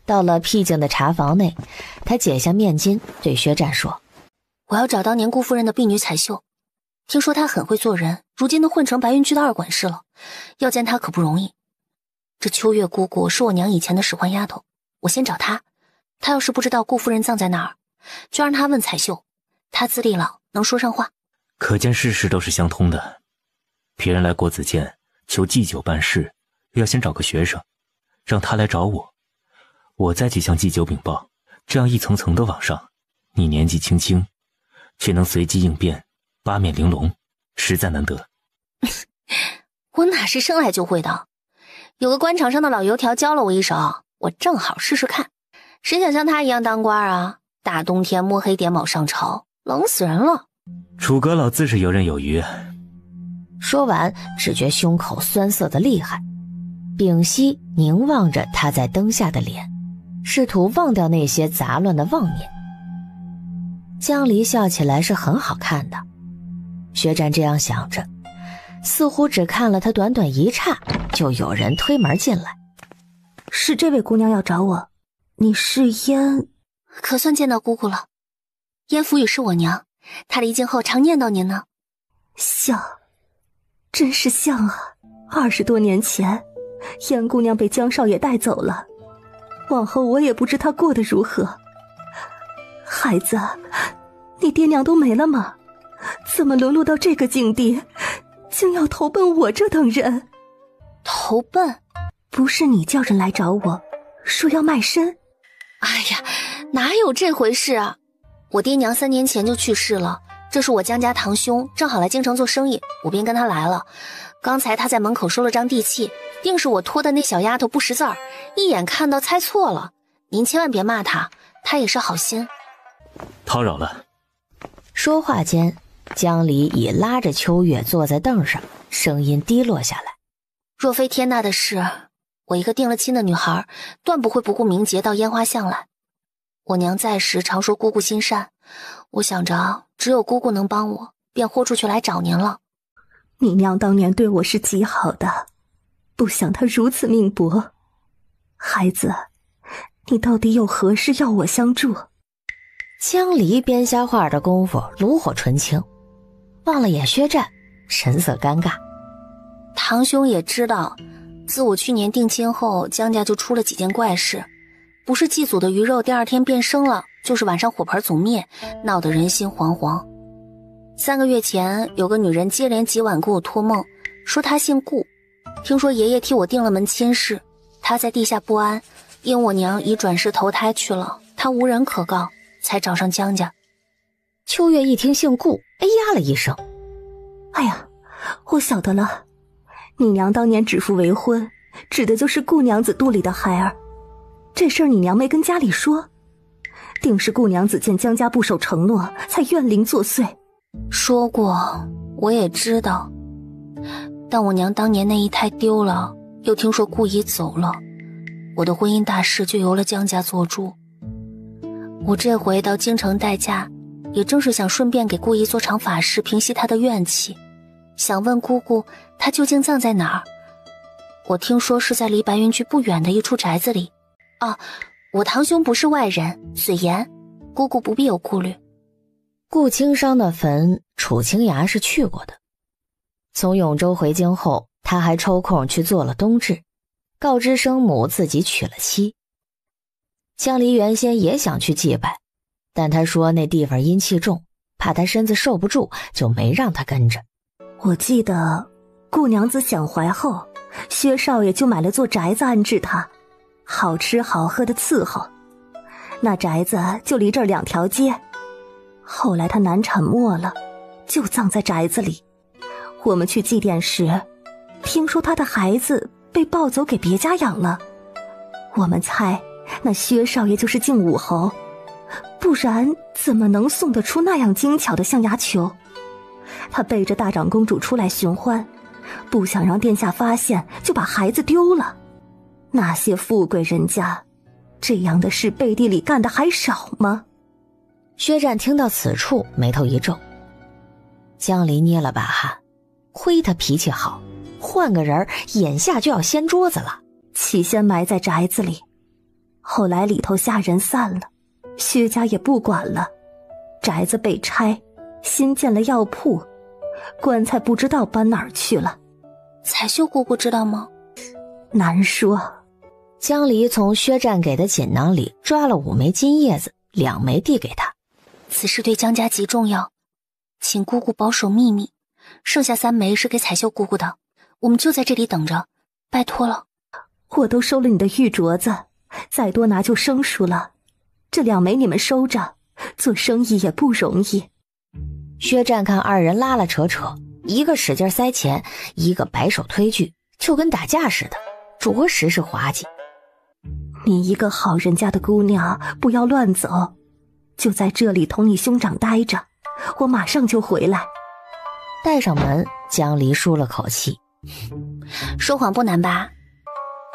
到了僻静的茶房内，他解下面巾对薛战说：我要找当年顾夫人的婢女彩绣，听说她很会做人，如今都混成白云居的二管事了，要见她可不容易。这秋月姑姑是我娘以前的使唤丫头，我先找她，她要是不知道顾夫人葬在哪儿，就让她问彩绣，她资历老，能说上话。可见事事都是相通的。别人来国子监求祭酒办事，要先找个学生，让他来找我再去向祭酒禀报，这样一层层的往上。你年纪轻轻，却能随机应变，八面玲珑，实在难得。我哪是生来就会的，有个官场上的老油条教了我一手，我正好试试看。谁想像他一样当官啊？大冬天摸黑点卯上朝，冷死人了。楚阁老自是游刃有余。说完，只觉胸口酸涩的厉害，屏息凝望着他在灯下的脸，试图忘掉那些杂乱的妄念。江离笑起来是很好看的，薛战这样想着，似乎只看了他短短一刹，就有人推门进来。是这位姑娘要找我，你是燕？可算见到姑姑了。燕福宇是我娘，她离京后常念叨您呢。像，真是像啊！20多年前，燕姑娘被江少爷带走了，往后我也不知她过得如何。孩子，你爹娘都没了吗？怎么沦落到这个境地，竟要投奔我这等人？投奔？不是你叫人来找我，说要卖身？哎呀，哪有这回事啊！我爹娘3年前就去世了，这是我江家堂兄，正好来京城做生意，我便跟他来了。刚才他在门口收了张地契，定是我托的那小丫头不识字儿，一眼看到猜错了。您千万别骂他，他也是好心。叨扰了。说话间，江离已拉着秋月坐在凳上，声音低落下来。若非天大的事，我一个定了亲的女孩，断不会不顾名节到烟花巷来。我娘在时常说姑姑心善，我想着只有姑姑能帮我，便豁出去来找您了。你娘当年对我是极好的，不想她如此命薄。孩子，你到底有何事要我相助？江离编瞎话的功夫炉火纯青，望了眼薛战，神色尴尬。堂兄也知道，自我去年定亲后，江家就出了几件怪事，不是祭祖的鱼肉第2天变生了，就是晚上火盆祖灭，闹得人心惶惶。3个月前，有个女人接连几晚给我托梦，说她姓顾，听说爷爷替我定了门亲事，她在地下不安，因我娘已转世投胎去了，她无人可告，才找上江家。秋月一听姓顾，哎呀了一声。哎呀，我晓得了，你娘当年指腹为婚，指的就是顾娘子肚里的孩儿。这事儿你娘没跟家里说，定是顾娘子见江家不守承诺，才怨灵作祟。说过，我也知道，但我娘当年那一胎丢了，又听说顾姨走了，我的婚姻大事就由了江家做主。我这回到京城待嫁，也正是想顺便给顾姨做场法事，平息她的怨气。想问姑姑，她究竟葬在哪儿？我听说是在离白云居不远的一处宅子里。啊，我堂兄不是外人，嘴严，姑姑不必有顾虑。顾青商的坟，楚清崖是去过的。从永州回京后，他还抽空去做了冬至，告知生母自己娶了妻。江离原先也想去祭拜，但他说那地方阴气重，怕他身子受不住，就没让他跟着。我记得顾娘子享怀后，薛少爷就买了座宅子安置她，好吃好喝的伺候。那宅子就离这儿2条街。后来她难产没了，就葬在宅子里。我们去祭奠时，听说她的孩子被抱走给别家养了。我们猜那薛少爷就是靖武侯，不然怎么能送得出那样精巧的象牙球？他背着大长公主出来寻欢，不想让殿下发现，就把孩子丢了。那些富贵人家，这样的事背地里干的还少吗？薛战听到此处，眉头一皱。江离捏了把汗，亏他脾气好，换个人眼下就要掀桌子了。起先埋在宅子里，后来里头下人散了，薛家也不管了，宅子被拆，新建了药铺，棺材不知道搬哪儿去了。彩绣姑姑知道吗？难说。江离从薛战给的锦囊里抓了5枚金叶子，2枚递给他。此事对江家极重要，请姑姑保守秘密，剩下3枚是给彩绣姑姑的，我们就在这里等着，拜托了。我都收了你的玉镯子，再多拿就生疏了，这2枚你们收着，做生意也不容易。薛战看2人拉拉扯扯，一个使劲塞钱，一个摆手推拒，就跟打架似的，着实是滑稽。你一个好人家的姑娘，不要乱走，就在这里同你兄长待着，我马上就回来。带上门，江离舒了口气。说谎不难吧？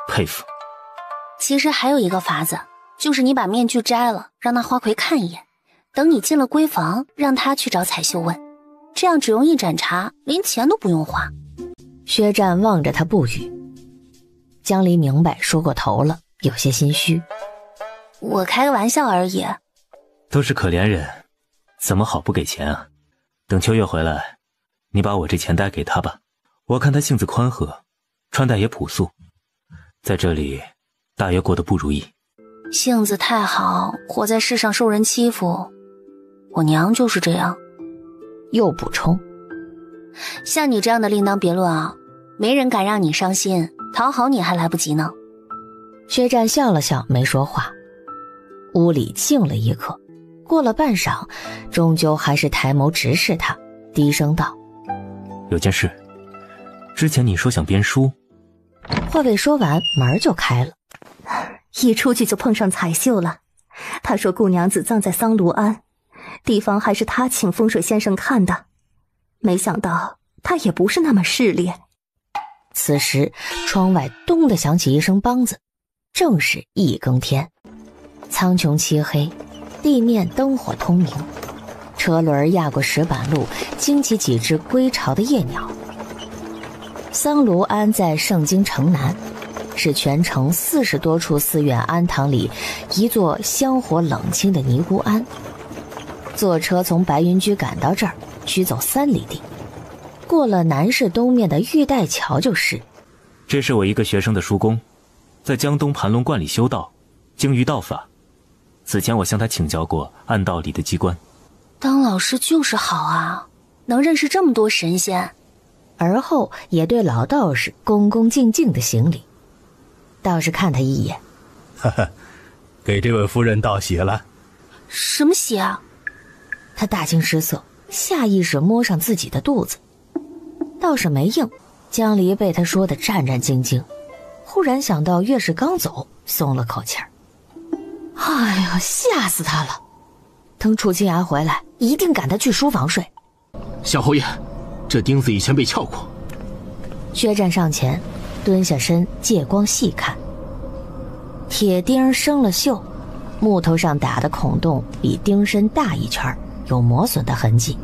佩服。其实还有一个法子，就是你把面具摘了，让那花魁看一眼，等你进了闺房，让他去找彩绣问，这样只用一盏茶，连钱都不用花。薛战望着他不语。江离明白说过头了，有些心虚。我开个玩笑而已。都是可怜人，怎么好不给钱啊？等秋月回来，你把我这钱袋给他吧。我看他性子宽和，穿戴也朴素，在这里大约过得不如意。性子太好，活在世上受人欺负，我娘就是这样。又补充，像你这样的另当别论啊，没人敢让你伤心，讨好你还来不及呢。薛战笑了笑，没说话。屋里静了一刻，过了半晌，终究还是抬眸直视他，低声道：有件事，之前你说想编书。话未说完，门就开了。一出去就碰上彩绣了，他说顾娘子葬在桑庐庵，地方还是他请风水先生看的，没想到他也不是那么势利。此时窗外咚地响起一声梆子，正是1更天。苍穹漆黑，地面灯火通明，车轮压过石板路，惊起几只归巢的夜鸟。桑庐庵在盛京城南，是全城40多处寺院庵堂里一座香火冷清的尼姑庵。坐车从白云居赶到这儿，需走3里地，过了南市东面的玉带桥就是。这是我一个学生的叔公，在江东盘龙观里修道，精于道法。此前我向他请教过暗道里的机关。当老师就是好啊，能认识这么多神仙。而后也对老道士恭恭敬敬的行礼。道士看他一眼，哈哈，给这位夫人道喜了。什么喜啊？他大惊失色，下意识摸上自己的肚子。道士没应，江离被他说得战战兢兢，忽然想到月氏刚走，松了口气儿。哎呀，吓死他了！等楚清崖回来，一定赶他去书房睡。小侯爷，这钉子以前被撬过。薛战上前，蹲下身，借光细看。铁钉生了锈，木头上打的孔洞比钉身大1圈，有磨损的痕迹。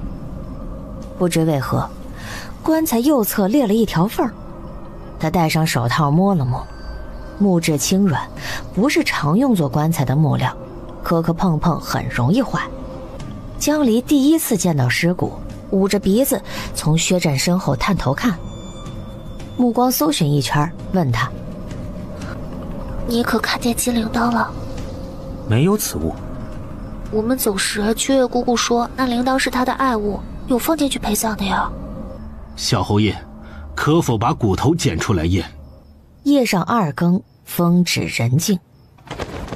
不知为何，棺材右侧裂了一条缝。他戴上手套摸了摸，木质轻软，不是常用作棺材的木料，磕磕碰碰很容易坏。江离第一次见到尸骨，捂着鼻子从薛战身后探头看，目光搜寻一圈，问他：你可看见金铃铛了？没有此物。我们走时，秋月姑姑说那铃铛是她的爱物，有放进去陪葬的呀。小侯爷，可否把骨头捡出来验？夜上2更，风止人静，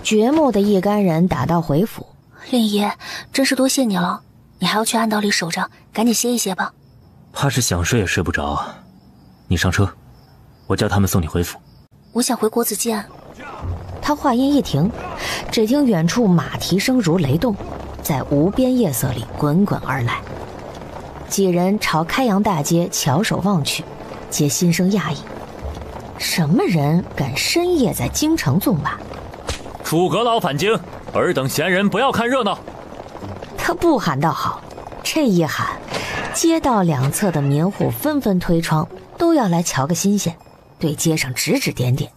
掘墓的一干人打道回府。令爷，真是多谢你了，你还要去暗道里守着，赶紧歇一歇吧。怕是想睡也睡不着，你上车，我叫他们送你回府。我想回国子监。他话音一停，只听远处马蹄声如雷动，在无边夜色里滚滚而来。几人朝开阳大街翘首望去，皆心生讶异。什么人敢深夜在京城纵马？楚阁老返京，尔等闲人不要看热闹。他不喊倒好，这一喊，街道两侧的民户纷纷推窗，都要来瞧个新鲜，对街上指指点点。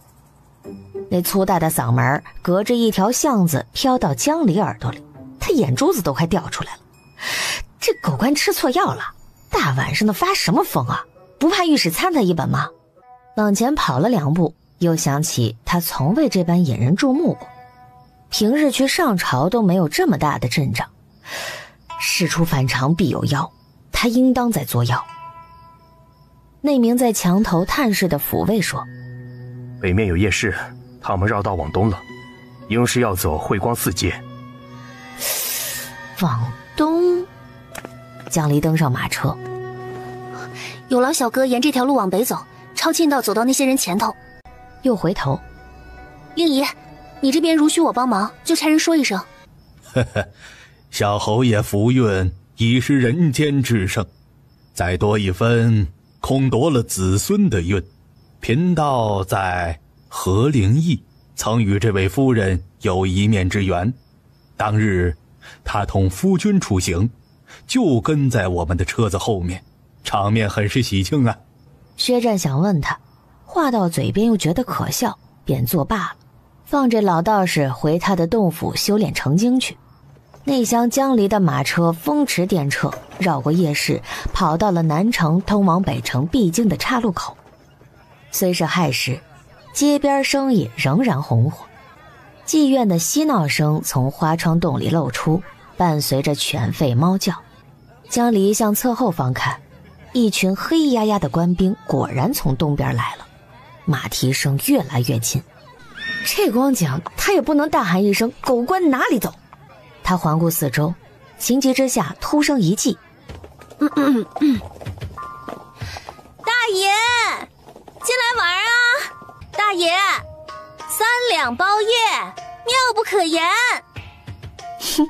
那粗大的嗓门隔着一条巷子飘到江离耳朵里，他眼珠子都快掉出来了。这狗官吃错药了，大晚上的发什么疯啊？不怕御史参他一本吗？往前跑了2步，又想起他从未这般引人注目过，平日去上朝都没有这么大的阵仗。事出反常必有妖，他应当在作妖。那名在墙头探视的府尉说：北面有夜市，他们绕道往东了，应是要走慧光寺街。往东。江离登上马车，有劳小哥沿这条路往北走，抄近道走到那些人前头。又回头，令姨，你这边如需我帮忙，就差人说一声。呵呵，小侯爷福运已是人间至圣，再多一分，恐夺了子孙的运。贫道在何灵义曾与这位夫人有一面之缘，当日他同夫君出行，就跟在我们的车子后面，场面很是喜庆啊。薛战想问他，话到嘴边又觉得可笑，便作罢了，放这老道士回他的洞府修炼成精去。那厢江离的马车风驰电掣，绕过夜市，跑到了南城通往北城必经的岔路口。虽是亥时，街边生意仍然红火，妓院的嬉闹声从花窗洞里露出，伴随着犬吠猫叫。江离向侧后方看，一群黑压压的官兵果然从东边来了，马蹄声越来越近。这光景他也不能大喊一声狗官哪里走，他环顾四周，情急之下突声一计：大爷进来玩啊！大爷3两包夜，妙不可言。哼，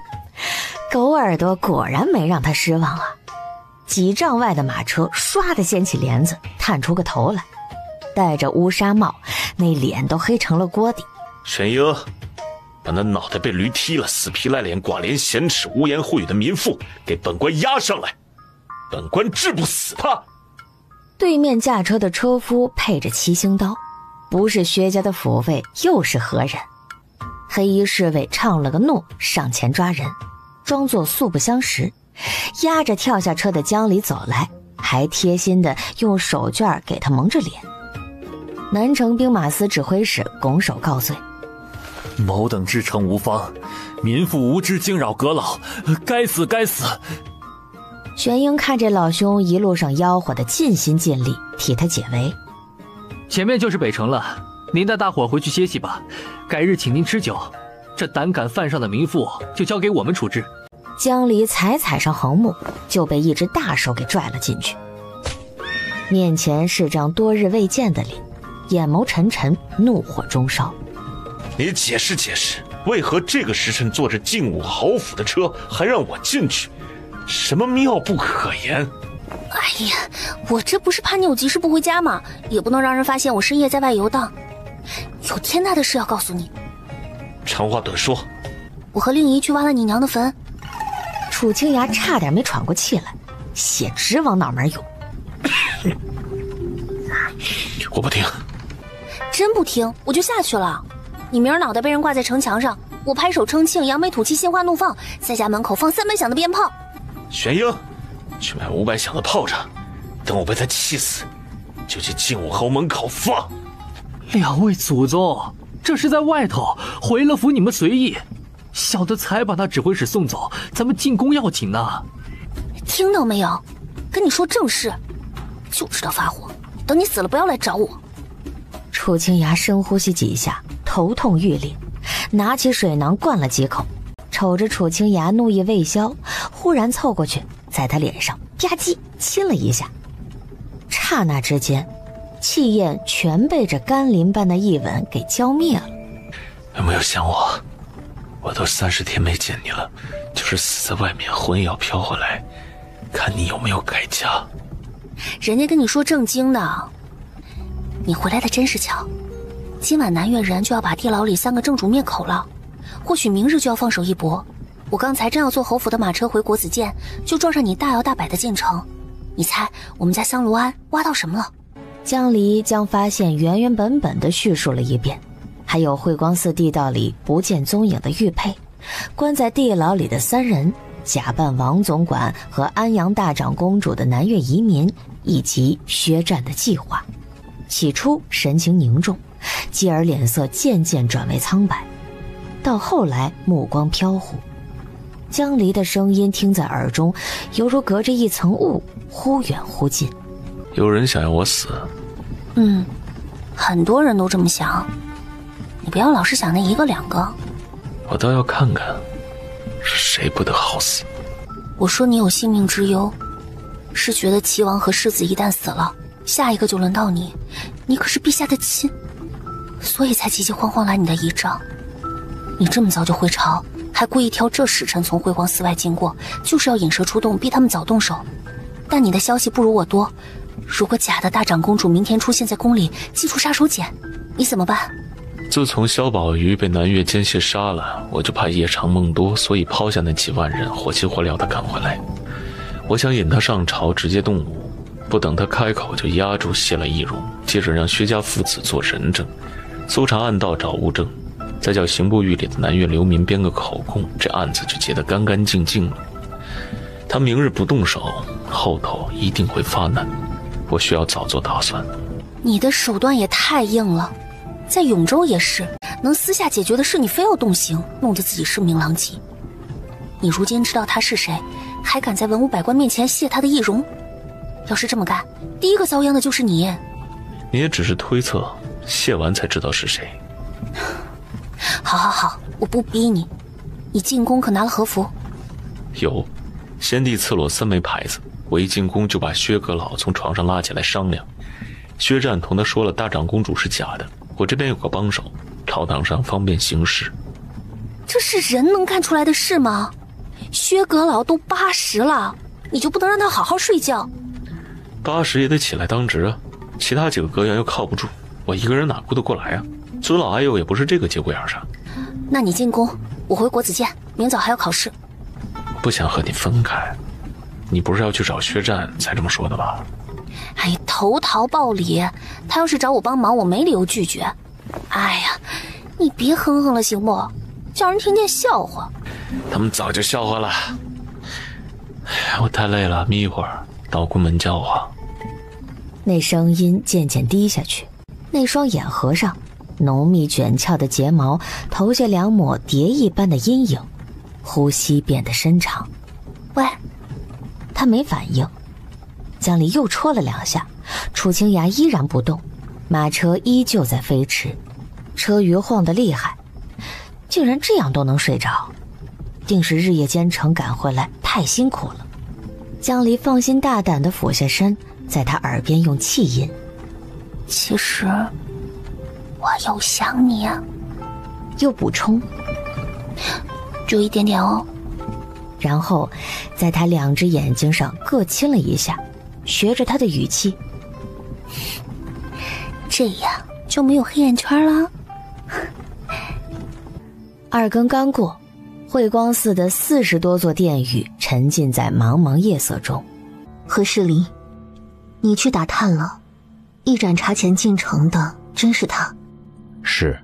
狗耳朵果然没让他失望啊！几丈外的马车唰地掀起帘子，探出个头来，戴着乌纱帽，那脸都黑成了锅底。沈英，把那脑袋被驴踢了、死皮赖脸、寡廉鲜耻、污言秽语的民妇给本官押上来，本官治不死他。对面驾车的车夫配着七星刀，不是薛家的府尉又是何人？黑衣侍卫唱了个诺，上前抓人，装作素不相识，压着跳下车的江离走来，还贴心的用手绢给他蒙着脸。南城兵马司指挥使拱手告罪：某等知诚无方，民妇无知惊扰阁老，该死该死。玄英看这老兄一路上吆喝的尽心尽力，替他解围。前面就是北城了，您带大伙回去歇息吧，改日请您吃酒。这胆敢犯上的民妇就交给我们处置。江离才踩上横木，就被一只大手给拽了进去。面前是张多日未见的脸，眼眸沉沉，怒火中烧。你解释解释，为何这个时辰坐着劲武豪府的车还让我进去？什么妙不可言？哎呀，我这不是怕你有急事不回家吗？也不能让人发现我深夜在外游荡。有天大的事要告诉你。长话短说。我和令姨去挖了你娘的坟。楚清雅差点没喘过气来，血直往脑门涌。我不听。真不听我就下去了。你明儿脑袋被人挂在城墙上，我拍手称庆，扬眉吐气，心花怒放，在家门口放300响的鞭炮。玄英，去买500响的炮仗，等我被他气死，就去劲武侯门口放。两位祖宗，这是在外头，回了府你们随意。小的才把那指挥使送走，咱们进宫要紧呢。听到没有？跟你说正事，就知道发火。等你死了，不要来找我。楚清雅深呼吸几下，头痛欲裂，拿起水囊灌了几口，瞅着楚清雅怒意未消，忽然凑过去，在他脸上吧唧亲了一下。刹那之间，气焰全被这甘霖般的一吻给浇灭了。有没有想我？我都30天没见你了，就是死在外面，魂也要飘回来，看你有没有改嫁。人家跟你说正经的，你回来的真是巧，今晚南越人就要把地牢里3个正主灭口了，或许明日就要放手一搏。我刚才正要坐侯府的马车回国子监，就撞上你大摇大摆的进城。你猜我们家香炉庵挖到什么了？江离将发现原原本本地叙述了一遍，还有慧光寺地道里不见踪影的玉佩，关在地牢里的3人，假扮王总管和安阳大长公主的南越移民，以及薛战的计划。起初神情凝重，继而脸色渐渐转为苍白，到后来目光飘忽。江离的声音听在耳中，犹如隔着一层雾，忽远忽近。有人想要我死？很多人都这么想，你不要老是想那1个2个。我倒要看看是谁不得好死。我说你有性命之忧，是觉得齐王和世子一旦死了，下一个就轮到你，你可是陛下的亲，所以才急急慌慌来你的仪仗。你这么早就回朝，还故意挑这时辰从慧光寺外经过，就是要引蛇出洞，逼他们早动手。但你的消息不如我多，如果假的大长公主明天出现在宫里，祭出杀手锏，你怎么办？自从萧宝玉被南越奸细杀了，我就怕夜长梦多，所以抛下那几万人，火急火燎地赶回来。我想引他上朝，直接动武，不等他开口就压住谢了易容，接着让薛家父子做人证，搜查暗道找物证，再叫刑部狱里的南越流民编个口供，这案子就结得干干净净了。他明日不动手，后头一定会发难，我需要早做打算。你的手段也太硬了，在永州也是，能私下解决的事你非要动刑，弄得自己声名狼藉。你如今知道他是谁，还敢在文武百官面前泄他的易容？要是这么干，第一个遭殃的就是你。你也只是推测，泄完才知道是谁。好，我不逼你。你进宫可拿了和服？有，先帝赐我3枚牌子，我一进宫就把薛阁老从床上拉起来商量。薛战同他说了大长公主是假的，我这边有个帮手，朝堂上方便行事。这是人能干出来的事吗？薛阁老都80了，你就不能让他好好睡觉？80也得起来当值啊，其他几个阁员又靠不住，我一个人哪顾得过来啊？尊老爱幼也不是这个节骨眼上。那你进宫，我回国子监，明早还要考试。不想和你分开，你不是要去找薛战才这么说的吧？哎，投桃报李，他要是找我帮忙，我没理由拒绝。哎呀，你别哼哼了行不？叫人听见笑话。他们早就笑话了。我太累了，眯一会儿，到宫门叫我。那声音渐渐低下去，那双眼合上，浓密卷翘的睫毛投下2抹蝶一般的阴影，呼吸变得深长。喂，他没反应。江离又戳了2下，楚清雅依然不动，马车依旧在飞驰，车舆晃得厉害，竟然这样都能睡着，定是日夜兼程赶回来太辛苦了。江离放心大胆地俯下身，在他耳边用气音：其实我有想你啊。又补充：就一点点哦。然后在他2只眼睛上各亲了一下，学着他的语气：这样就没有黑眼圈了。2更刚过，慧光寺的40多座殿宇沉浸在茫茫夜色中。何世离，你去打探了，一盏茶前进城的真是他？是，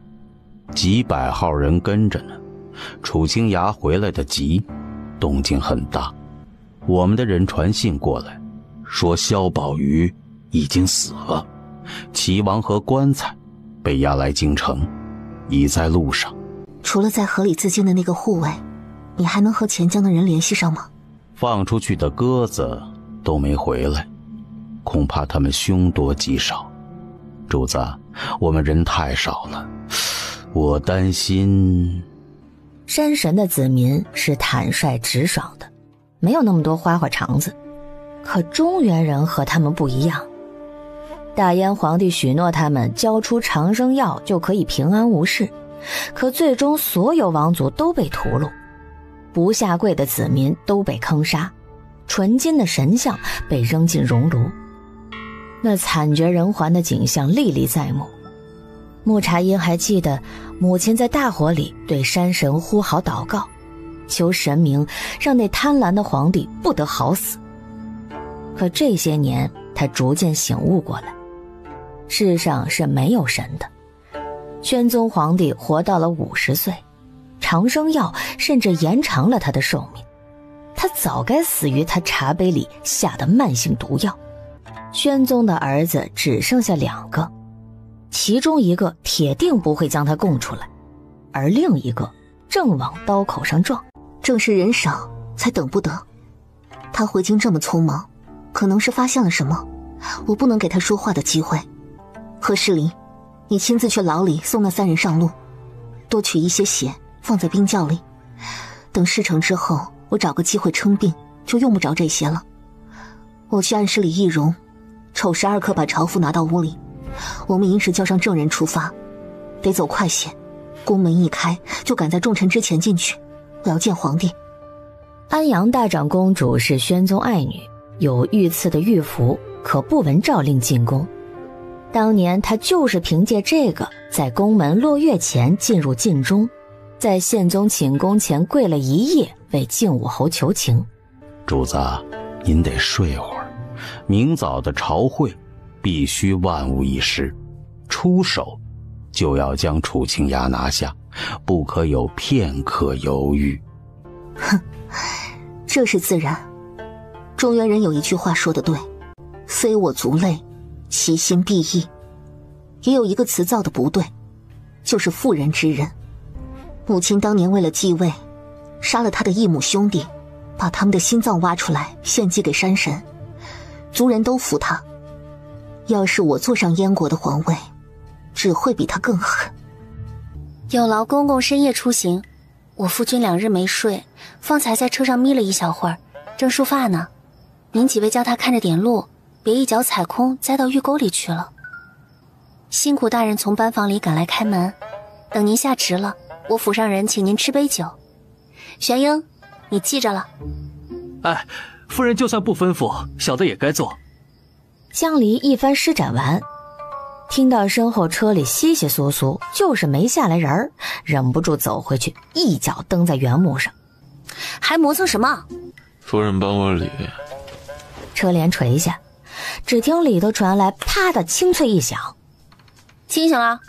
几百号人跟着呢。楚清雅回来的急，动静很大。我们的人传信过来，说萧宝瑜已经死了，齐王和棺材被押来京城，已在路上。除了在河里自尽的那个护卫，你还能和钱江的人联系上吗？放出去的鸽子都没回来，恐怕他们凶多吉少。主子，我们人太少了，我担心。山神的子民是坦率直爽的，没有那么多花花肠子。可中原人和他们不一样，大燕皇帝许诺他们交出长生药就可以平安无事，可最终所有王族都被屠戮，不下跪的子民都被坑杀，纯金的神像被扔进熔炉。那惨绝人寰的景象历历在目。木茶音还记得母亲在大火里对山神呼号祷告，求神明让那贪婪的皇帝不得好死。可这些年他逐渐醒悟过来，世上是没有神的。宣宗皇帝活到了50岁，长生药甚至延长了他的寿命，他早该死于他茶杯里下的慢性毒药。宣宗的儿子只剩下2个，其中一个铁定不会将他供出来，而另一个正往刀口上撞。正是人少才等不得，他回京这么匆忙，可能是发现了什么，我不能给他说话的机会。何世林，你亲自去牢里送那3人上路，多取一些血放在冰窖里，等事成之后，我找个机会称病，就用不着这些了。我去暗室里易容，丑时2刻把朝服拿到屋里，我们临时叫上证人出发，得走快些，宫门一开就赶在众臣之前进去，我要见皇帝。安阳大长公主是宣宗爱女，有御赐的御符，可不闻诏令进宫。当年她就是凭借这个在宫门落月前进入禁中，在宪宗寝宫前跪了1夜，为靖武侯求情。主子，您得睡会儿，明早的朝会必须万无一失，出手就要将楚清雅拿下，不可有片刻犹豫。哼，这是自然。中原人有一句话说得对，非我族类，其心必异。也有一个词造的不对，就是妇人之仁。母亲当年为了继位，杀了他的异母兄弟，把他们的心脏挖出来献祭给山神，族人都服他。要是我坐上燕国的皇位，只会比他更狠。有劳公公深夜出行，我夫君2日没睡，方才在车上眯了1小会儿，正梳发呢。您几位叫他看着点路，别一脚踩空栽到御沟里去了。辛苦大人从班房里赶来开门，等您下职了，我府上人请您吃杯酒。玄英，你记着了。哎，夫人就算不吩咐，小的也该做。江离一番施展完，听到身后车里稀稀疏疏，就是没下来人，忍不住走回去，一脚蹬在原木上。还磨蹭什么？夫人帮我理。车帘垂下，只听里头传来啪的清脆一响。清醒了。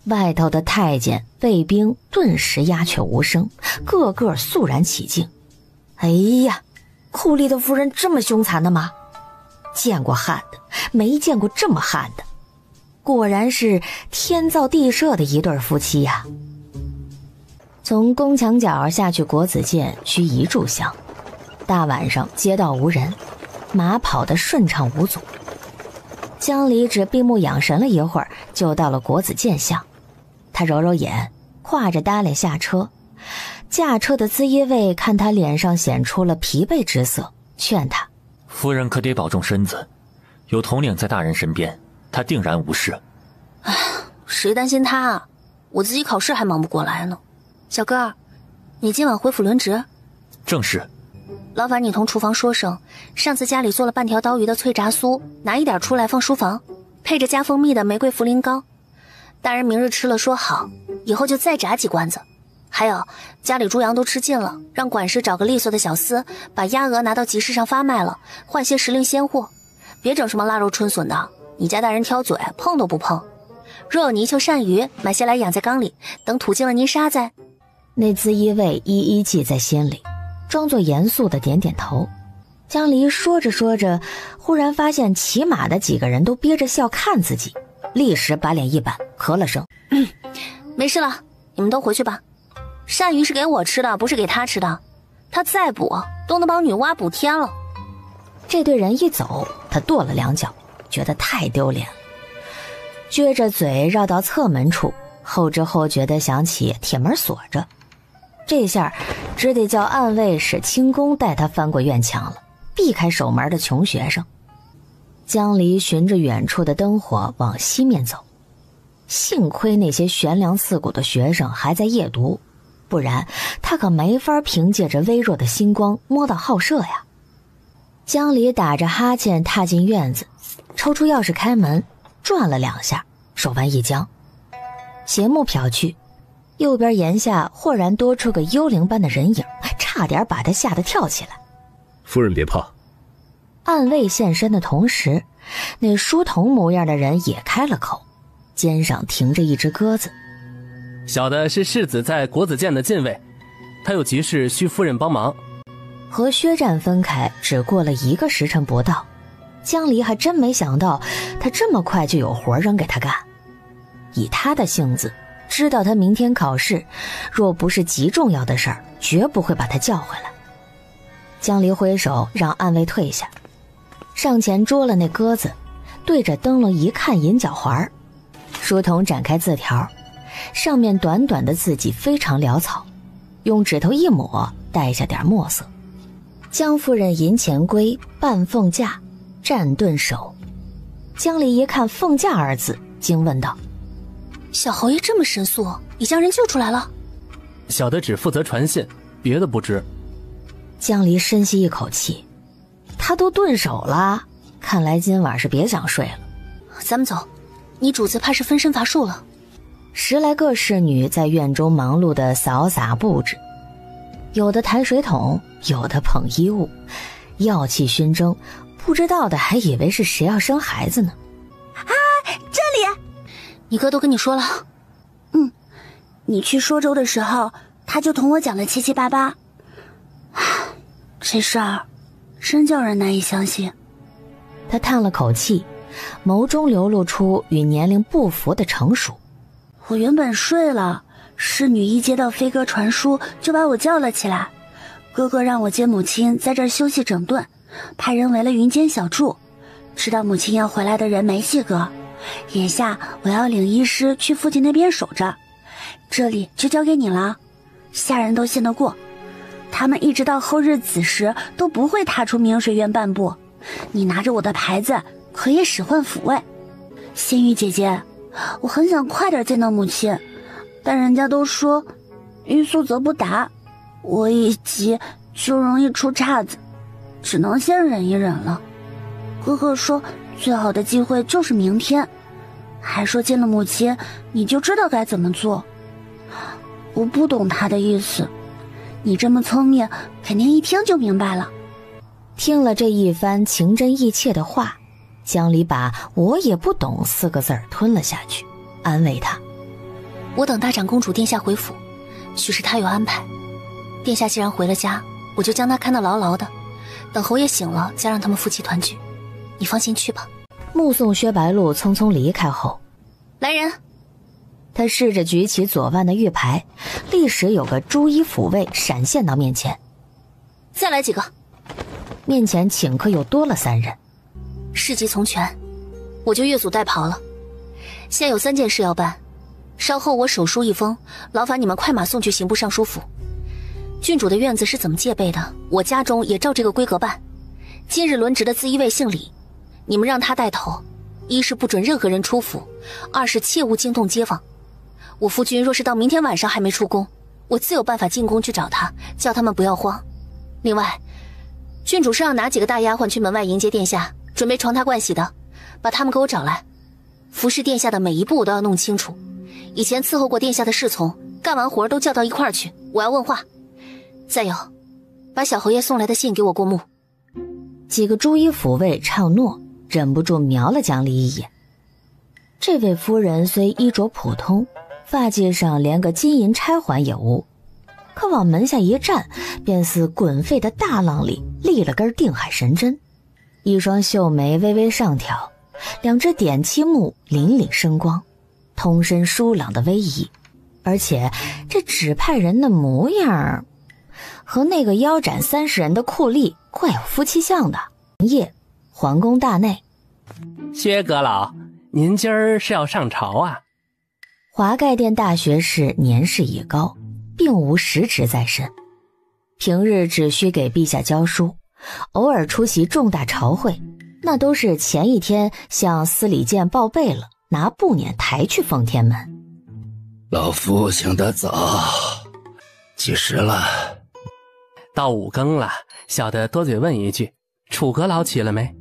外头的太监卫兵顿时鸦雀无声，个个肃然起敬。哎呀，库里的夫人这么凶残的吗？见过悍的，没见过这么悍的，果然是天造地设的一对夫妻呀。从宫墙角下去国子监需1炷香，大晚上街道无人，马跑得顺畅无阻。江离只闭目养神了一会儿，就到了国子监巷。他揉揉眼，挎着搭脸下车。驾车的资业卫看他脸上显出了疲惫之色，劝他：夫人可得保重身子，有统领在大人身边，他定然无事。谁担心他啊？我自己考试还忙不过来呢。小哥儿，你今晚回府轮值？正是。劳烦你同厨房说声，上次家里做了半条刀鱼的脆炸酥，拿一点出来放书房，配着加蜂蜜的玫瑰茯苓糕。大人明日吃了说好，以后就再炸几罐子。还有，家里猪羊都吃尽了，让管事找个利索的小厮，把鸭鹅拿到集市上发卖了，换些时令鲜货。别整什么腊肉春笋的，你家大人挑嘴，碰都不碰。若有泥鳅鳝鱼，买些来养在缸里，等土净了泥沙再。那资业卫一一记在心里，装作严肃的点点头。江离说着说着，忽然发现骑马的几个人都憋着笑看自己，立时把脸一板，咳了声：没事了，你们都回去吧。鳝鱼是给我吃的，不是给他吃的，他再补都能帮女娲补天了。这队人一走，他跺了2脚，觉得太丢脸了，撅着嘴绕到侧门处，后知后觉地想起铁门锁着，这下只得叫暗卫使轻功带他翻过院墙了，避开守门的穷学生。江离循着远处的灯火往西面走，幸亏那些悬梁刺股的学生还在夜读，不然他可没法凭借着微弱的星光摸到号舍呀。江离打着哈欠踏进院子，抽出钥匙开门，转了2下，手腕一僵，斜目瞟去，右边檐下豁然多出个幽灵般的人影，差点把他吓得跳起来。夫人别怕。暗卫现身的同时，那书童模样的人也开了口，肩上停着一只鸽子。小的是世子在国子监的禁卫，他有急事需夫人帮忙。和薛战分开只过了1个时辰不到，江离还真没想到他这么快就有活扔给他干。以他的性子，知道他明天考试，若不是极重要的事儿，绝不会把他叫回来。江离挥手让暗卫退下，上前捉了那鸽子，对着灯笼一看，银角环。书童展开字条，上面短短的字迹非常潦草，用指头一抹，带下点墨色。江夫人银钱龟，半凤驾，战顿首。江离一看凤驾2字，惊问道：小侯爷这么神速，已将人救出来了？小的只负责传信，别的不知。江离深吸一口气，他都顿首了，看来今晚是别想睡了。咱们走，你主子怕是分身乏术了。10来个侍女在院中忙碌地扫洒布置，有的抬水桶，有的捧衣物，药气熏蒸，不知道的还以为是谁要生孩子呢。啊，这里！你哥都跟你说了？你去说州的时候，他就同我讲了7七八八。这事儿真叫人难以相信。他叹了口气，眸中流露出与年龄不符的成熟。我原本睡了，侍女一接到飞鸽传书，就把我叫了起来。哥哥让我接母亲在这儿休息整顿，派人围了云间小筑，知道母亲要回来的人没几个。眼下我要领医师去父亲那边守着，这里就交给你了。下人都信得过，他们一直到后日子时都不会踏出明水院半步。你拿着我的牌子，可以使唤抚慰。仙玉姐姐，我很想快点见到母亲，但人家都说欲速则不达，我一急就容易出岔子，只能先忍一忍了。哥哥说最好的机会就是明天，还说见了母亲你就知道该怎么做。我不懂他的意思，你这么聪明，肯定一听就明白了。听了这一番情真意切的话，江离把我也不懂4个字吞了下去，安慰他：我等大长公主殿下回府，许是他有安排。殿下既然回了家，我就将他看得牢牢的，等侯爷醒了，再让他们夫妻团聚。你放心去吧。目送薛白鹿匆匆离开后，来人！他试着举起左腕的玉牌，立时有个朱衣抚卫闪现到面前。再来几个。面前顷刻又多了3人。事急从权，我就越俎代庖了。现有3件事要办，稍后我手书一封，劳烦你们快马送去刑部尚书府。郡主的院子是怎么戒备的，我家中也照这个规格办。今日轮值的自衣卫姓李，你们让他带头，一是不准任何人出府，二是切勿惊动街坊。我夫君若是到明天晚上还没出宫，我自有办法进宫去找他，叫他们不要慌。另外，郡主是要拿几个大丫鬟去门外迎接殿下，准备床榻盥洗的，把他们给我找来。服侍殿下的每一步我都要弄清楚，以前伺候过殿下的侍从，干完活都叫到一块儿去，我要问话。再有，把小侯爷送来的信给我过目。几个朱衣抚卫唱诺，忍不住瞄了江离一眼。这位夫人虽衣着普通，发髻上连个金银钗环也无，可往门下一站，便似滚沸的大浪里立了根定海神针。一双秀眉微微上挑，2只点漆目凛凛生光，通身疏朗的威仪。而且这指派人的模样和那个腰斩30人的酷吏怪有夫妻相的。夜，皇宫大内，薛阁老，您今儿是要上朝啊？华盖殿大学士年事已高，并无实职在身，平日只需给陛下教书，偶尔出席重大朝会，那都是前一天向司礼监报备了，拿步辇抬去奉天门。老夫醒得早，几时了？到5更了。小的多嘴问一句，楚阁老起了没？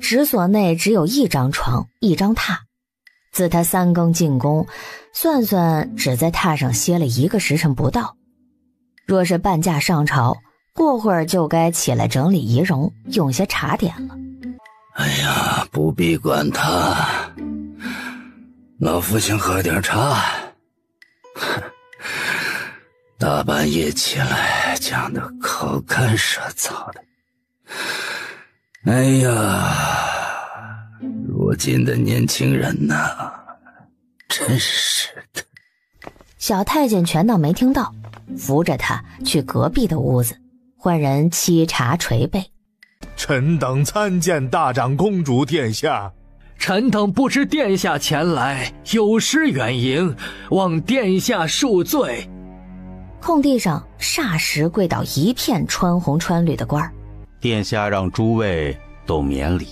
直所内只有一张床一张榻，自他3更进宫，算算只在榻上歇了1个时辰不到。若是半驾上朝，过会儿就该起来整理仪容，用些茶点了。哎呀，不必管他，老夫先喝点茶。大半夜起来讲得口干舌燥的。哎呀，如今的年轻人呐，真是的。小太监全当没听到，扶着他去隔壁的屋子，换人沏茶捶背。臣等参见大长公主殿下。臣等不知殿下前来，有失远迎，望殿下恕罪。空地上霎时跪倒一片穿红穿绿的官儿。殿下让诸位都免礼，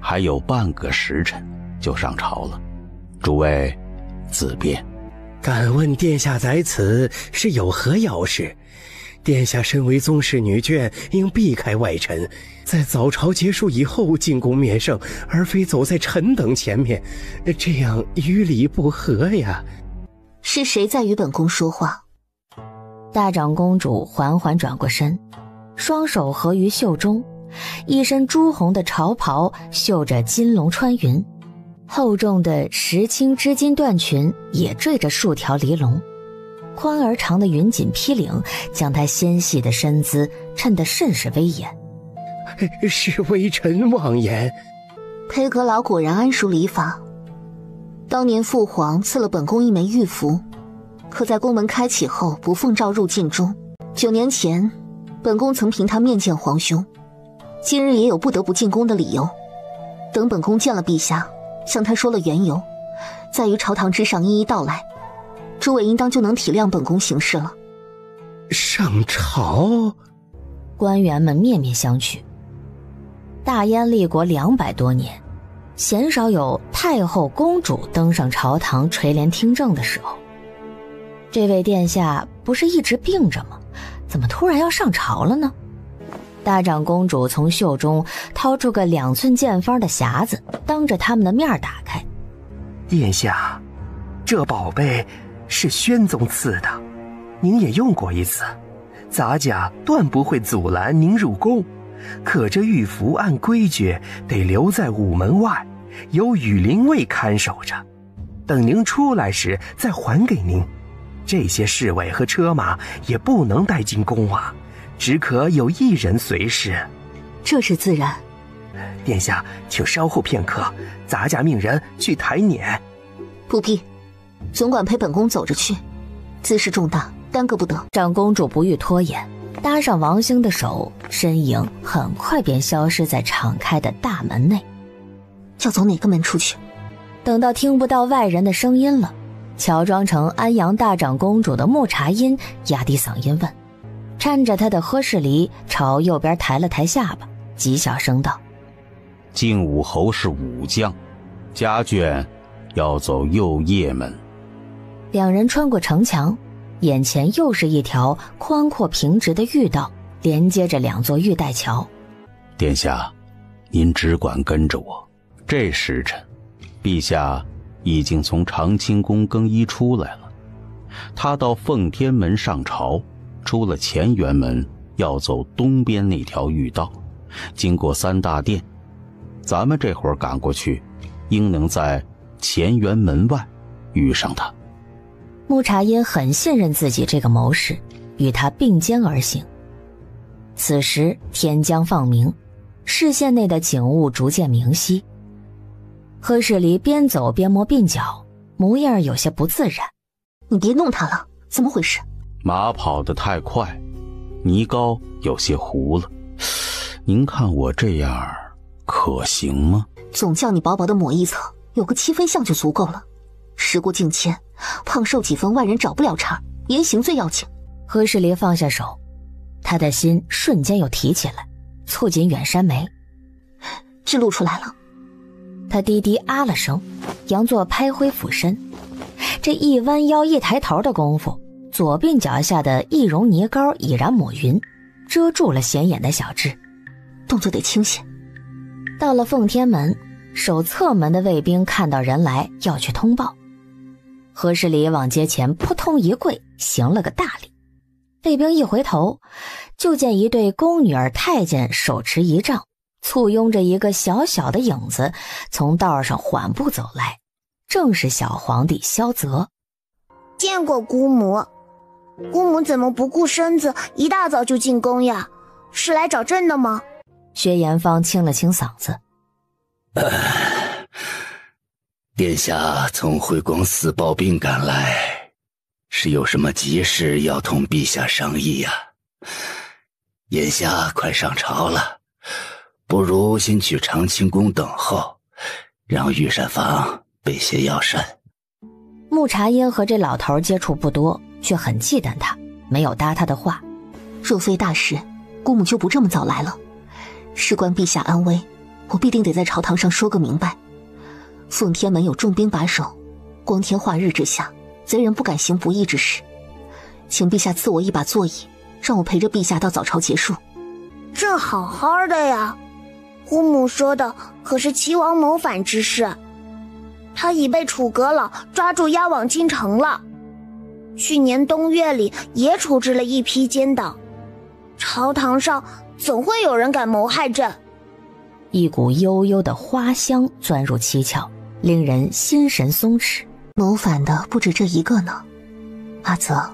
还有半个时辰就上朝了，诸位自便。敢问殿下在此是有何要事？殿下身为宗室女眷，应避开外臣，在早朝结束以后进宫面圣，而非走在臣等前面，这样与礼不合呀。是谁在与本宫说话？大长公主缓缓转过身，双手合于袖中，一身朱红的朝袍绣着金龙穿云，厚重的石青织金缎裙也缀着数条离龙，宽而长的云锦披领将她纤细的身姿衬得甚是威严。是微臣妄言。裴阁老果然谙熟礼法。当年父皇赐了本宫一枚玉符，可在宫门开启后不奉诏入禁中。9年前本宫曾凭他面见皇兄，今日也有不得不进宫的理由。等本宫见了陛下，向他说了缘由，在于朝堂之上一一道来，诸位应当就能体谅本宫行事了。上朝？官员们面面相觑。大燕立国200多年，鲜少有太后公主登上朝堂垂帘听政的时候。这位殿下不是一直病着吗？怎么突然要上朝了呢？大长公主从袖中掏出个2寸见方的匣子，当着他们的面打开。殿下，这宝贝是宣宗赐的，您也用过一次，咱家断不会阻拦您入宫。可这玉符按规矩得留在午门外，由羽林卫看守着，等您出来时再还给您。这些侍卫和车马也不能带进宫啊，只可有1人随侍。这是自然。殿下，请稍后片刻，咱家命人去抬辇。不必，总管陪本宫走着去，兹事重大，耽搁不得。长公主不欲拖延，搭上王兴的手，身影很快便消失在敞开的大门内。要走哪个门出去？等到听不到外人的声音了，乔装成安阳大长公主的木茶音压低嗓音问，搀着她的喝士离朝右边抬了抬下巴，极小声道：靖武侯是武将，家眷要走右掖门。2人穿过城墙，眼前又是一条宽阔平直的御道，连接着2座玉带桥。殿下，您只管跟着我。这时辰，陛下已经从长清宫更衣出来了。他到奉天门上朝，出了乾元门，要走东边那条御道，经过3大殿。咱们这会儿赶过去，应能在乾元门外遇上他。木茶音很信任自己这个谋士，与他并肩而行。此时天将放明，视线内的景物逐渐明晰。贺世离边走边摸鬓角，模样有些不自然。你别弄他了，怎么回事？马跑得太快，泥膏有些糊了。您看我这样可行吗？总叫你薄薄的抹一层，有个7分像就足够了。时过境迁，胖瘦几分外人找不了茬，言行最要紧。贺世离放下手，他的心瞬间又提起来，蹙紧远山眉。痣露出来了。他低低啊了声，佯作拍挥俯身。这一弯腰一抬头的功夫，左鬓脚下的一绒泥膏已然抹匀，遮住了显眼的小痣。动作得清些。到了奉天门，守侧门的卫兵看到人来，要去通报。和氏礼往阶前扑通一跪，行了个大礼。卫兵一回头，就见一对宫女儿太监手持仪仗，簇拥着一个小小的影子从道上缓步走来，正是小皇帝萧泽。见过姑母，姑母怎么不顾身子，一大早就进宫呀？是来找朕的吗？薛延芳清了清嗓子。殿下从惠光寺抱病赶来，是有什么急事要同陛下商议呀？眼下快上朝了，不如先去长清宫等候，让御膳房备些药膳。穆茶英和这老头接触不多，却很忌惮他，没有搭他的话。若非大事，姑母就不这么早来了。事关陛下安危，我必定得在朝堂上说个明白。奉天门有重兵把守，光天化日之下，贼人不敢行不义之事。请陛下赐我一把座椅，让我陪着陛下到早朝结束。朕好好的呀，姑母说的可是齐王谋反之事，他已被楚阁老抓住押往京城了。去年冬月里也处置了一批奸党，朝堂上怎会有人敢谋害朕？一股悠悠的花香钻入七窍，令人心神松弛。谋反的不止这一个呢。阿泽，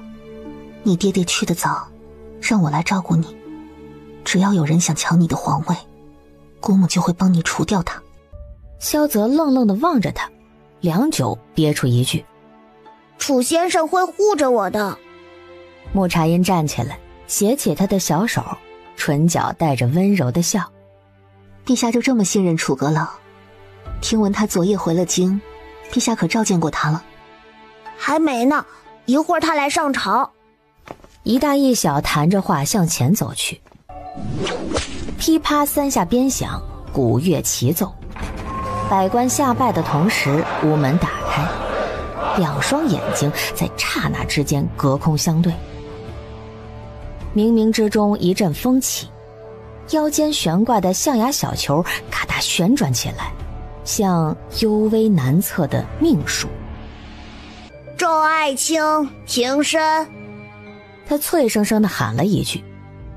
你爹爹去得早，让我来照顾你。只要有人想抢你的皇位，姑母就会帮你除掉他。萧泽愣愣地望着他，良久憋出一句：楚先生会护着我的。穆茶英站起来，携起他的小手，唇角带着温柔的笑。陛下就这么信任楚阁老？听闻他昨夜回了京，陛下可召见过他了？还没呢，一会儿他来上朝。一大一小谈着话向前走去，噼啪三下鞭响，鼓乐齐奏。百官下拜的同时，屋门打开，两双眼睛在刹那之间隔空相对。冥冥之中一阵风起，腰间悬挂的象牙小球咔嗒旋转起来，像幽微难测的命数。周爱卿平身。他脆生生地喊了一句，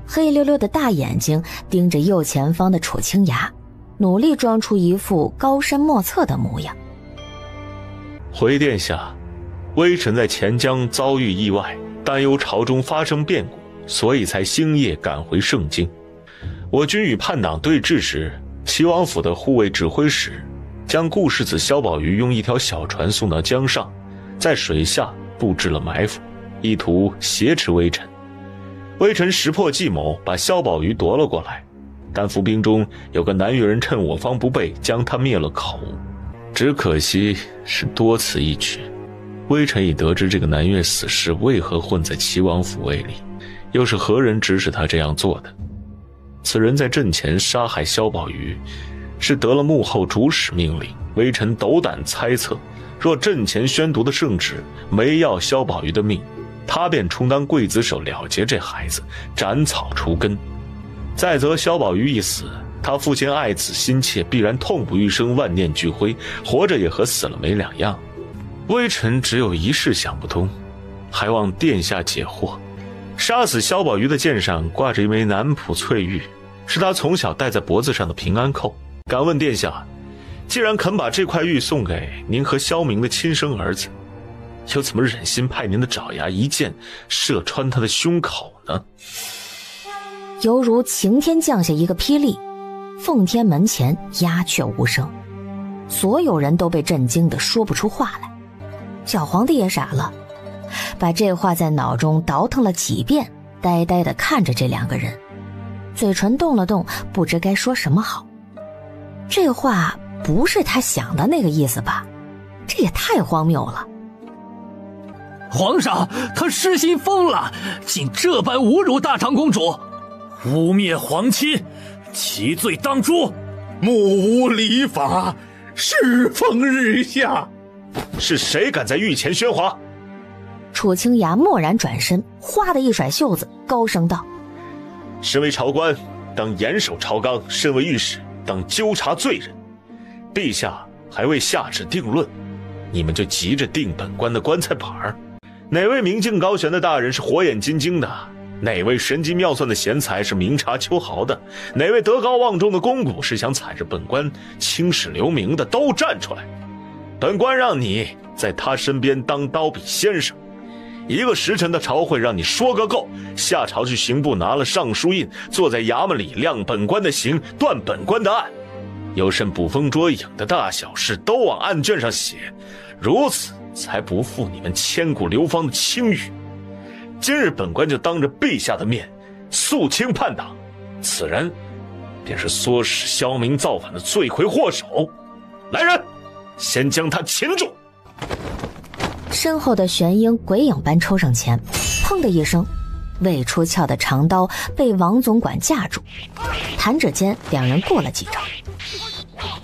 黑溜溜的大眼睛盯着右前方的楚清雅，努力装出一副高深莫测的模样。回殿下，微臣在钱江遭遇意外，担忧朝中发生变故，所以才星夜赶回盛京。我军与叛党对峙时，齐王府的护卫指挥使将顾世子萧宝瑜用一条小船送到江上，在水下布置了埋伏，意图挟持微臣。微臣识破计谋，把萧宝瑜夺了过来，但伏兵中有个南越人趁我方不备，将他灭了口。只可惜是多此一举。微臣已得知这个南越死士为何混在齐王府卫里，又是何人指使他这样做的。此人在阵前杀害萧宝瑜，是得了幕后主使命令。微臣斗胆猜测，若阵前宣读的圣旨没要萧宝瑜的命，他便充当刽子手了结这孩子，斩草除根。再则萧宝瑜一死，他父亲爱子心切，必然痛不欲生，万念俱灰，活着也和死了没两样。微臣只有一事想不通，还望殿下解惑。杀死萧宝瑜的剑上挂着一枚南浦翠玉，是他从小戴在脖子上的平安扣。敢问殿下，既然肯把这块玉送给您和萧明的亲生儿子，又怎么忍心派您的爪牙一剑射穿他的胸口呢？犹如晴天降下一个霹雳，奉天门前鸦雀无声，所有人都被震惊得说不出话来。小皇帝也傻了，把这话在脑中倒腾了几遍，呆呆地看着这两个人，嘴唇动了动，不知该说什么好。这话不是他想的那个意思吧？这也太荒谬了。皇上，他失心疯了，竟这般侮辱大长公主，污蔑皇亲，其罪当诛。目无礼法，世风日下。是谁敢在御前喧哗？楚清雅蓦然转身，哗的一甩袖子，高声道：身为朝官，当严守朝纲；身为御史，当纠察罪人，陛下还未下旨定论，你们就急着定本官的棺材板儿？哪位明镜高悬的大人是火眼金睛的？哪位神机妙算的贤才是明察秋毫的？哪位德高望重的肱骨是想踩着本官青史留名的？都站出来！本官让你在他身边当刀笔先生，一个时辰的朝会让你说个够，下朝去刑部拿了上书印，坐在衙门里量本官的刑，断本官的案，有甚捕风捉影的大小事都往案卷上写，如此才不负你们千古流芳的清誉。今日本官就当着陛下的面肃清叛党，此人便是唆使萧明造反的罪魁祸首。来人，先将他擒住！身后的玄鹰鬼影般抽上前，砰的一声，未出鞘的长刀被王总管架住，弹指间两人过了几招。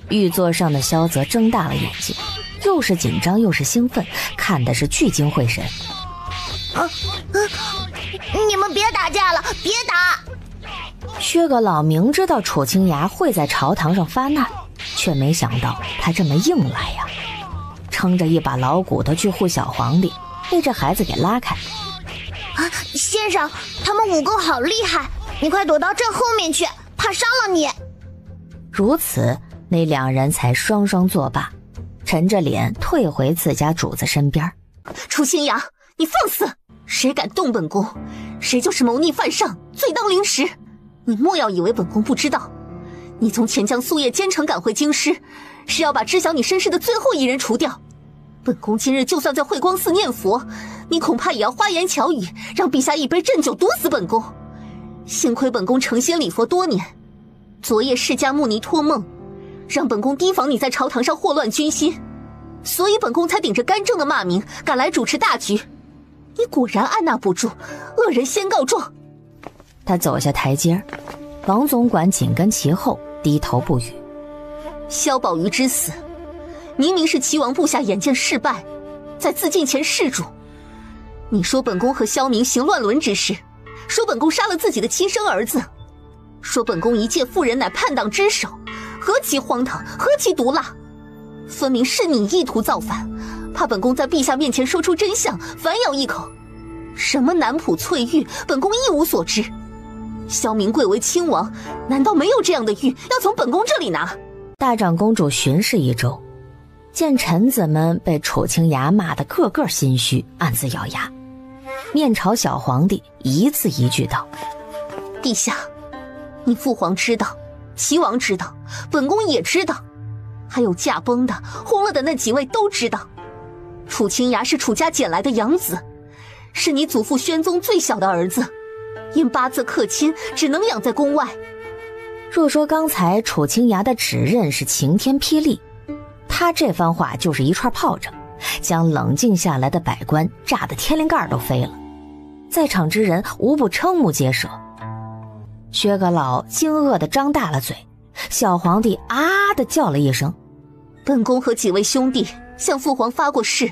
玉座上的萧泽睁大了眼睛，又是紧张又是兴奋，看的是聚精会神。你们别打架了，别打！薛阁老明知道楚清崖会在朝堂上发难，却没想到他这么硬来呀，撑着一把老骨头去护小皇帝，被这孩子给拉开。先生，他们武功好厉害，你快躲到这后面去，怕伤了你。如此，那两人才双双作罢，沉着脸退回自家主子身边。楚清崖，你放肆！谁敢动本宫，谁就是谋逆犯上，罪当凌迟。你莫要以为本宫不知道，你从前将苏叶奸臣赶回京师，是要把知晓你身世的最后一人除掉。本宫今日就算在慧光寺念佛，你恐怕也要花言巧语，让陛下一杯鸩酒毒死本宫。幸亏本宫诚心礼佛多年，昨夜释迦牟尼托梦，让本宫提防你在朝堂上祸乱军心，所以本宫才顶着干政的骂名赶来主持大局。你果然按捺不住，恶人先告状。他走下台阶，王总管紧跟其后，低头不语。萧宝瑜之死，明明是齐王部下眼见事败，在自尽前示主。你说本宫和萧明行乱伦之事，说本宫杀了自己的亲生儿子，说本宫一介妇人乃叛党之首，何其荒唐，何其毒辣！分明是你意图造反，怕本宫在陛下面前说出真相，反咬一口。什么南浦翠玉，本宫一无所知。萧明贵为亲王，难道没有这样的玉要从本宫这里拿？大长公主巡视一周，见臣子们被楚清崖骂得个个心虚，暗自咬牙，面朝小皇帝一字一句道：陛下，你父皇知道，齐王知道，本宫也知道，还有驾崩的轰了的那几位都知道。楚清崖是楚家捡来的养子，是你祖父宣宗最小的儿子，因八字克亲，只能养在宫外。若说刚才楚清崖的指认是晴天霹雳，他这番话就是一串炮仗，将冷静下来的百官炸得天灵盖都飞了，在场之人无不瞠目结舌。薛阁老惊愕地张大了嘴，小皇帝啊地叫了一声。本宫和几位兄弟向父皇发过誓，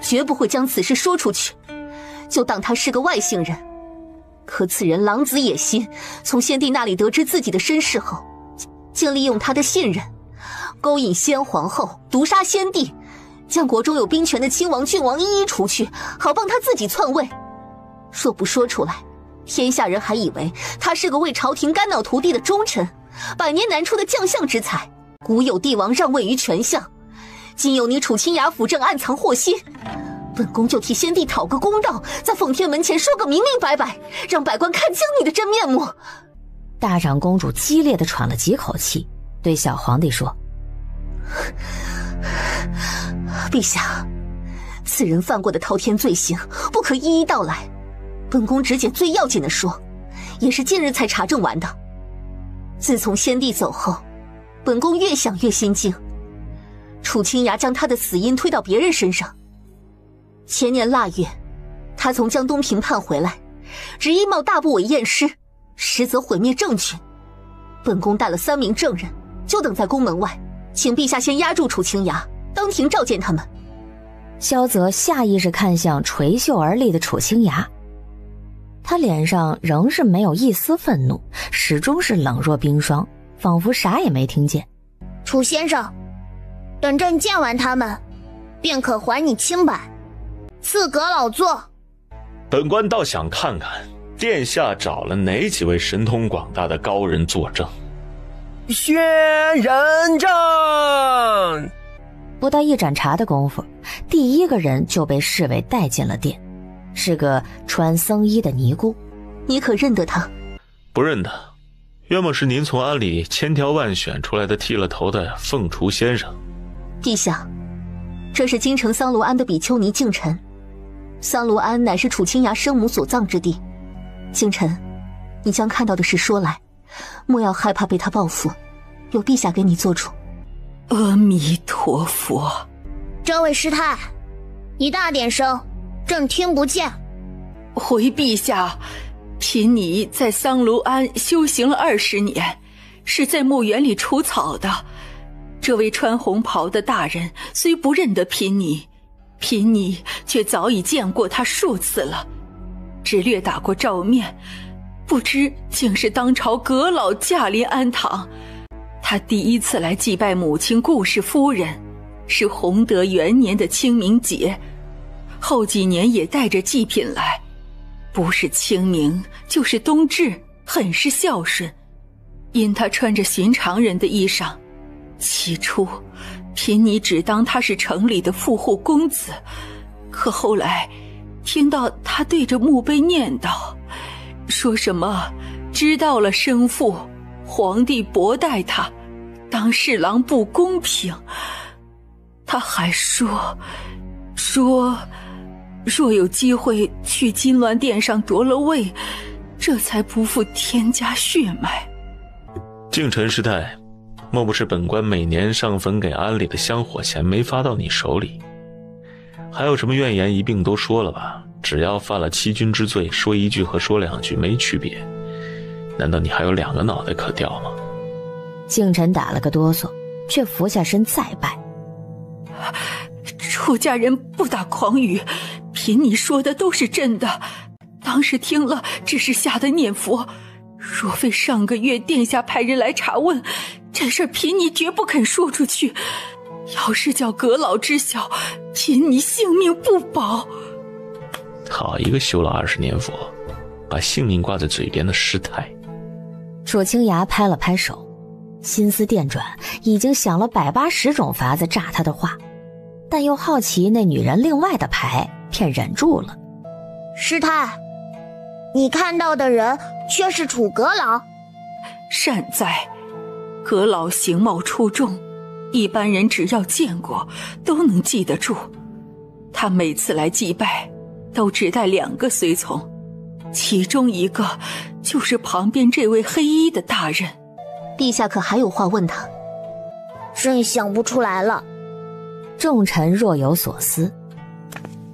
绝不会将此事说出去，就当他是个外姓人。可此人狼子野心，从先帝那里得知自己的身世后，竟利用他的信任，勾引先皇后，毒杀先帝，将国中有兵权的亲王郡王一一除去，好帮他自己篡位。若不说出来，天下人还以为他是个为朝廷肝脑涂地的忠臣，百年难出的将相之才，古有帝王让位于权相，今有你楚清崖辅政暗藏祸心，本宫就替先帝讨个公道，在奉天门前说个明明白白，让百官看清你的真面目。大长公主激烈地喘了几口气，对小皇帝说：陛下，此人犯过的滔天罪行不可一一道来，本宫只捡最要紧的说，也是近日才查证完的。自从先帝走后，本宫越想越心惊，楚清崖将他的死因推到别人身上。前年腊月，他从江东平叛回来，只因冒大部委验尸，实则毁灭政权。本宫带了3名证人，就等在宫门外，请陛下先押住楚清崖，当庭召见他们。萧泽下意识看向垂袖而立的楚清崖，他脸上仍是没有一丝愤怒，始终是冷若冰霜，仿佛啥也没听见。楚先生，等朕见完他们，便可还你清白。赐阁老坐。本官倒想看看殿下找了哪几位神通广大的高人作证。宣人证。不到一盏茶的功夫，第一个人就被侍卫带进了殿，是个穿僧衣的尼姑。你可认得他？不认得，约莫是您从庵里千挑万选出来的剃了头的凤雏先生。陛下，这是京城桑罗庵的比丘尼净尘。桑罗庵乃是楚清雅生母所葬之地。净尘，你将看到的事说来，莫要害怕被他报复，有陛下给你做主。阿弥陀佛。这位师太，你大点声，朕听不见。回陛下，贫尼在桑卢庵修行了20年，是在墓园里除草的。这位穿红袍的大人虽不认得贫尼，贫尼却早已见过他数次了，只略打过照面，不知竟是当朝阁老驾临庵堂。他第一次来祭拜母亲顾氏夫人，是弘德元年的清明节，后几年也带着祭品来，不是清明就是冬至，很是孝顺。因他穿着寻常人的衣裳，起初贫尼只当他是城里的富户公子，可后来听到他对着墓碑念叨，说什么知道了生父，皇帝薄待他，当侍郎不公平。他还说若有机会去金銮殿上夺了位，这才不负天家血脉。净尘师太，莫不是本官每年上坟给庵里的香火钱没发到你手里？还有什么怨言一并都说了吧，只要犯了欺君之罪，说一句和说2句没区别。难道你还有2个脑袋可掉吗？净尘打了个哆嗦，却俯下身再拜。楚家人不打诳语，凭你说的都是真的。当时听了只是吓得念佛，若非上个月殿下派人来查问，这事凭你绝不肯说出去。要是叫阁老知晓，凭你性命不保。好一个修了20年佛，把性命挂在嘴边的师太。楚清雅拍了拍手，心思电转，已经想了180种法子炸他的话，但又好奇那女人另外的牌，便忍住了。师太，你看到的人却是楚阁老？善哉，阁老形貌出众，一般人只要见过都能记得住。他每次来祭拜都只带2个随从，其中一个就是旁边这位黑衣的大人。陛下可还有话问他？朕想不出来了。众臣若有所思。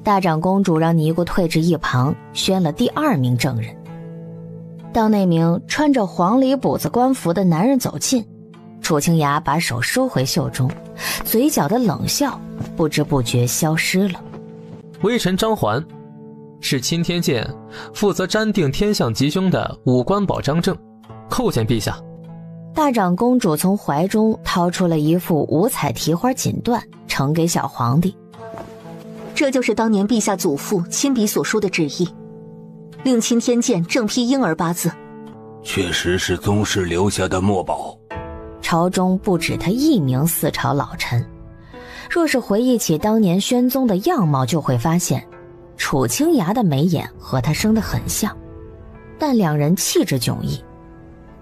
大长公主让尼姑退至一旁，宣了第2名证人。当那名穿着黄里补子官服的男人走近，楚清雅把手收回袖中，嘴角的冷笑不知不觉消失了。微臣张环，是钦天监负责占定天象吉凶的武官保张正，叩见陛下。大长公主从怀中掏出了一副5彩提花锦缎，呈给小皇帝。这就是当年陛下祖父亲笔所书的旨意，令钦天监正批婴儿8字。确实是宗室留下的墨宝。朝中不止他一名4朝老臣，若是回忆起当年宣宗的样貌，就会发现楚清雅的眉眼和他生得很像，但2人气质迥异。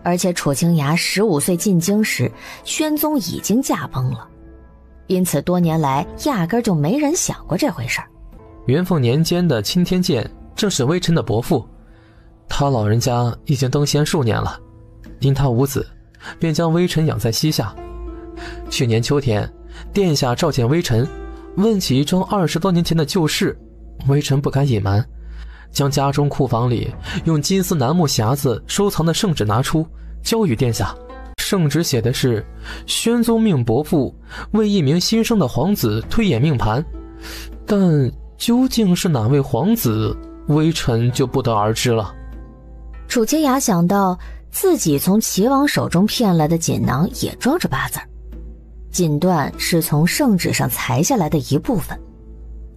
而且楚清雅15岁进京时，宣宗已经驾崩了，因此多年来压根就没人想过这回事儿。元凤年间的钦天监正是微臣的伯父，他老人家已经登仙数年了，因他无子，便将微臣养在膝下。去年秋天，殿下召见微臣，问起一桩20多年前的旧事，微臣不敢隐瞒，将家中库房里用金丝楠木匣子收藏的圣旨拿出，交与殿下。圣旨写的是宣宗命伯父为一名新生的皇子推演命盘，但究竟是哪位皇子，微臣就不得而知了。楚清雅想到自己从齐王手中骗来的锦囊也装着八字，锦缎是从圣旨上裁下来的一部分，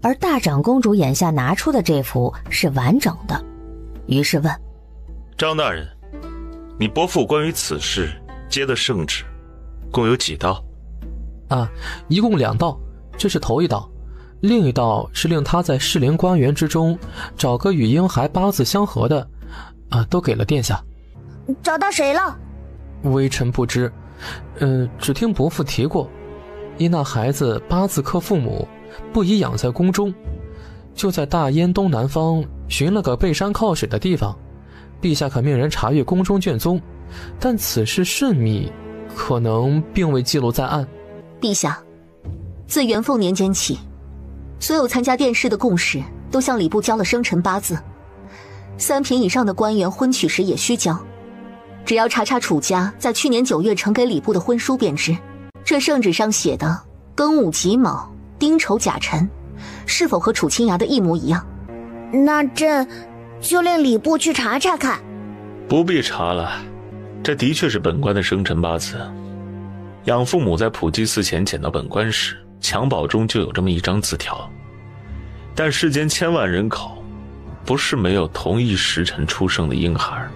而大长公主眼下拿出的这幅是完整的，于是问：张大人，你伯父关于此事接的圣旨共有几道？一共2道，这是头一道，另一道是令他在适龄官员之中找个与婴孩八字相合的，都给了殿下。找到谁了？微臣不知，只听伯父提过，因那孩子八字克父母，不宜养在宫中，就在大燕东南方寻了个背山靠水的地方，陛下可命人查阅宫中卷宗，但此事甚密，可能并未记录在案。陛下，自元凤年间起，所有参加殿试的贡士都向礼部交了生辰八字，3品以上的官员婚娶时也需交。只要查查楚家在去年9月呈给礼部的婚书便知，这圣旨上写的庚午己卯丁丑甲辰是否和楚清崖的一模一样。那朕就令礼部去查查看。不必查了，这的确是本官的生辰八字。养父母在普济寺前捡到本官时，襁褓中就有这么一张字条，但世间千万人口，不是没有同一时辰出生的婴孩，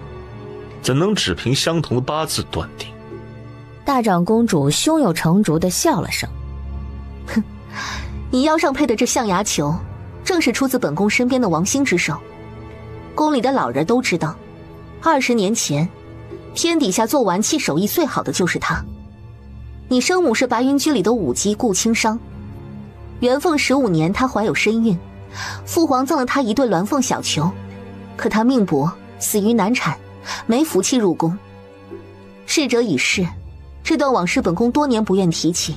怎能只凭相同的八字断定？大长公主胸有成竹地笑了声：哼，你腰上配的这象牙球，正是出自本宫身边的王兴之手。宫里的老人都知道，20年前，天底下做玩器手艺最好的就是他。你生母是白云居里的舞姬顾清商，元凤15年，她怀有身孕，父皇赠了她一对鸾凤小球，可她命薄，死于难产，没福气入宫。逝者已逝，这段往事本宫多年不愿提起，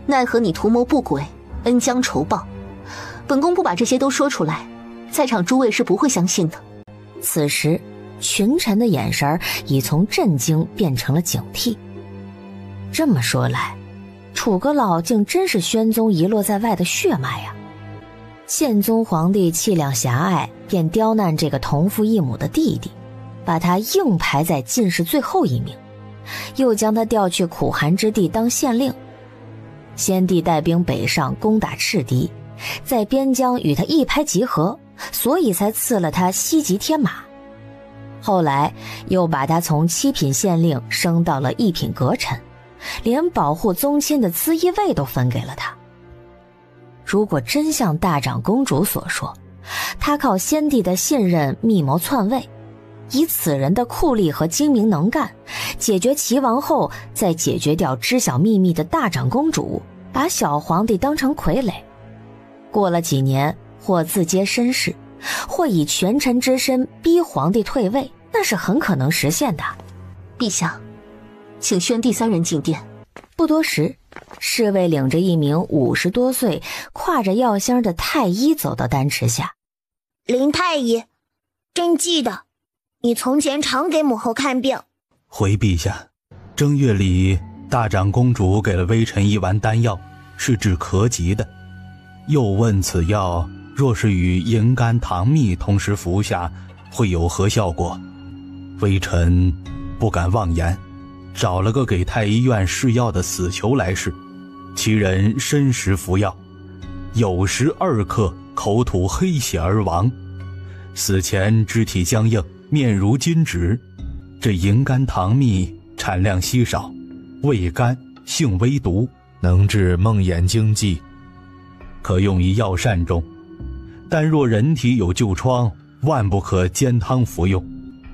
奈何你图谋不轨，恩将仇报，本宫不把这些都说出来，在场诸位是不会相信的。此时群臣的眼神已从震惊变成了警惕。这么说来，楚阁老竟真是宣宗遗落在外的血脉呀！宪宗皇帝气量狭隘，便刁难这个同父异母的弟弟，把他硬排在进士最后一名，又将他调去苦寒之地当县令。先帝带兵北上攻打赤狄，在边疆与他一拍即合，所以才赐了他西级天马。后来又把他从7品县令升到了1品阁臣，连保护宗亲的资议尉都分给了他。如果真像大长公主所说，他靠先帝的信任密谋篡位，以此人的酷吏和精明能干，解决齐王后，再解决掉知晓秘密的大长公主，把小皇帝当成傀儡。过了几年，或自揭身世，或以权臣之身逼皇帝退位，那是很可能实现的。陛下，请宣第3人进殿。不多时，侍卫领着一名50多岁、挎着药箱的太医走到丹池下。林太医，朕记得你从前常给母后看病。回陛下，正月里大长公主给了微臣一丸丹药，是治咳疾的。又问此药若是与银甘糖蜜同时服下，会有何效果？微臣不敢妄言，找了个给太医院试药的死囚来试，其人申时服药，酉时2刻口吐黑血而亡，死前肢体僵硬，面如金纸。这银甘糖蜜产量稀少，味甘，性微毒，能治梦魇惊悸，可用于药膳中。但若人体有旧疮，万不可煎汤服用。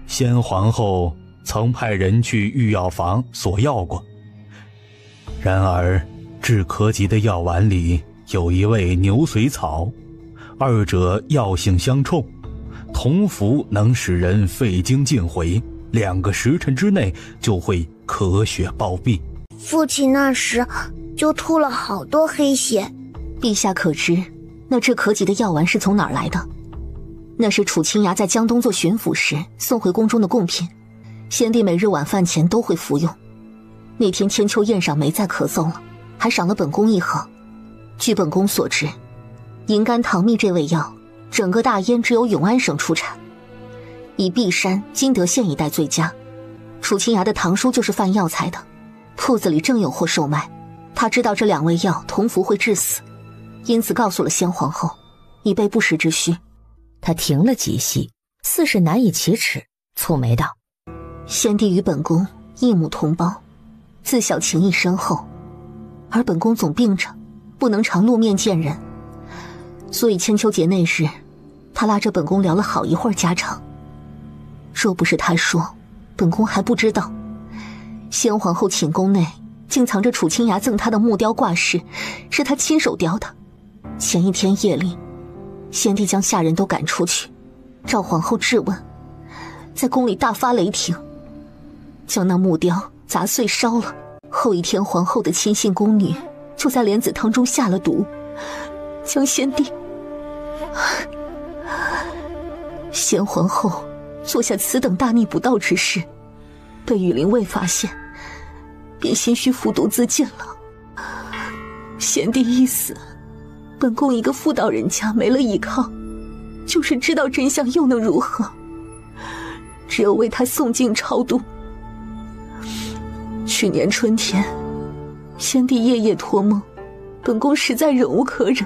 先皇后曾派人去御药房索药过，然而治咳疾的药丸里有一味牛髓草，二者药性相冲，同服能使人肺经尽毁，2个时辰之内就会咳血暴毙。父亲那时就吐了好多黑血。陛下可知那治咳疾的药丸是从哪儿来的？那是楚清崖在江东做巡抚时送回宫中的贡品，先帝每日晚饭前都会服用。那天千秋宴上没再咳嗽了，还赏了本宫1盒。据本宫所知，银甘糖蜜这味药整个大燕只有永安省出产，以璧山、金德县一带最佳。楚清雅的堂叔就是贩药材的，铺子里正有货售卖。他知道这2味药同服会致死，因此告诉了先皇后，以备不时之需。他停了几息，似是难以启齿，蹙眉道：先帝与本宫一母同胞，自小情谊深厚，而本宫总病着，不能常露面见人，所以千秋节那日，他拉着本宫聊了好一会儿家常。若不是他说，本宫还不知道，先皇后寝宫内竟藏着楚清雅赠她的木雕挂饰，是她亲手雕的。前一天夜里，先帝将下人都赶出去，召皇后质问，在宫里大发雷霆，将那木雕砸碎烧了。后一天，皇后的亲信宫女就在莲子汤中下了毒，将先帝。先皇后做下此等大逆不道之事，被羽林卫发现，便心虚服毒自尽了。先帝一死，本宫一个妇道人家没了依靠，就是知道真相又能如何？只有为他诵经超度。去年春天，先帝夜夜托梦，本宫实在忍无可忍，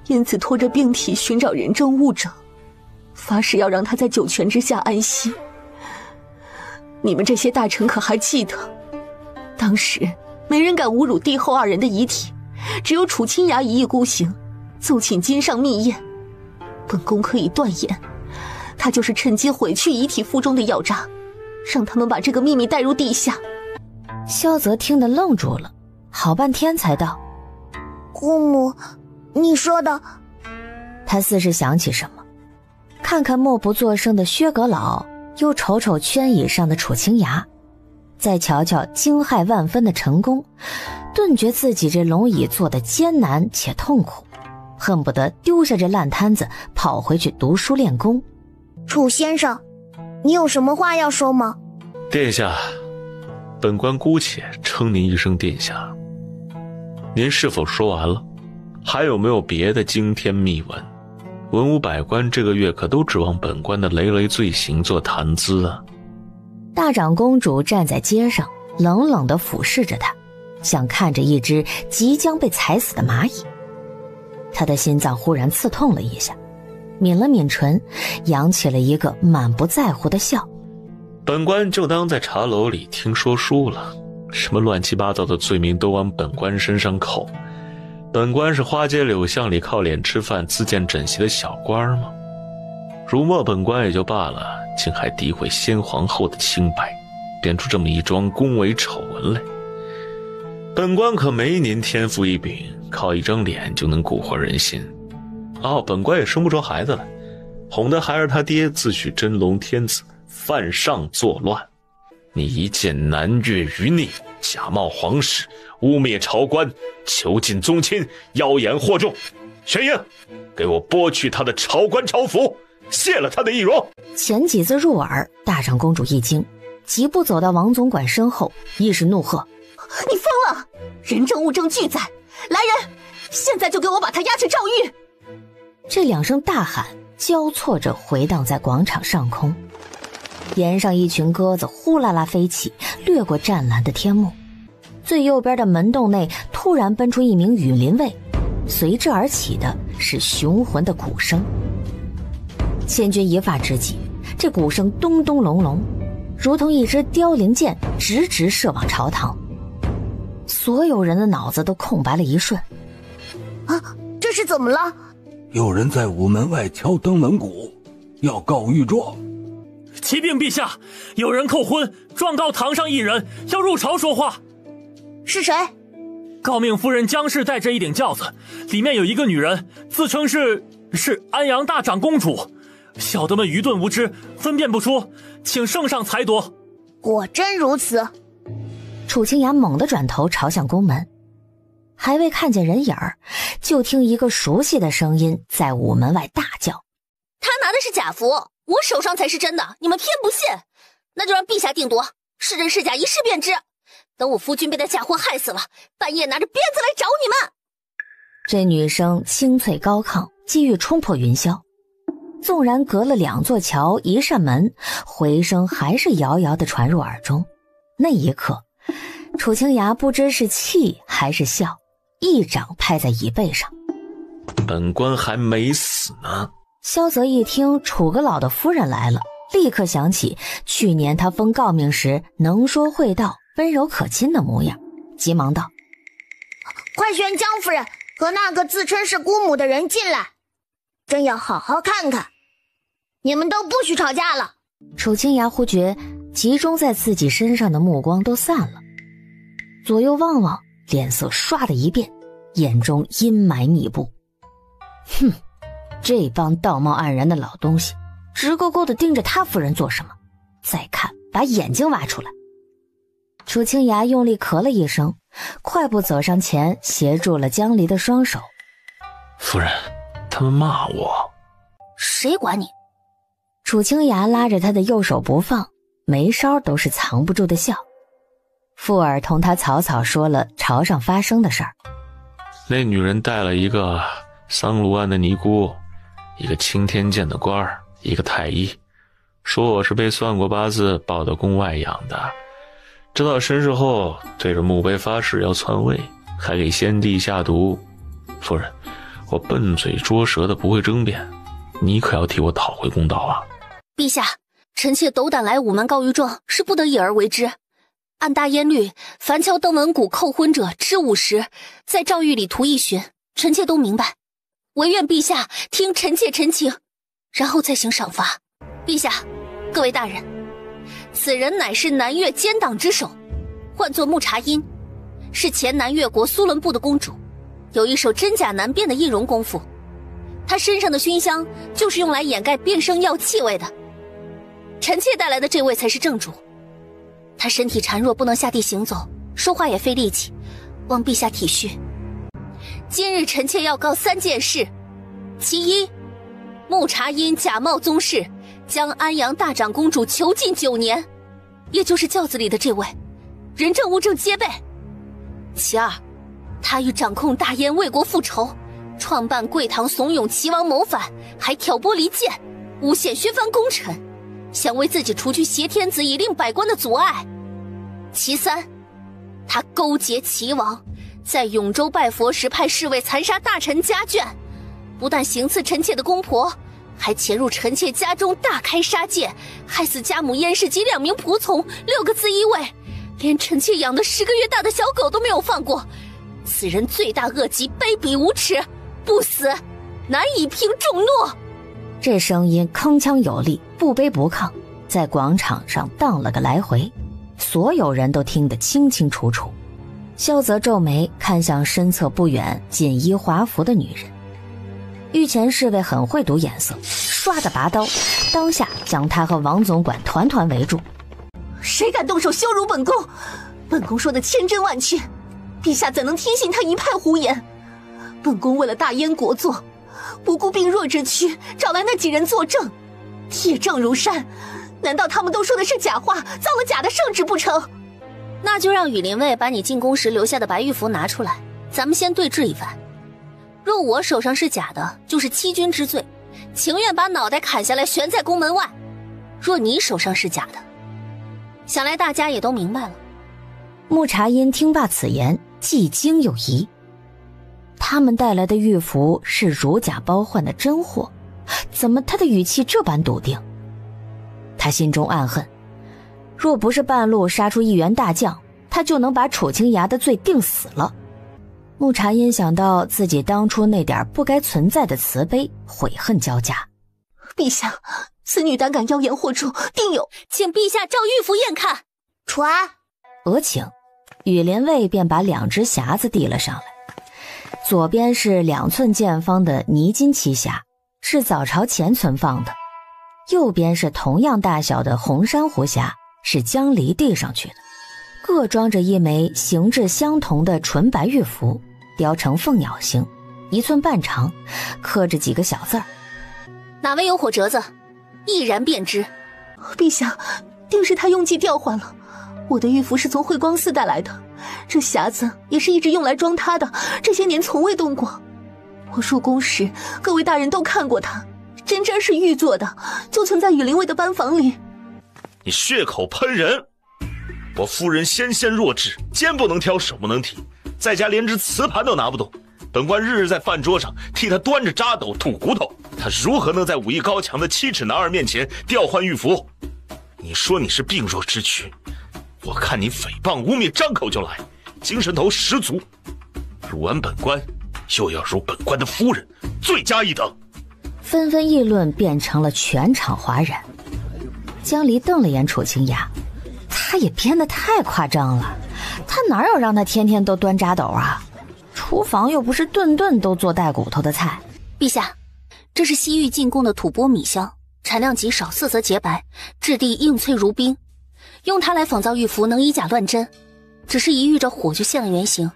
因此拖着病体寻找人证物证，发誓要让他在九泉之下安息。你们这些大臣可还记得，当时没人敢侮辱帝后2人的遗体，只有楚清雅一意孤行，奏请金上密验。本宫可以断言，他就是趁机毁去遗体腹中的药渣，让他们把这个秘密带入地下。萧泽听得愣住了，好半天才道：姑母，你说的。他似是想起什么，看看默不作声的薛阁老，又瞅瞅圈椅上的楚清雅，再瞧瞧惊骇万分的陈宫，顿觉自己这龙椅坐得艰难且痛苦，恨不得丢下这烂摊子跑回去读书练功。楚先生，你有什么话要说吗？殿下，本官姑且称您一声殿下。您是否说完了？还有没有别的惊天秘闻？文武百官这个月可都指望本官的累累罪行做谈资啊。大长公主站在街上，冷冷地俯视着他，像看着一只即将被踩死的蚂蚁。他的心脏忽然刺痛了一下，抿了抿唇，扬起了一个满不在乎的笑。本官就当在茶楼里听说书了，什么乱七八糟的罪名都往本官身上扣。本官是花街柳巷里靠脸吃饭自荐枕席的小官吗？辱没本官也就罢了，竟还诋毁先皇后的清白，编出这么一桩宫闱丑闻来。本官可没您天赋异禀，靠一张脸就能蛊惑人心。本官也生不出孩子来，哄得孩儿他爹自诩真龙天子，犯上作乱。你一剑南越于逆，假冒皇室，污蔑朝官，囚禁宗亲，妖言惑众。玄英，给我剥去他的朝官朝服，卸了他的易容。前几字入耳，大长公主一惊，疾步走到王总管身后，一时怒喝：你疯了！人证物证俱在，来人，现在就给我把他押去诏狱！这2声大喊交错着回荡在广场上空，檐上一群鸽子呼啦啦飞起，掠过湛蓝的天幕。最右边的门洞内突然奔出一名羽林卫，随之而起的是雄浑的鼓声。千钧一发之际，这鼓声咚咚隆隆，如同一支凋零箭，直直射往朝堂。所有人的脑子都空白了一瞬。这是怎么了？有人在午门外敲登门鼓，要告御状。启禀陛下，有人扣婚，状告堂上一人，要入朝说话。是谁？诰命夫人江氏带着一顶轿子，里面有一个女人，自称是安阳大长公主。小的们愚钝无知，分辨不出，请圣上裁夺。果真如此。楚清雅猛地转头朝向宫门，还未看见人影儿，就听一个熟悉的声音在午门外大叫：他拿的是假符，我手上才是真的，你们偏不信，那就让陛下定夺，是真是假一试便知。等我夫君被他假货害死了，半夜拿着鞭子来找你们。这女声清脆高亢，机遇冲破云霄。纵然隔了2座桥1扇门，回声还是遥遥地传入耳中。那一刻，楚清雅不知是气还是笑，一掌拍在椅背上。本官还没死呢。萧泽一听楚阁老的夫人来了，立刻想起去年他封诰命时能说会道、温柔可亲的模样，急忙道：快宣江夫人和那个自称是姑母的人进来，朕要好好看看。你们都不许吵架了。楚清雅忽觉集中在自己身上的目光都散了，左右望望，脸色唰的一变，眼中阴霾密布。哼，这帮道貌岸然的老东西，直勾勾地盯着他夫人做什么？再看，把眼睛挖出来。楚清雅用力咳了一声，快步走上前，协助了江离的双手。夫人，他们骂我。谁管你？楚清雅拉着他的右手不放，眉梢都是藏不住的笑。富尔同他草草说了朝上发生的事儿。那女人带了一个桑庐庵的尼姑，一个青天监的官儿，一个太医，说我是被算过八字抱到宫外养的。知道身世后，对着墓碑发誓要篡位，还给先帝下毒。夫人，我笨嘴拙舌的不会争辩，你可要替我讨回公道啊！陛下，臣妾斗胆来午门告御状，是不得已而为之。按大燕律，凡敲登门鼓叩昏者吃50，在诏狱里图一巡，臣妾都明白。唯愿陛下听臣妾陈情，然后再行赏罚。陛下，各位大人，此人乃是南越奸党之首，唤作木茶音，是前南越国苏伦部的公主，有一手真假难辨的易容功夫。她身上的熏香就是用来掩盖变声药气味的。臣妾带来的这位才是正主，他身体孱弱，不能下地行走，说话也费力气，望陛下体恤。今日臣妾要告3件事：其一，木茶因假冒宗室，将安阳大长公主囚禁9年，也就是轿子里的这位，人证物证皆备。其二，他欲掌控大燕为国复仇，创办贵堂怂恿齐王谋反，还挑拨离间，诬陷削藩功臣，想为自己除去挟天子以令百官的阻碍。其三，他勾结齐王，在永州拜佛时派侍卫残杀大臣家眷，不但行刺臣妾的公婆，还潜入臣妾家中大开杀戒，害死家母燕氏及2名仆从，6个自衣卫，连臣妾养的10个月大的小狗都没有放过。此人罪大恶极，卑鄙无耻，不死难以平众怒。这声音铿锵有力，不卑不亢，在广场上荡了个来回，所有人都听得清清楚楚。萧泽皱眉看向身侧不远锦衣华服的女人，御前侍卫很会读眼色，唰的拔刀，当下将他和王总管团团围住。谁敢动手羞辱本宫？本宫说的千真万确，陛下怎能听信他一派胡言？本宫为了大燕国祚，不顾病弱之躯，找来那几人作证，铁证如山。难道他们都说的是假话，造了假的圣旨不成？那就让羽林卫把你进宫时留下的白玉符拿出来，咱们先对质一番。若我手上是假的，就是欺君之罪，情愿把脑袋砍下来悬在宫门外；若你手上是假的，想来大家也都明白了。木茶因听罢此言，既惊又疑。他们带来的玉符是如假包换的真货，怎么他的语气这般笃定？他心中暗恨，若不是半路杀出一员大将，他就能把楚清雅的罪定死了。木茶因想到自己当初那点不该存在的慈悲，悔恨交加。陛下，此女胆敢妖言惑众，定有……请陛下照玉符验看。传。额请。羽林卫便把2只匣子递了上来，左边是2寸见方的泥金漆匣，是早朝前存放的；右边是同样大小的红珊瑚匣，是江离递上去的，各装着一枚形制相同的纯白玉符，雕成凤鸟形，1寸半长，刻着几个小字儿。哪位有火折子，一然便知。陛下，定是他用计调换了。我的玉符是从慧光寺带来的，这匣子也是一直用来装它的，这些年从未动过。我入宫时，各位大人都看过它，朕仙针是玉做的，就存在雨灵卫的班房里。你血口喷人！我夫人纤纤弱质，肩不能挑，手不能提，在家连只瓷盘都拿不动。本官日日在饭桌上替他端着渣斗吐骨头，他如何能在武艺高强的7尺男儿面前调换玉符？你说你是病弱之躯，我看你诽谤污蔑，张口就来，精神头十足。辱完本官，又要辱本官的夫人，罪加一等。纷纷议论变成了全场哗然。江离瞪了眼楚清雅，他也编得太夸张了，他哪有让他天天都端渣斗啊？厨房又不是顿顿都做带骨头的菜。陛下，这是西域进贡的吐蕃米香，产量极少，色泽洁白，质地硬脆如冰，用它来仿造玉符能以假乱真，只是一遇着火就现了原形。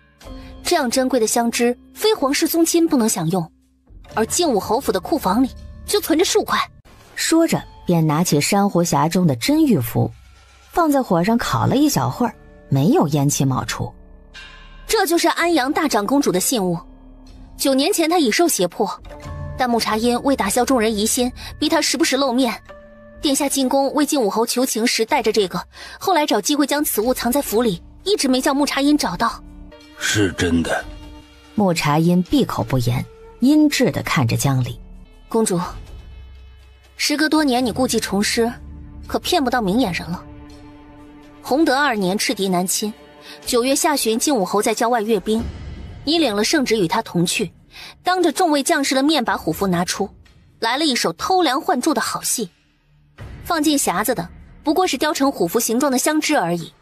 这样珍贵的香脂，非皇室宗亲不能享用，而靖武侯府的库房里就存着数块。说着便拿起珊瑚匣中的真玉符，放在火上烤了一小会儿，没有烟气冒出。这就是安阳大长公主的信物。9年前她已受胁迫，但穆察因为打消众人疑心，逼她时不时露面。殿下进宫为靖武侯求情时带着这个，后来找机会将此物藏在府里，一直没叫穆察因找到。是真的。穆察因闭口不言，阴鸷地看着江离。公主，时隔多年，你故技重施，可骗不到明眼人了。弘德2年赤敌南侵，9月下旬靖武侯在郊外阅兵，你领了圣旨与他同去，当着众位将士的面把虎符拿出，来了一手偷梁换柱的好戏。放进匣子的不过是雕成虎符形状的香脂而已。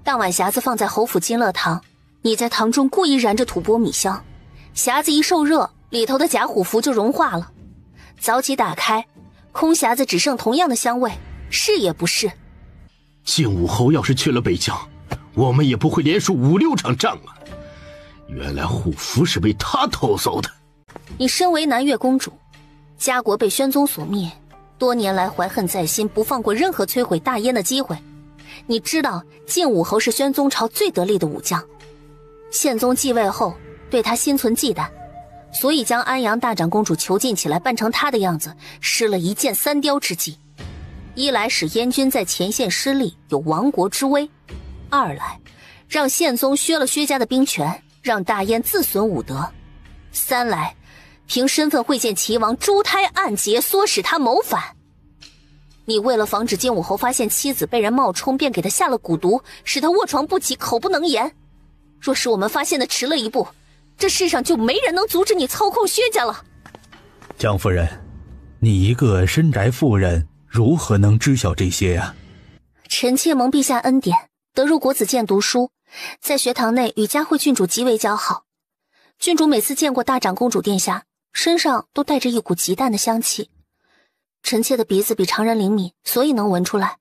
当晚匣子放在侯府金乐堂，你在堂中故意燃着吐蕃米香，匣子一受热，里头的假虎符就融化了。早起打开，空匣子只剩同样的香味，是也不是。靖武侯要是去了北疆，我们也不会连输5、6场仗啊！原来虎符是被他偷走的。你身为南越公主，家国被宣宗所灭，多年来怀恨在心，不放过任何摧毁大燕的机会。你知道靖武侯是宣宗朝最得力的武将，宪宗继位后对他心存忌惮，所以将安阳大长公主囚禁起来，扮成他的样子，施了一箭3雕之计。一来使燕军在前线失利，有亡国之危；二来让宪宗削了薛家的兵权，让大燕自损武德；三来凭身份会见齐王，诛胎暗结，唆使他谋反。你为了防止靖武侯发现妻子被人冒充，便给他下了蛊毒，使他卧床不起，口不能言。若是我们发现的迟了一步，这世上就没人能阻止你操控薛家了。江夫人，你一个深宅妇人，如何能知晓这些啊？臣妾蒙陛下恩典，得入国子监读书，在学堂内与嘉惠郡主极为交好。郡主每次见过大长公主殿下，身上都带着一股极淡的香气。臣妾的鼻子比常人灵敏，所以能闻出来。